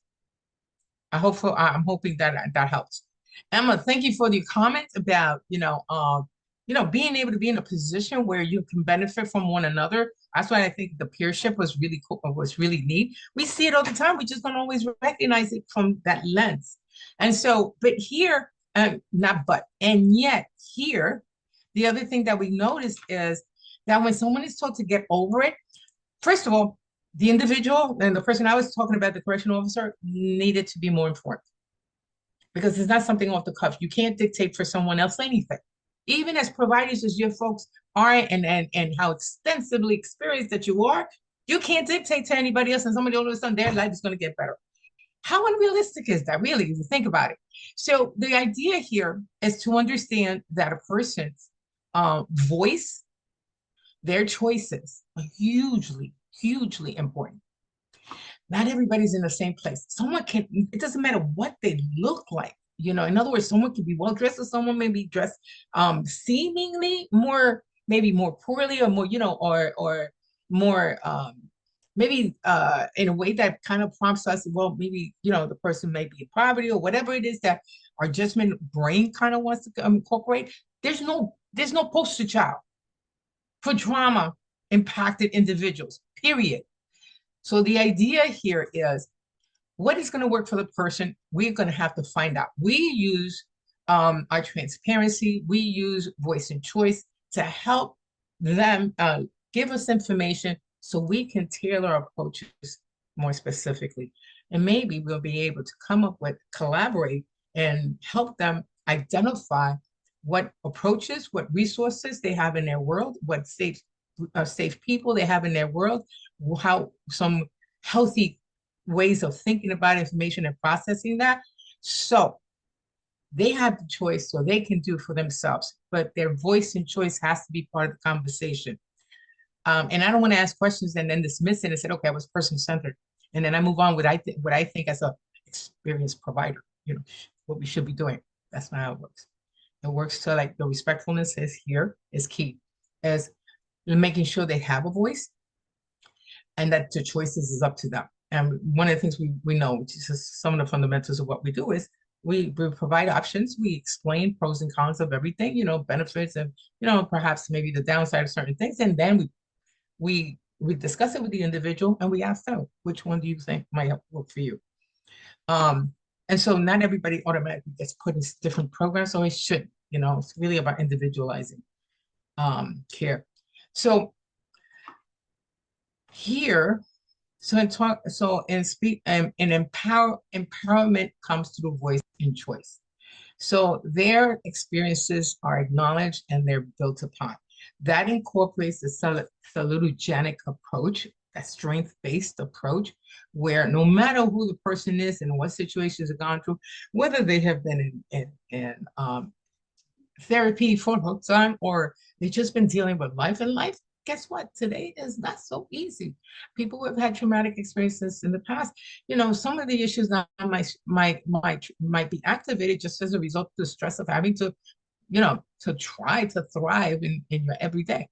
I'm hoping that that helps. Emma, thank you for the comment about being able to be in a position where you can benefit from one another. That's why I think the peership was really cool, was really neat. We see it all the time. We just don't always recognize it from that lens. And so, but here, not but, and yet here, the other thing that we notice is that when someone is told to get over it, first of all, the individual and the person I was talking about, the correctional officer, needed to be more informed, because it's not something off the cuff. You can't dictate for someone else anything. Even as providers as your folks are, and how extensively experienced that you are, you can't dictate to anybody else, and somebody all of a sudden their life is going to get better. How unrealistic is that, really, if you think about it? So the idea here is to understand that a person's voice, their choices are hugely, hugely important. Not everybody's in the same place. Someone can, it doesn't matter what they look like. In other words, someone can be well dressed, or someone may be dressed seemingly maybe more poorly, or more, or more maybe in a way that kind of prompts us, well, maybe, the person may be in poverty, or whatever it is that our judgment brain kind of wants to incorporate. There's no poster child for trauma impacted individuals, period. So the idea here is, what is going to work for the person? We're going to have to find out. We use our transparency. We use voice and choice to help them give us information so we can tailor approaches more specifically. And maybe we'll be able to come up with, collaborate, and help them identify what approaches, what resources they have in their world, what safe people they have in their world, how some healthy ways of thinking about information and processing that. So they have the choice, so they can do for themselves, but their voice and choice has to be part of the conversation. And I don't want to ask questions and then dismiss it and say, okay, I was person-centered. And then I move on with what I think as a experienced provider, what we should be doing. That's not how it works. It works to, like, the respectfulness is here is key, as making sure they have a voice and that the choices is up to them. And one of the things we know, which is just some of the fundamentals of what we do, is we provide options. We explain pros and cons of everything, benefits, and, perhaps maybe the downside of certain things. And then we discuss it with the individual, and we ask them, which one do you think might work for you? And so not everybody automatically gets put in different programs, so it shouldn't. It's really about individualizing care. So here, empowerment comes through voice and choice. So their experiences are acknowledged and they're built upon. That incorporates the salutogenic approach, that strength-based approach, where no matter who the person is and what situations have gone through, whether they have been in therapy for a long time, or they've just been dealing with life, and life, guess what? Today is not so easy. People who have had traumatic experiences in the past, some of the issues that might be activated just as a result of the stress of having to, to try to thrive in your everyday.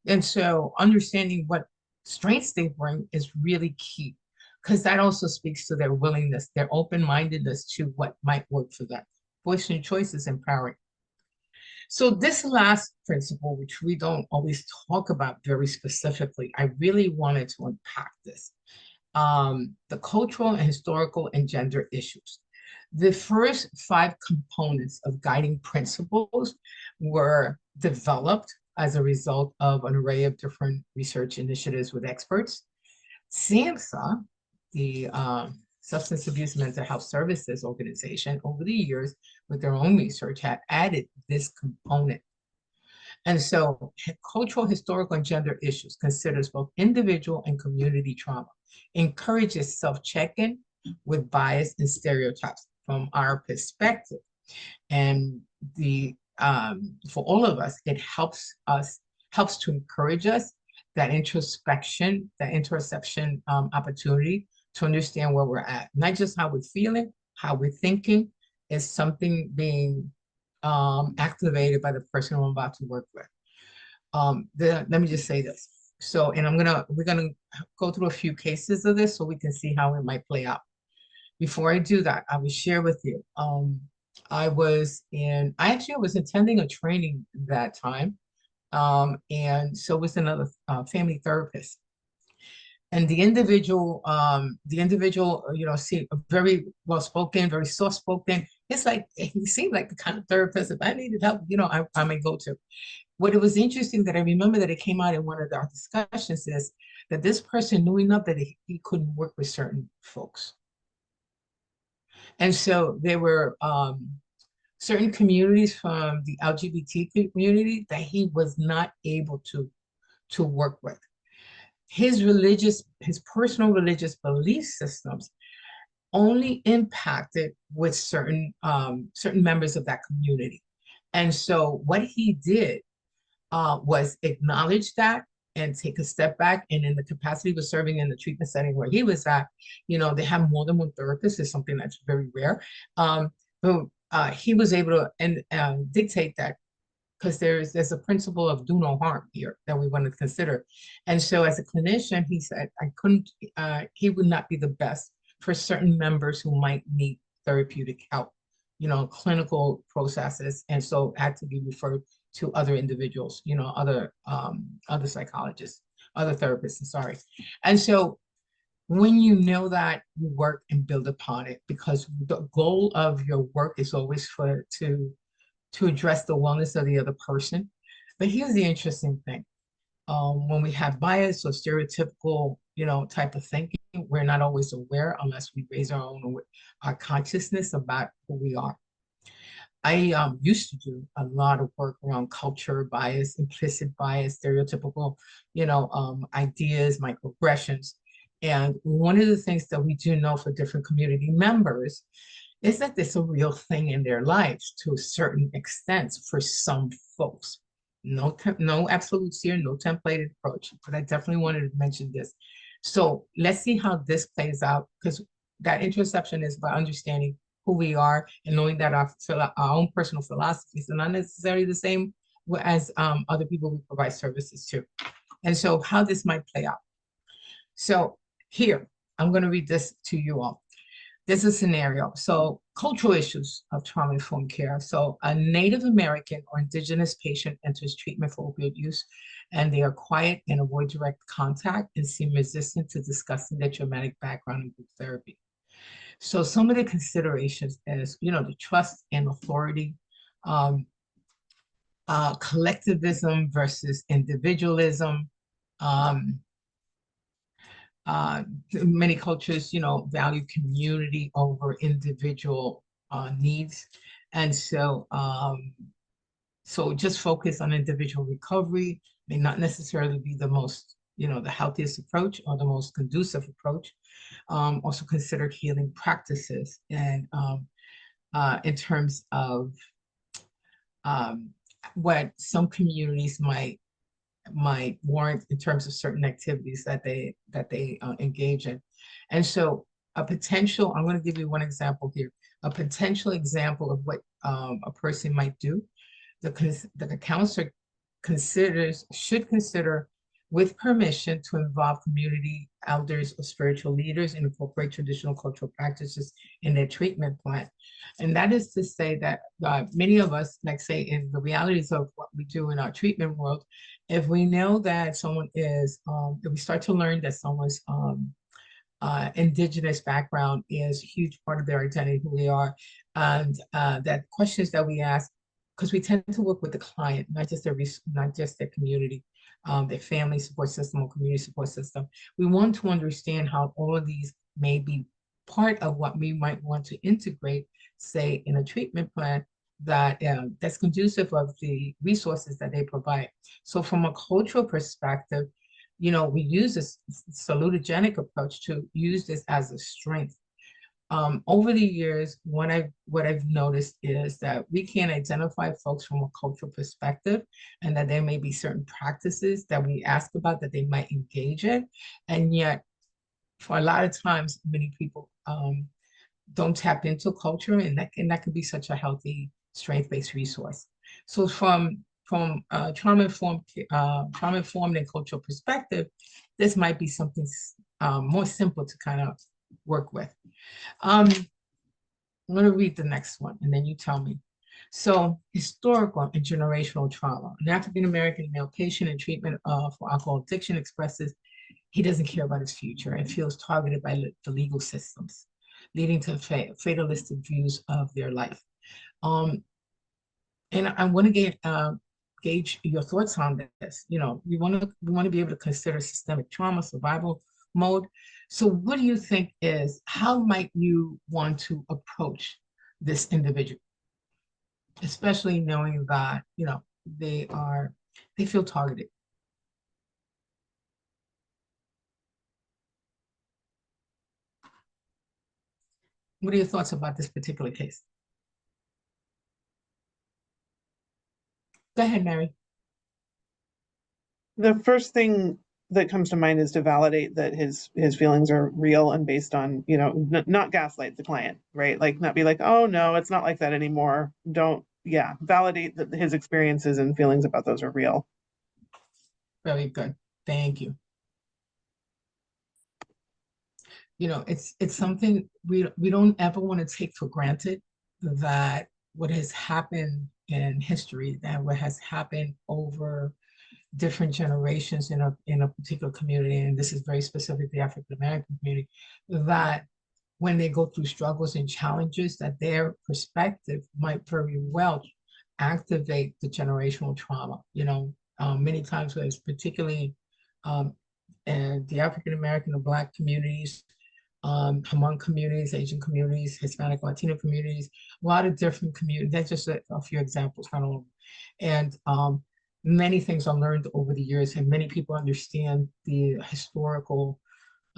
And so understanding what strengths they bring is really key, because that also speaks to their willingness, their open-mindedness to what might work for them. Voice and choice is empowering. So this last principle, which we don't always talk about very specifically, I really wanted to unpack this. The cultural and historical and gender issues. The first 5 components of guiding principles were developed as a result of an array of different research initiatives with experts. SAMHSA, the Substance Abuse Mental Health Services organization, over the years, with their own research, had added this component. And so cultural, historical, and gender issues considers both individual and community trauma, encourages self-check-in with bias and stereotypes from our perspective. And for all of us, it helps to encourage us that introspection, that interception opportunity to understand where we're at, not just how we're feeling, how we're thinking. Is something being activated by the person I'm about to work with. Let me just say this. So, and we're gonna go through a few cases of this so we can see how it might play out. Before I do that, I will share with you. I was attending a training that time, and so was another family therapist. And the individual, seemed very well spoken, very soft spoken. It's like he seemed like the kind of therapist, if I needed help, I may go to. What it was interesting that I remember that it came out in one of our discussions is that this person knew enough that he couldn't work with certain folks. And so there were certain communities from the LGBT community that he was not able to work with. His personal religious belief systems only impacted with certain members of that community. And so what he did was acknowledge that and take a step back. And in the capacity of serving in the treatment setting where he was at, they have more than one therapist. Is something that's very rare. But he was able to dictate that, because there's a principle of do no harm here that we want to consider. And so as a clinician, he said he would not be the best for certain members who might need therapeutic help, clinical processes, and so had to be referred to other individuals, other psychologists, other therapists, sorry. And so when you know that, you work and build upon it, because the goal of your work is always to address the wellness of the other person. But here's the interesting thing. When we have bias or stereotypical, type of thinking, we're not always aware unless we raise our consciousness about who we are. I used to do a lot of work around culture bias, implicit bias, stereotypical, ideas, microaggressions. And one of the things that we do know for different community members is that it's a real thing in their lives to a certain extent for some folks. No absolutes here, no templated approach, but I definitely wanted to mention this. So let's see how this plays out, because that interception is by understanding who we are and knowing that our own personal philosophies are not necessarily the same as other people we provide services to. And so how this might play out. So here, I'm going to read this to you all. There's a scenario. So cultural issues of trauma-informed care. So a Native American or indigenous patient enters treatment for opioid use, and they are quiet and avoid direct contact and seem resistant to discussing their traumatic background in group therapy. So some of the considerations is, the trust and authority, collectivism versus individualism. Many cultures, value community over individual needs. And so, so just focus on individual recovery may not necessarily be the most, the healthiest approach or the most conducive approach. Also consider healing practices, and in terms of what some communities might warrant in terms of certain activities that they engage in. And so I'm going to give you one example here. A potential example of what a person might do. The counselor should consider, with permission, to involve community elders or spiritual leaders and incorporate traditional cultural practices in their treatment plan. And that is to say that many of us, like say in the realities of what we do in our treatment world, if we know that someone is, if we start to learn that someone's indigenous background is a huge part of their identity, who they are, and that questions that we ask, because we tend to work with the client, not just their community, their family support system or community support system. We want to understand how all of these may be part of what we might want to integrate, say, in a treatment plan that's conducive of the resources that they provide. So from a cultural perspective, we use this salutogenic approach to use this as a strength. Over the years, what I've noticed is that we can identify folks from a cultural perspective, and that there may be certain practices that we ask about that they might engage in, and yet for a lot of times, many people don't tap into culture, and that could be such a healthy strength-based resource. So from trauma-informed and cultural perspective, this might be something more simple to kind of work with. I'm going to read the next one, and then you tell me. So, historical and generational trauma. An African-American male patient in treatment for alcohol addiction expresses he doesn't care about his future and feels targeted by the legal systems, leading to fatalistic views of their life. And I want to gauge your thoughts on this. You know, we want to be able to consider systemic trauma, survival mode. So what do you think how might you want to approach this individual, especially knowing that, you know, they feel targeted? What are your thoughts about this particular case? Go ahead, Mary. The first thing that comes to mind is to validate that his feelings are real and based on, you know, not gaslight the client, right? Like not be like, oh no, it's not like that anymore. Validate that his experiences and feelings about those are real. Very good. Thank you. You know, it's something we don't ever want to take for granted, that what has happened in history, that what has happened over different generations in a particular community, and this is very specific to the African American community, that when they go through struggles and challenges, that their perspective might very well activate the generational trauma. You know, many times it's particularly in the African American or Black communities, Hmong communities, Asian communities, Hispanic, Latino communities, a lot of different communities. That's just a few examples, kind of. And many things are learned over the years, and many people understand the historical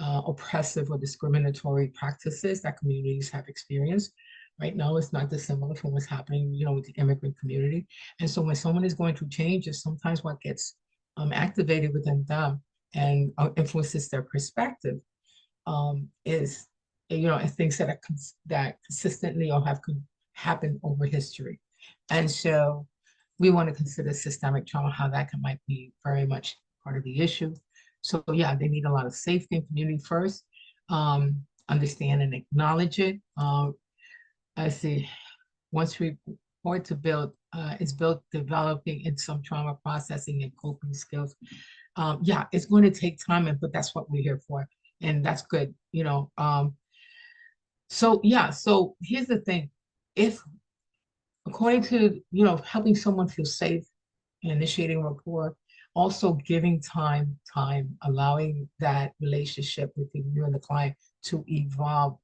oppressive or discriminatory practices that communities have experienced. Right now, it's not dissimilar from what's happening, you know, with the immigrant community. And so when someone is going through changes, sometimes what gets activated within them and influences their perspective is, you know, things that consistently or have happened over history. And so we want to consider systemic trauma, how that might be very much part of the issue. So yeah, they need a lot of safety and community first, understand and acknowledge it. I see, once report to build is built, developing in some trauma processing and coping skills. Yeah, it's going to take time, but that's what we're here for. And that's good, you know. So yeah, so here's the thing. If according to, you know, helping someone feel safe, initiating rapport, also giving time, allowing that relationship between you and the client to evolve,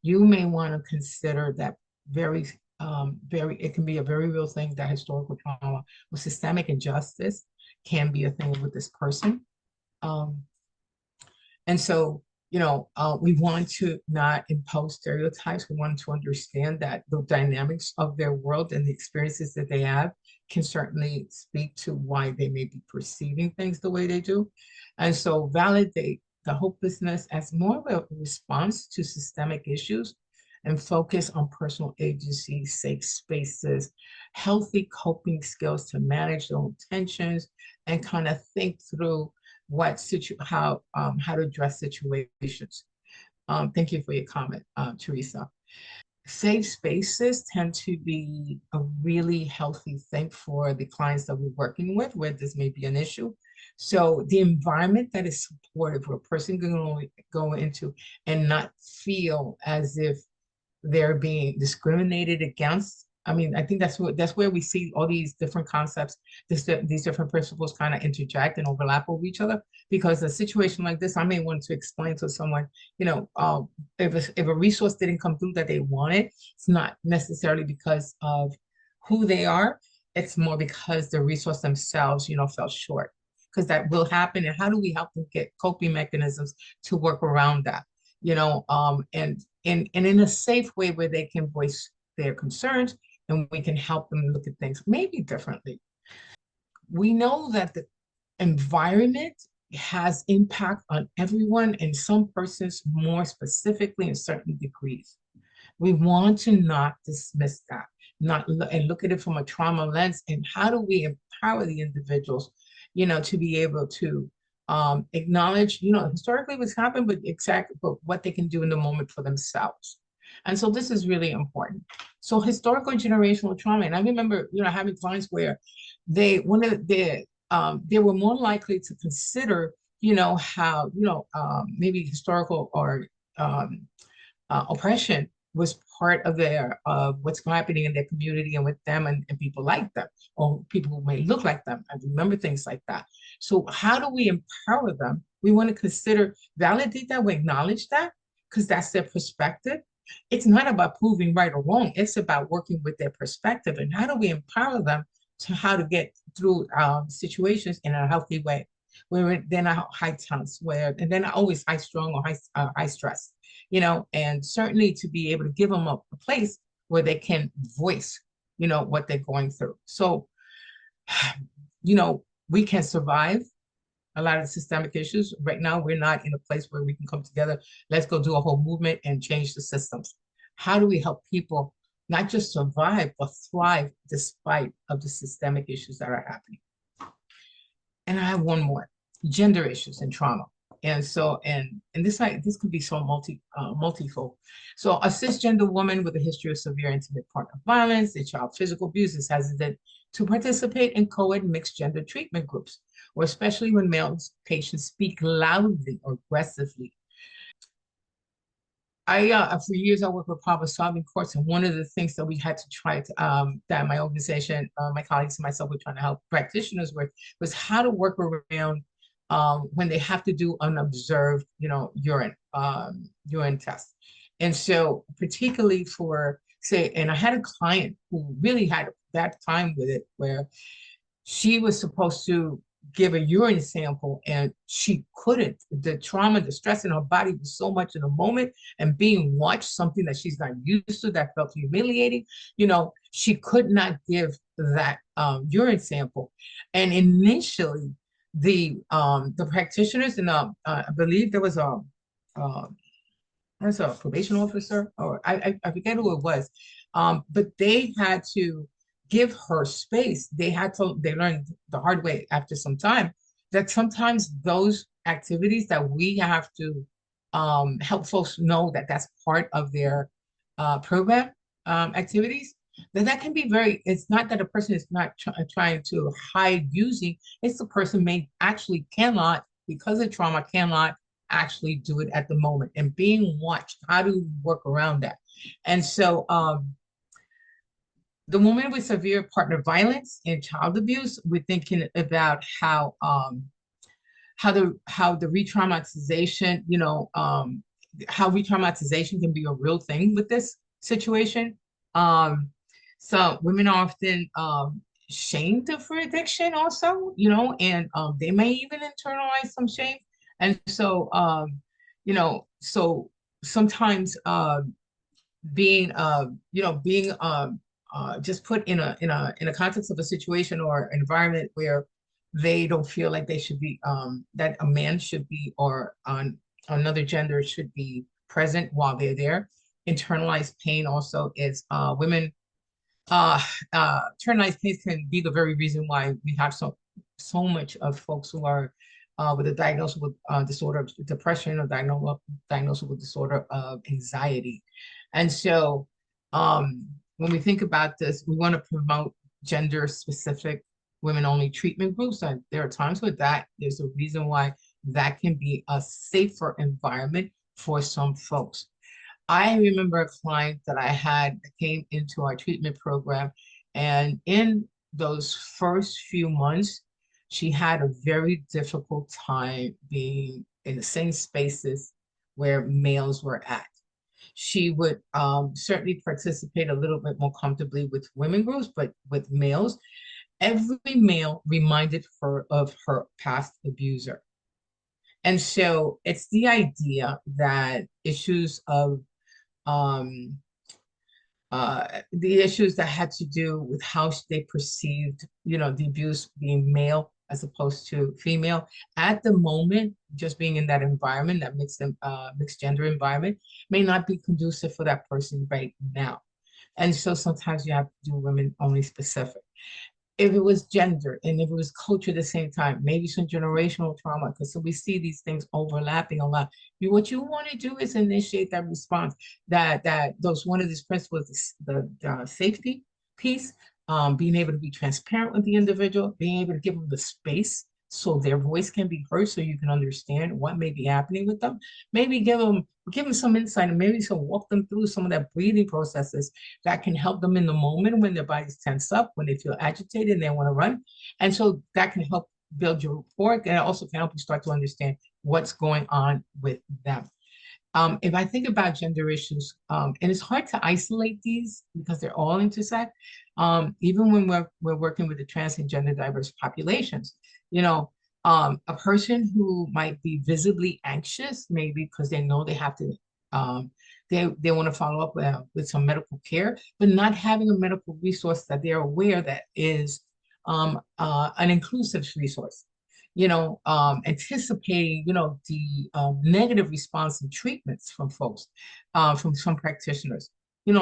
you may want to consider that it can be a very real thing, that historical trauma or systemic injustice can be a thing with this person. And so, you know, we want to not impose stereotypes. We want to understand that the dynamics of their world and the experiences that they have can certainly speak to why they may be perceiving things the way they do. And so validate the hopelessness as more of a response to systemic issues and focus on personal agency, safe spaces, healthy coping skills to manage their own tensions, and kind of think through how to address situations. Thank you for your comment, Teresa. Safe spaces tend to be a really healthy thing for the clients that we're working with, where this may be an issue. So the environment that is supportive, where a person can go into and not feel as if they're being discriminated against. I mean, I think that's where we see all these different concepts, these different principles kind of interject and overlap with each other. Because a situation like this, I may want to explain to someone, you know, if a resource didn't come through that they wanted, it's not necessarily because of who they are. It's more because the resource themselves, you know, fell short. Because that will happen. And how do we help them get coping mechanisms to work around that? You know, and in a safe way where they can voice their concerns, and we can help them look at things maybe differently. We know that the environment has impact on everyone, and some persons more specifically in certain degrees. We want to not dismiss that. and look at it from a trauma lens, and how do we empower the individuals, to be able to acknowledge, historically what's happened, but what they can do in the moment for themselves. And so this is really important. So historical and generational trauma, and I remember, having clients where they were more likely to consider, how, maybe historical or oppression was part of their what's happening in their community and with them and people like them, or people who may look like them. I remember things like that. So how do we empower them? We want to consider, validate that, we acknowledge that, because that's their perspective. It's not about proving right or wrong. It's about working with their perspective, and how do we empower them to how to get through situations in a healthy way, where they're not high tense, and they're not always high strung or high stress, and certainly to be able to give them a place where they can voice, what they're going through. So, we can survive a lot of systemic issues. Right now, we're not in a place where we can come together. Let's go do a whole movement and change the systems. How do we help people not just survive, but thrive despite of the systemic issues that are happening? And I have one more, gender issues and trauma. And so, and this could be so multifold. So a cisgender woman with a history of severe intimate partner violence and child physical abuse is hesitant to participate in co-ed mixed gender treatment groups, or especially when male patients speak loudly or aggressively. For years, I worked with problem-solving courts, and one of the things that we had to try to, that my organization, my colleagues and myself were trying to help practitioners with, was how to work around when they have to do unobserved, urine test. And so particularly for, say, and I had a client who really had a bad time with it, where she was supposed to give a urine sample and she couldn't. The trauma, the stress in her body was so much in the moment, and being watched, something that she's not used to, that felt humiliating, she could not give that urine sample. And initially the practitioners, and I believe there was a probation officer, or I forget who it was, but they had to give her space. They learned the hard way after some time that sometimes those activities that we have to help folks know that that's part of their program activities, that can be it's not that a person is not trying to hide using, it's the person cannot, because of trauma, cannot actually do it at the moment, and being watched. How do we work around that? And so the woman with severe partner violence and child abuse, we're thinking about how the re-traumatization, how re-traumatization can be a real thing with this situation. So women are often shamed for addiction also, and they may even internalize some shame. And so, so sometimes being just put in a context of a situation or environment where they don't feel like they should be, that a man should be, or another gender should be present while they're there. Internalized pain also is women. Internalized pain can be the very reason why we have so much of folks who are with a diagnosis with disorder of depression, or diagnosis with disorder of anxiety. And so when we think about this, we want to promote gender-specific women-only treatment groups. And there are times with that, there's a reason why that can be a safer environment for some folks. I remember a client that I had that came into our treatment program, and in those first few months, she had a very difficult time being in the same spaces where males were at. She would certainly participate a little bit more comfortably with women groups, but with males, every male reminded her of her past abuser. And so it's the idea that issues of the issues that had to do with how they perceived, the abuse being male as opposed to female at the moment, just being in that environment, that mixed gender environment, may not be conducive for that person right now. And so sometimes you have to do women only specific. If it was gender and if it was culture at the same time, maybe some generational trauma, because so we see these things overlapping a lot. What you want to do is initiate that response. That those one of these principles, the safety piece, being able to be transparent with the individual, being able to give them the space so their voice can be heard, so you can understand what may be happening with them. Maybe give them some insight, and maybe so walk them through some of that breathing processes that can help them in the moment when their bodies tense up, when they feel agitated and they want to run. And so that can help build your rapport, and it also can help you start to understand what's going on with them. If I think about gender issues, and it's hard to isolate these because they're all intersect, even when we're working with the trans and gender diverse populations, a person who might be visibly anxious, maybe because they know they have to, they want to follow up with some medical care, but not having a medical resource that they're aware that is an inclusive resource. Anticipating, the negative response and treatments from folks, from some practitioners.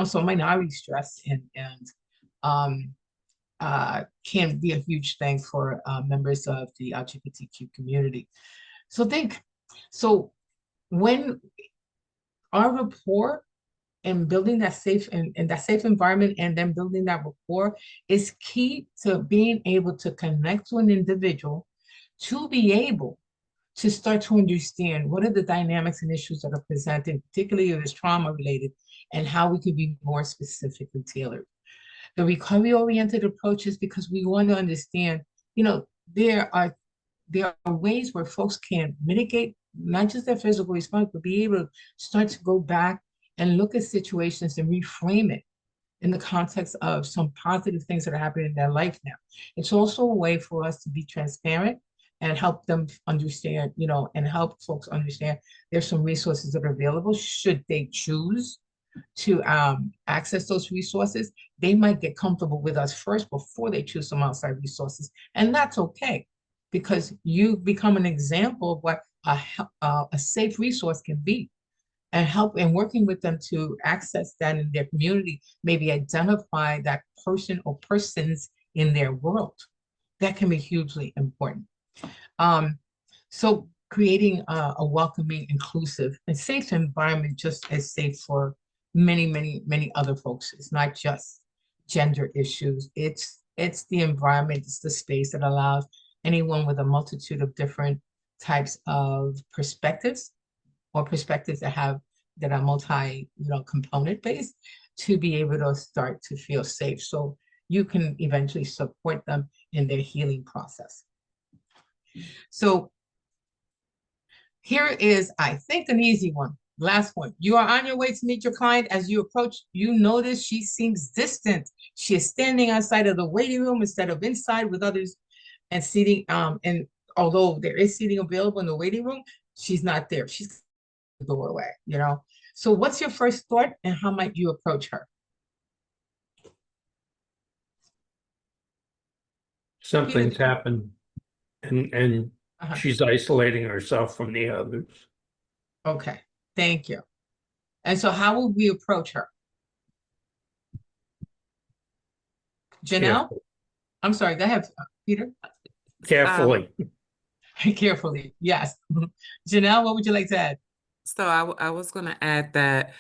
So minority stress and can be a huge thing for members of the LGBTQ community. So when our rapport and building that safe and that safe environment, and then building that rapport, is key to being able to connect to an individual, to be able to start to understand what are the dynamics and issues that are presented, particularly if it's trauma related, and how we could be more specifically tailored. The recovery-oriented approach is because we want to understand, there are ways where folks can mitigate not just their physical response, but be able to start to go back and look at situations and reframe it in the context of some positive things that are happening in their life now. It's also a way for us to be transparent and help them understand, and help folks understand there's some resources that are available should they choose to access those resources. They might get comfortable with us first before they choose some outside resources. And that's okay, because you become an example of what a safe resource can be, and help in working with them to access that in their community, maybe identify that person or persons in their world. That can be hugely important. So creating a welcoming, inclusive, and safe environment, just as safe for many, many, many other folks. It's not just gender issues. It's the environment, it's the space that allows anyone with a multitude of different types of perspectives, or perspectives that are multi, component based, to be able to start to feel safe, so you can eventually support them in their healing process. So here is, I think, an easy one. Last one. You are on your way to meet your client. As you approach, you notice she seems distant. She is standing outside of the waiting room instead of inside with others and seating. And although there is seating available in the waiting room, she's not there. She's the doorway, So what's your first thought, and how might you approach her? Something's happened and she's isolating herself from the others. Okay, thank you. And so how would we approach her? Janelle? Carefully. I'm sorry, go ahead, Peter. Carefully. Carefully, yes. Janelle, what would you like to add? So I was going to add that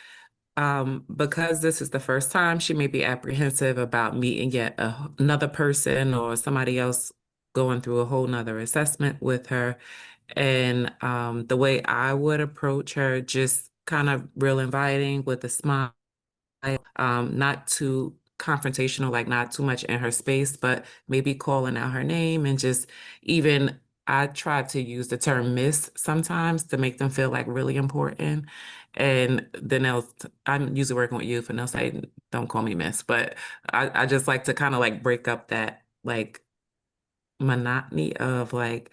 because this is the first time, she may be apprehensive about meeting yet another person or somebody else going through a whole nother assessment with her. And the way I would approach her, just kind of real inviting with a smile, not too confrontational, like not too much in her space, but maybe calling out her name, and just even I try to use the term miss sometimes to make them feel like really important. And then I'm usually working with youth and they'll say, don't call me miss. But I just like to kind of like break up that like monotony of like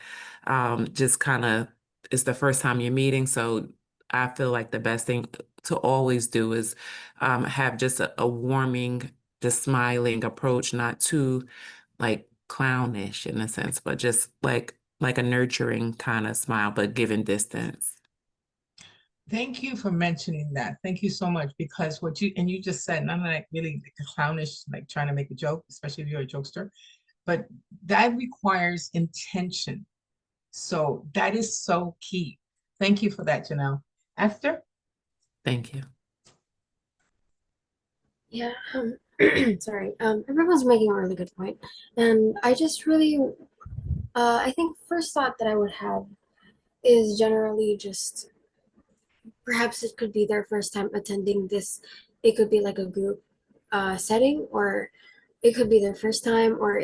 just kind of, it's the first time you're meeting. So I feel like the best thing to always do is have just a warming, just smiling approach, not too like clownish in a sense, but just like a nurturing kind of smile, but giving distance. Thank you for mentioning that. Thank you so much, because what you just said, and I'm not really like clownish, like trying to make a joke, especially if you're a jokester, but that requires intention. So that is so key. Thank you for that, Janelle. Esther? Thank you. Yeah, sorry. Everyone's making a really good point. And I just really, I think first thought that I would have is generally just perhaps it could be their first time attending this. It could be like a group setting, or it could be their first time, or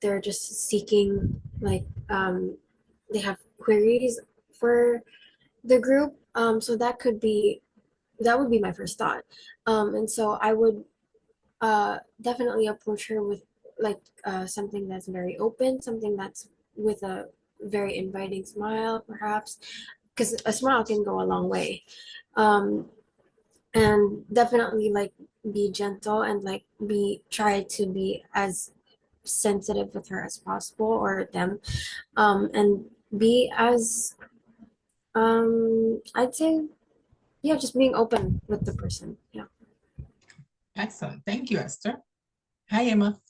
they're just seeking like they have queries for the group. So that would be my first thought. And so I would definitely approach her with like something that's very open, something that's with a very inviting smile, perhaps, because a smile can go a long way. Um, and definitely like be gentle and like try to be as sensitive with her as possible, or them, and be as I'd say, yeah, just being open with the person. Yeah. Excellent. Thank you, Esther. Hi, Emma.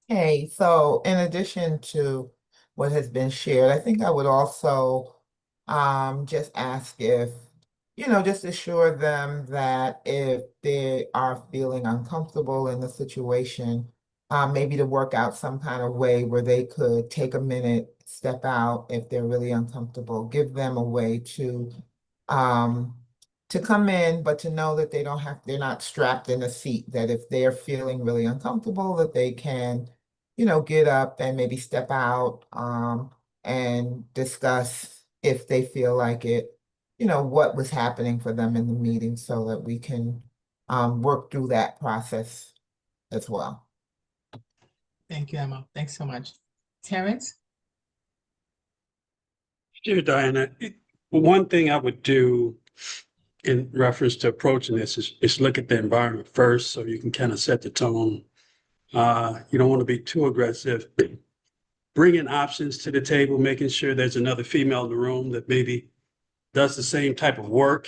Hey, so in addition to what has been shared, I think I would also just ask if, just assure them that if they are feeling uncomfortable in the situation, maybe to work out some kind of way where they could take a minute, step out if they're really uncomfortable, give them a way um to come in, but to know that they're not strapped in a seat, that if they're feeling really uncomfortable, that they can, get up and maybe step out, and discuss if they feel like it, what was happening for them in the meeting so that we can, work through that process as well. Thank you, Emma. Thanks so much. Terrence? Sure, Diana. One thing I would do in reference to approaching this is look at the environment first so you can kind of set the tone. You don't want to be too aggressive. Bringing options to the table, making sure there's another female in the room that maybe does the same type of work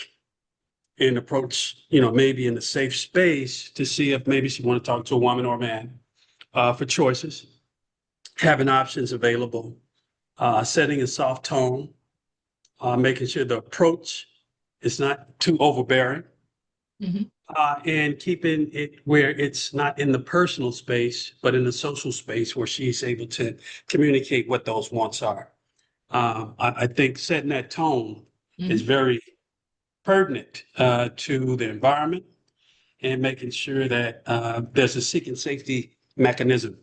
and approach, maybe in a safe space to see if maybe she want to talk to a woman or a man for choices, having options available, setting a soft tone, making sure the approach is not too overbearing, and keeping it where it's not in the personal space, but in the social space where she's able to communicate what those wants are. I think setting that tone is very pertinent to the environment, and making sure that there's a seeking safety mechanism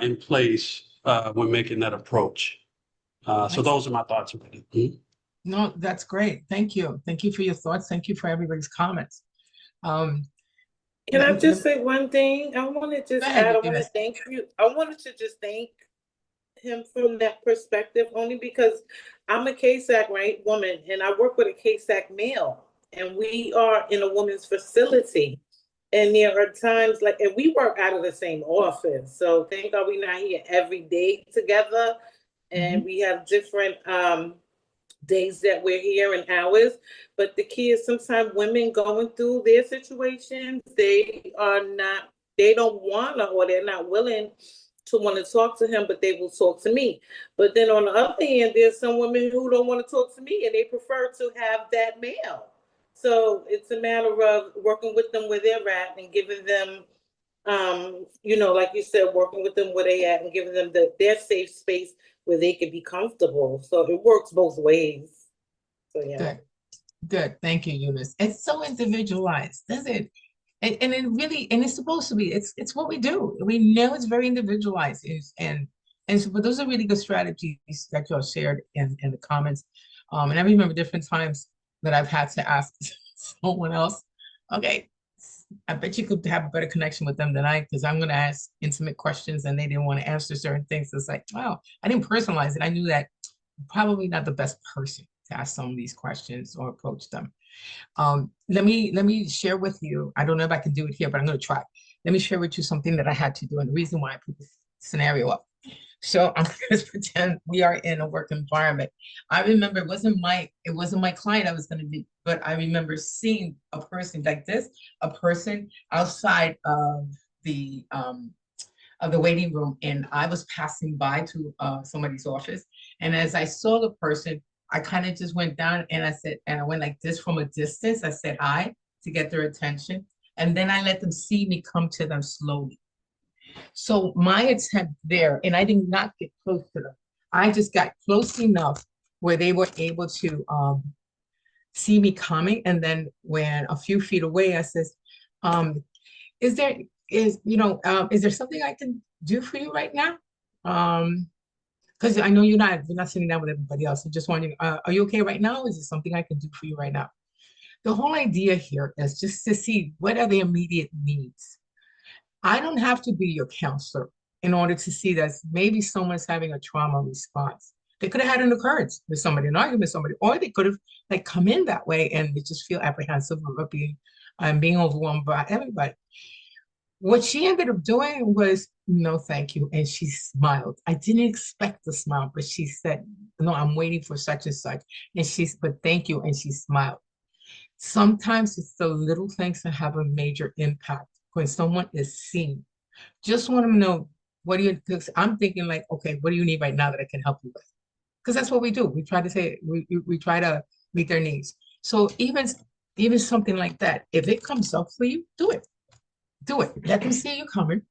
in place when making that approach. So those are my thoughts about it. Mhm. No, that's great. Thank you. Thank you for your thoughts. Thank you for everybody's comments. Can I just say one thing? I want to just add, I want to Eunice. thank you. I wanted to just thank him from that perspective, only because I'm a KSAC woman, and I work with a KSAC male, and we are in a woman's facility. And there are times and we work out of the same office. So thank God we're not here every day together. And we have different days that we're here and hours. But the key is sometimes women going through their situations, they don't want to, or they're not willing to want to talk to him, but they will talk to me. But then on the other hand, there's some women who don't want to talk to me and they prefer to have that male. So it's a matter of working with them where they're at and giving them, like you said, working with them where they at and giving them their safe space where they can be comfortable. So it works both ways. So yeah. Good. Good. Thank you, Eunice. It's so individualized, does it? And it really, and it's supposed to be, it's what we do. We know it's very individualized. And so, but those are really good strategies that y'all shared in the comments. And I remember different times that I've had to ask someone else, okay, I bet you could have a better connection with them than I, because I'm going to ask intimate questions and they didn't want to answer certain things. It's like, wow, I didn't personalize it. I knew that I'm probably not the best person to ask some of these questions or approach them. Let me share with you. I don't know if I can do it here, but I'm going to try. Let me share with you something that I had to do, and the reason why I put this scenario up. So I'm going to pretend we are in a work environment. I remember it wasn't my client I was going to be, but I remember seeing a person like this, a person outside of the waiting room, and I was passing by to somebody's office, and as I saw the person, I kind of just went down and I went like this from a distance. I said hi to get their attention, and then I let them see me come to them slowly. So my attempt there, and I did not get close to them. I just got close enough where they were able to see me coming. And then when a few feet away, I says, is there is there something I can do for you right now? Because I know you're not sitting down with everybody else. I'm just wondering, are you okay right now? Is there something I can do for you right now? The whole idea here is just to see what are the immediate needs. I don't have to be your counselor in order to see that maybe someone's having a trauma response. They could have had an occurrence with somebody, an argument with somebody, or they could have like come in that way and they just feel apprehensive of being overwhelmed by everybody. What she ended up doing was, no, thank you. And she smiled. I didn't expect the smile, but she said, no, I'm waiting for such and such. And but thank you. And she smiled. Sometimes it's the little things that have a major impact when someone is seen. Just want to know, what do you, because I'm thinking like, okay, what do you need right now that I can help you with? Because that's what we do. We try to say, we try to meet their needs. So even something like that, if it comes up for you, do it. Do it. Let them see you coming.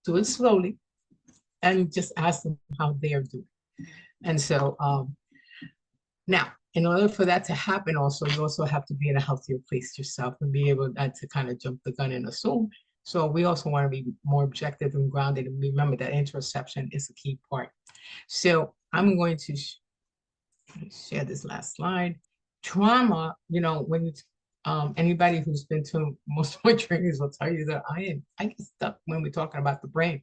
Do it slowly, and just ask them how they are doing. And so now, in order for that to happen, also, you also have to be in a healthier place yourself and be able not to kind of jump the gun and assume. So we also want to be more objective and grounded, and remember that interoception is a key part. So I'm going to share this last slide. Trauma, when you anybody who's been to most of my trainings will tell you that I get stuck when we're talking about the brain.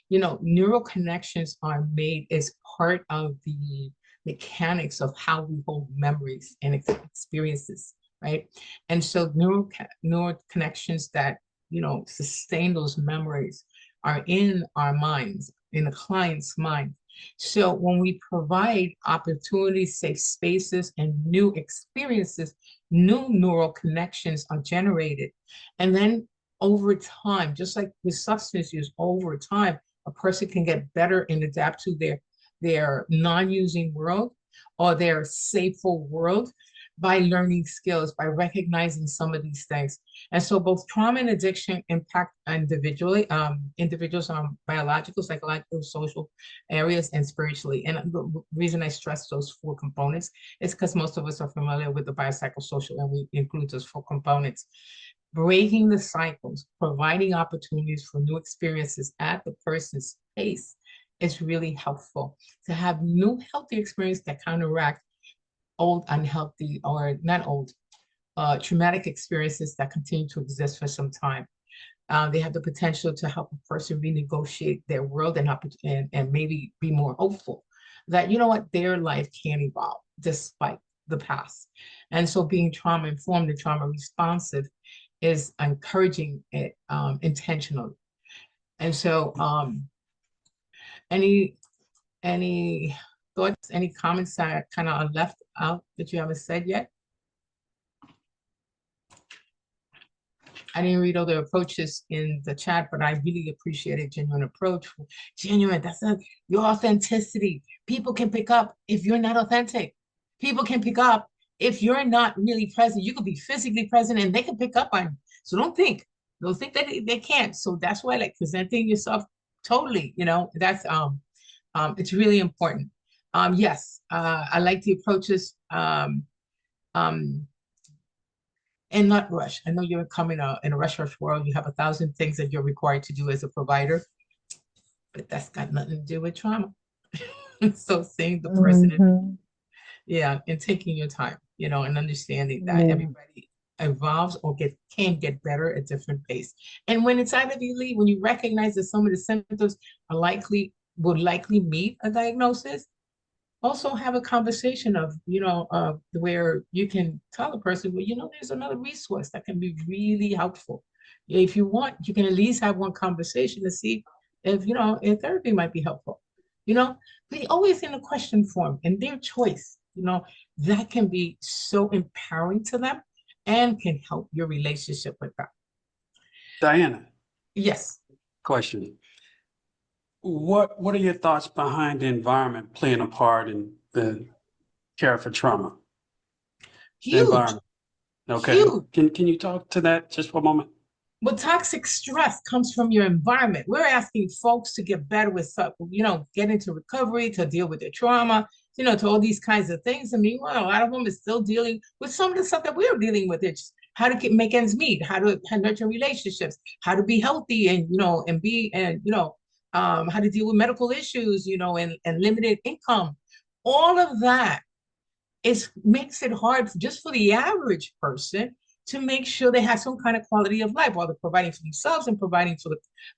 Neural connections are made as part of the mechanics of how we hold memories and experiences, right? And so neural connections that sustain those memories are in our minds, in the client's mind. So when we provide opportunities, safe spaces, and new experiences, new neural connections are generated. And then over time, just like with substance use, over time, a person can get better and adapt to their non-using world or their safer world by learning skills, by recognizing some of these things. And so both trauma and addiction impact individuals on biological, psychological, social areas, and spiritually. And the reason I stress those 4 components is because most of us are familiar with the biopsychosocial, and we include those 4 components. Breaking the cycles, providing opportunities for new experiences at the person's pace is really helpful to have new healthy experiences that counteract old unhealthy, or not old, traumatic experiences that continue to exist for some time. They have the potential to help a person renegotiate their world and maybe be more hopeful that, their life can evolve despite the past. And so being trauma informed and trauma responsive is encouraging it intentionally. And so any thoughts, any comments that kind of are left out that you haven't said yet? I didn't read all the approaches in the chat, but I really appreciated genuine approach. Genuine, your authenticity. People can pick up if you're not authentic. People can pick up if you're not really present. You could be physically present and they can pick up on you. So don't think that they can't. So that's why, like, presenting yourself totally, that's it's really important. Yes, I like the approaches. And not rush. I know you're coming in a rush world. You have 1,000 things that you're required to do as a provider, but that's got nothing to do with trauma. So seeing the person, and taking your time, and understanding that everybody evolves or can get better at different pace. And when it's out of you, when you recognize that some of the symptoms would likely meet a diagnosis, also have a conversation of, where you can tell a person, well, there's another resource that can be really helpful. If you want, you can at least have one conversation to see if, if therapy might be helpful. Be always in a question form and their choice, that can be so empowering to them and can help your relationship with them. Diana, Yes. question. What are your thoughts behind the environment playing a part in the care for trauma? The Huge, environment. Okay. huge. Can you talk to that just for a moment? But toxic stress comes from your environment. We're asking folks to get better with stuff, get into recovery, to deal with their trauma, to all these kinds of things. And meanwhile, a lot of them is still dealing with some of the stuff that we're dealing with. It's how to make ends meet, how to nurture relationships, how to be healthy, and how to deal with medical issues, and limited income. All of that makes it hard just for the average person to make sure they have some kind of quality of life while they're providing for themselves and providing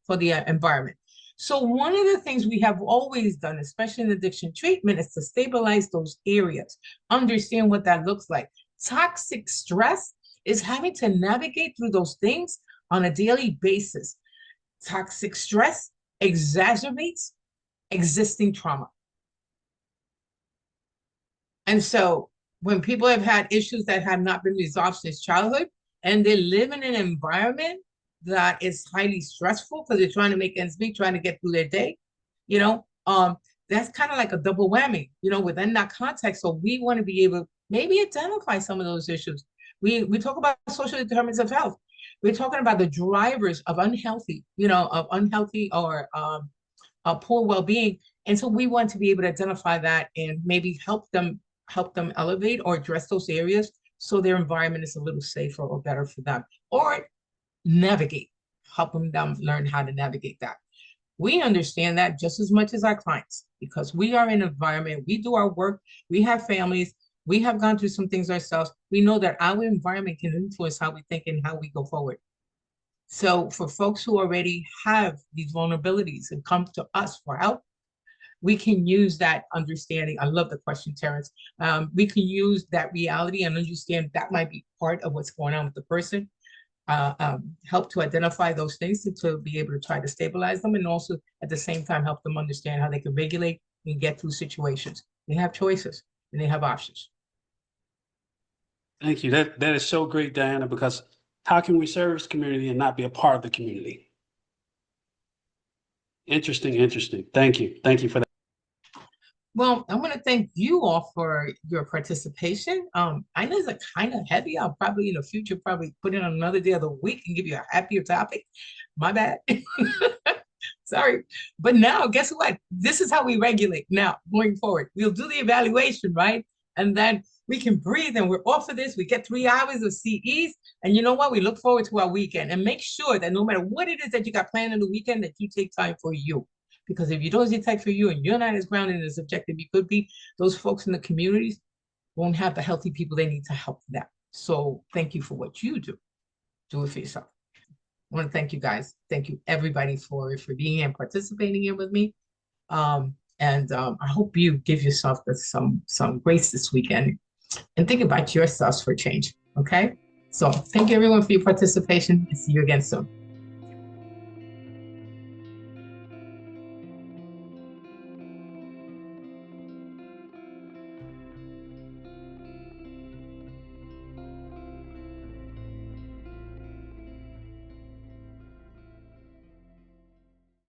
for the environment. So one of the things we have always done, especially in addiction treatment, is to stabilize those areas, understand what that looks like. Toxic stress is having to navigate through those things on a daily basis. Toxic stress exacerbates existing trauma. And so when people have had issues that have not been resolved since childhood, and they live in an environment that is highly stressful because they're trying to make ends meet, trying to get through their day, that's kind of like a double whammy, within that context. So we want to be able to maybe identify some of those issues. We talk about social determinants of health. We're talking about the drivers of unhealthy or poor well-being. And so we want to be able to identify that and maybe help them elevate or address those areas so their environment is a little safer or better for them, or helping them learn how to navigate that. We understand that just as much as our clients, because we are in an environment, we do our work, we have families, we have gone through some things ourselves. We know that our environment can influence how we think and how we go forward. So for folks who already have these vulnerabilities and come to us for help, we can use that understanding. I love the question, Terrence. We can use that reality and understand that might be part of what's going on with the person. Help to identify those things to be able to try to stabilize them, and also at the same time help them understand how they can regulate and get through situations. They have choices and they have options. Thank you. That is so great, Diana, because how can we service the community and not be a part of the community? Interesting. Thank you. Thank you for that. Well, I want to thank you all for your participation. I know it's kind of heavy. I'll probably in the future probably put in another day of the week and give you a happier topic. My bad. Sorry. But now, guess what? This is how we regulate now going forward. We'll do the evaluation, right? And then we can breathe and we're off of this. We get 3 hours of CEs. And you know what? We look forward to our weekend, and make sure that no matter what it is that you got planned in the weekend, that you take time for you. Because if you don't take time for you and you're not as grounded and as objective you could be, those folks in the communities won't have the healthy people they need to help them. So thank you for what you do. Do it for yourself. I want to thank you guys. Thank you everybody for being here and participating here with me. I hope you give yourself some grace this weekend and think about yourselves for change. Okay? So thank you everyone for your participation, and see you again soon.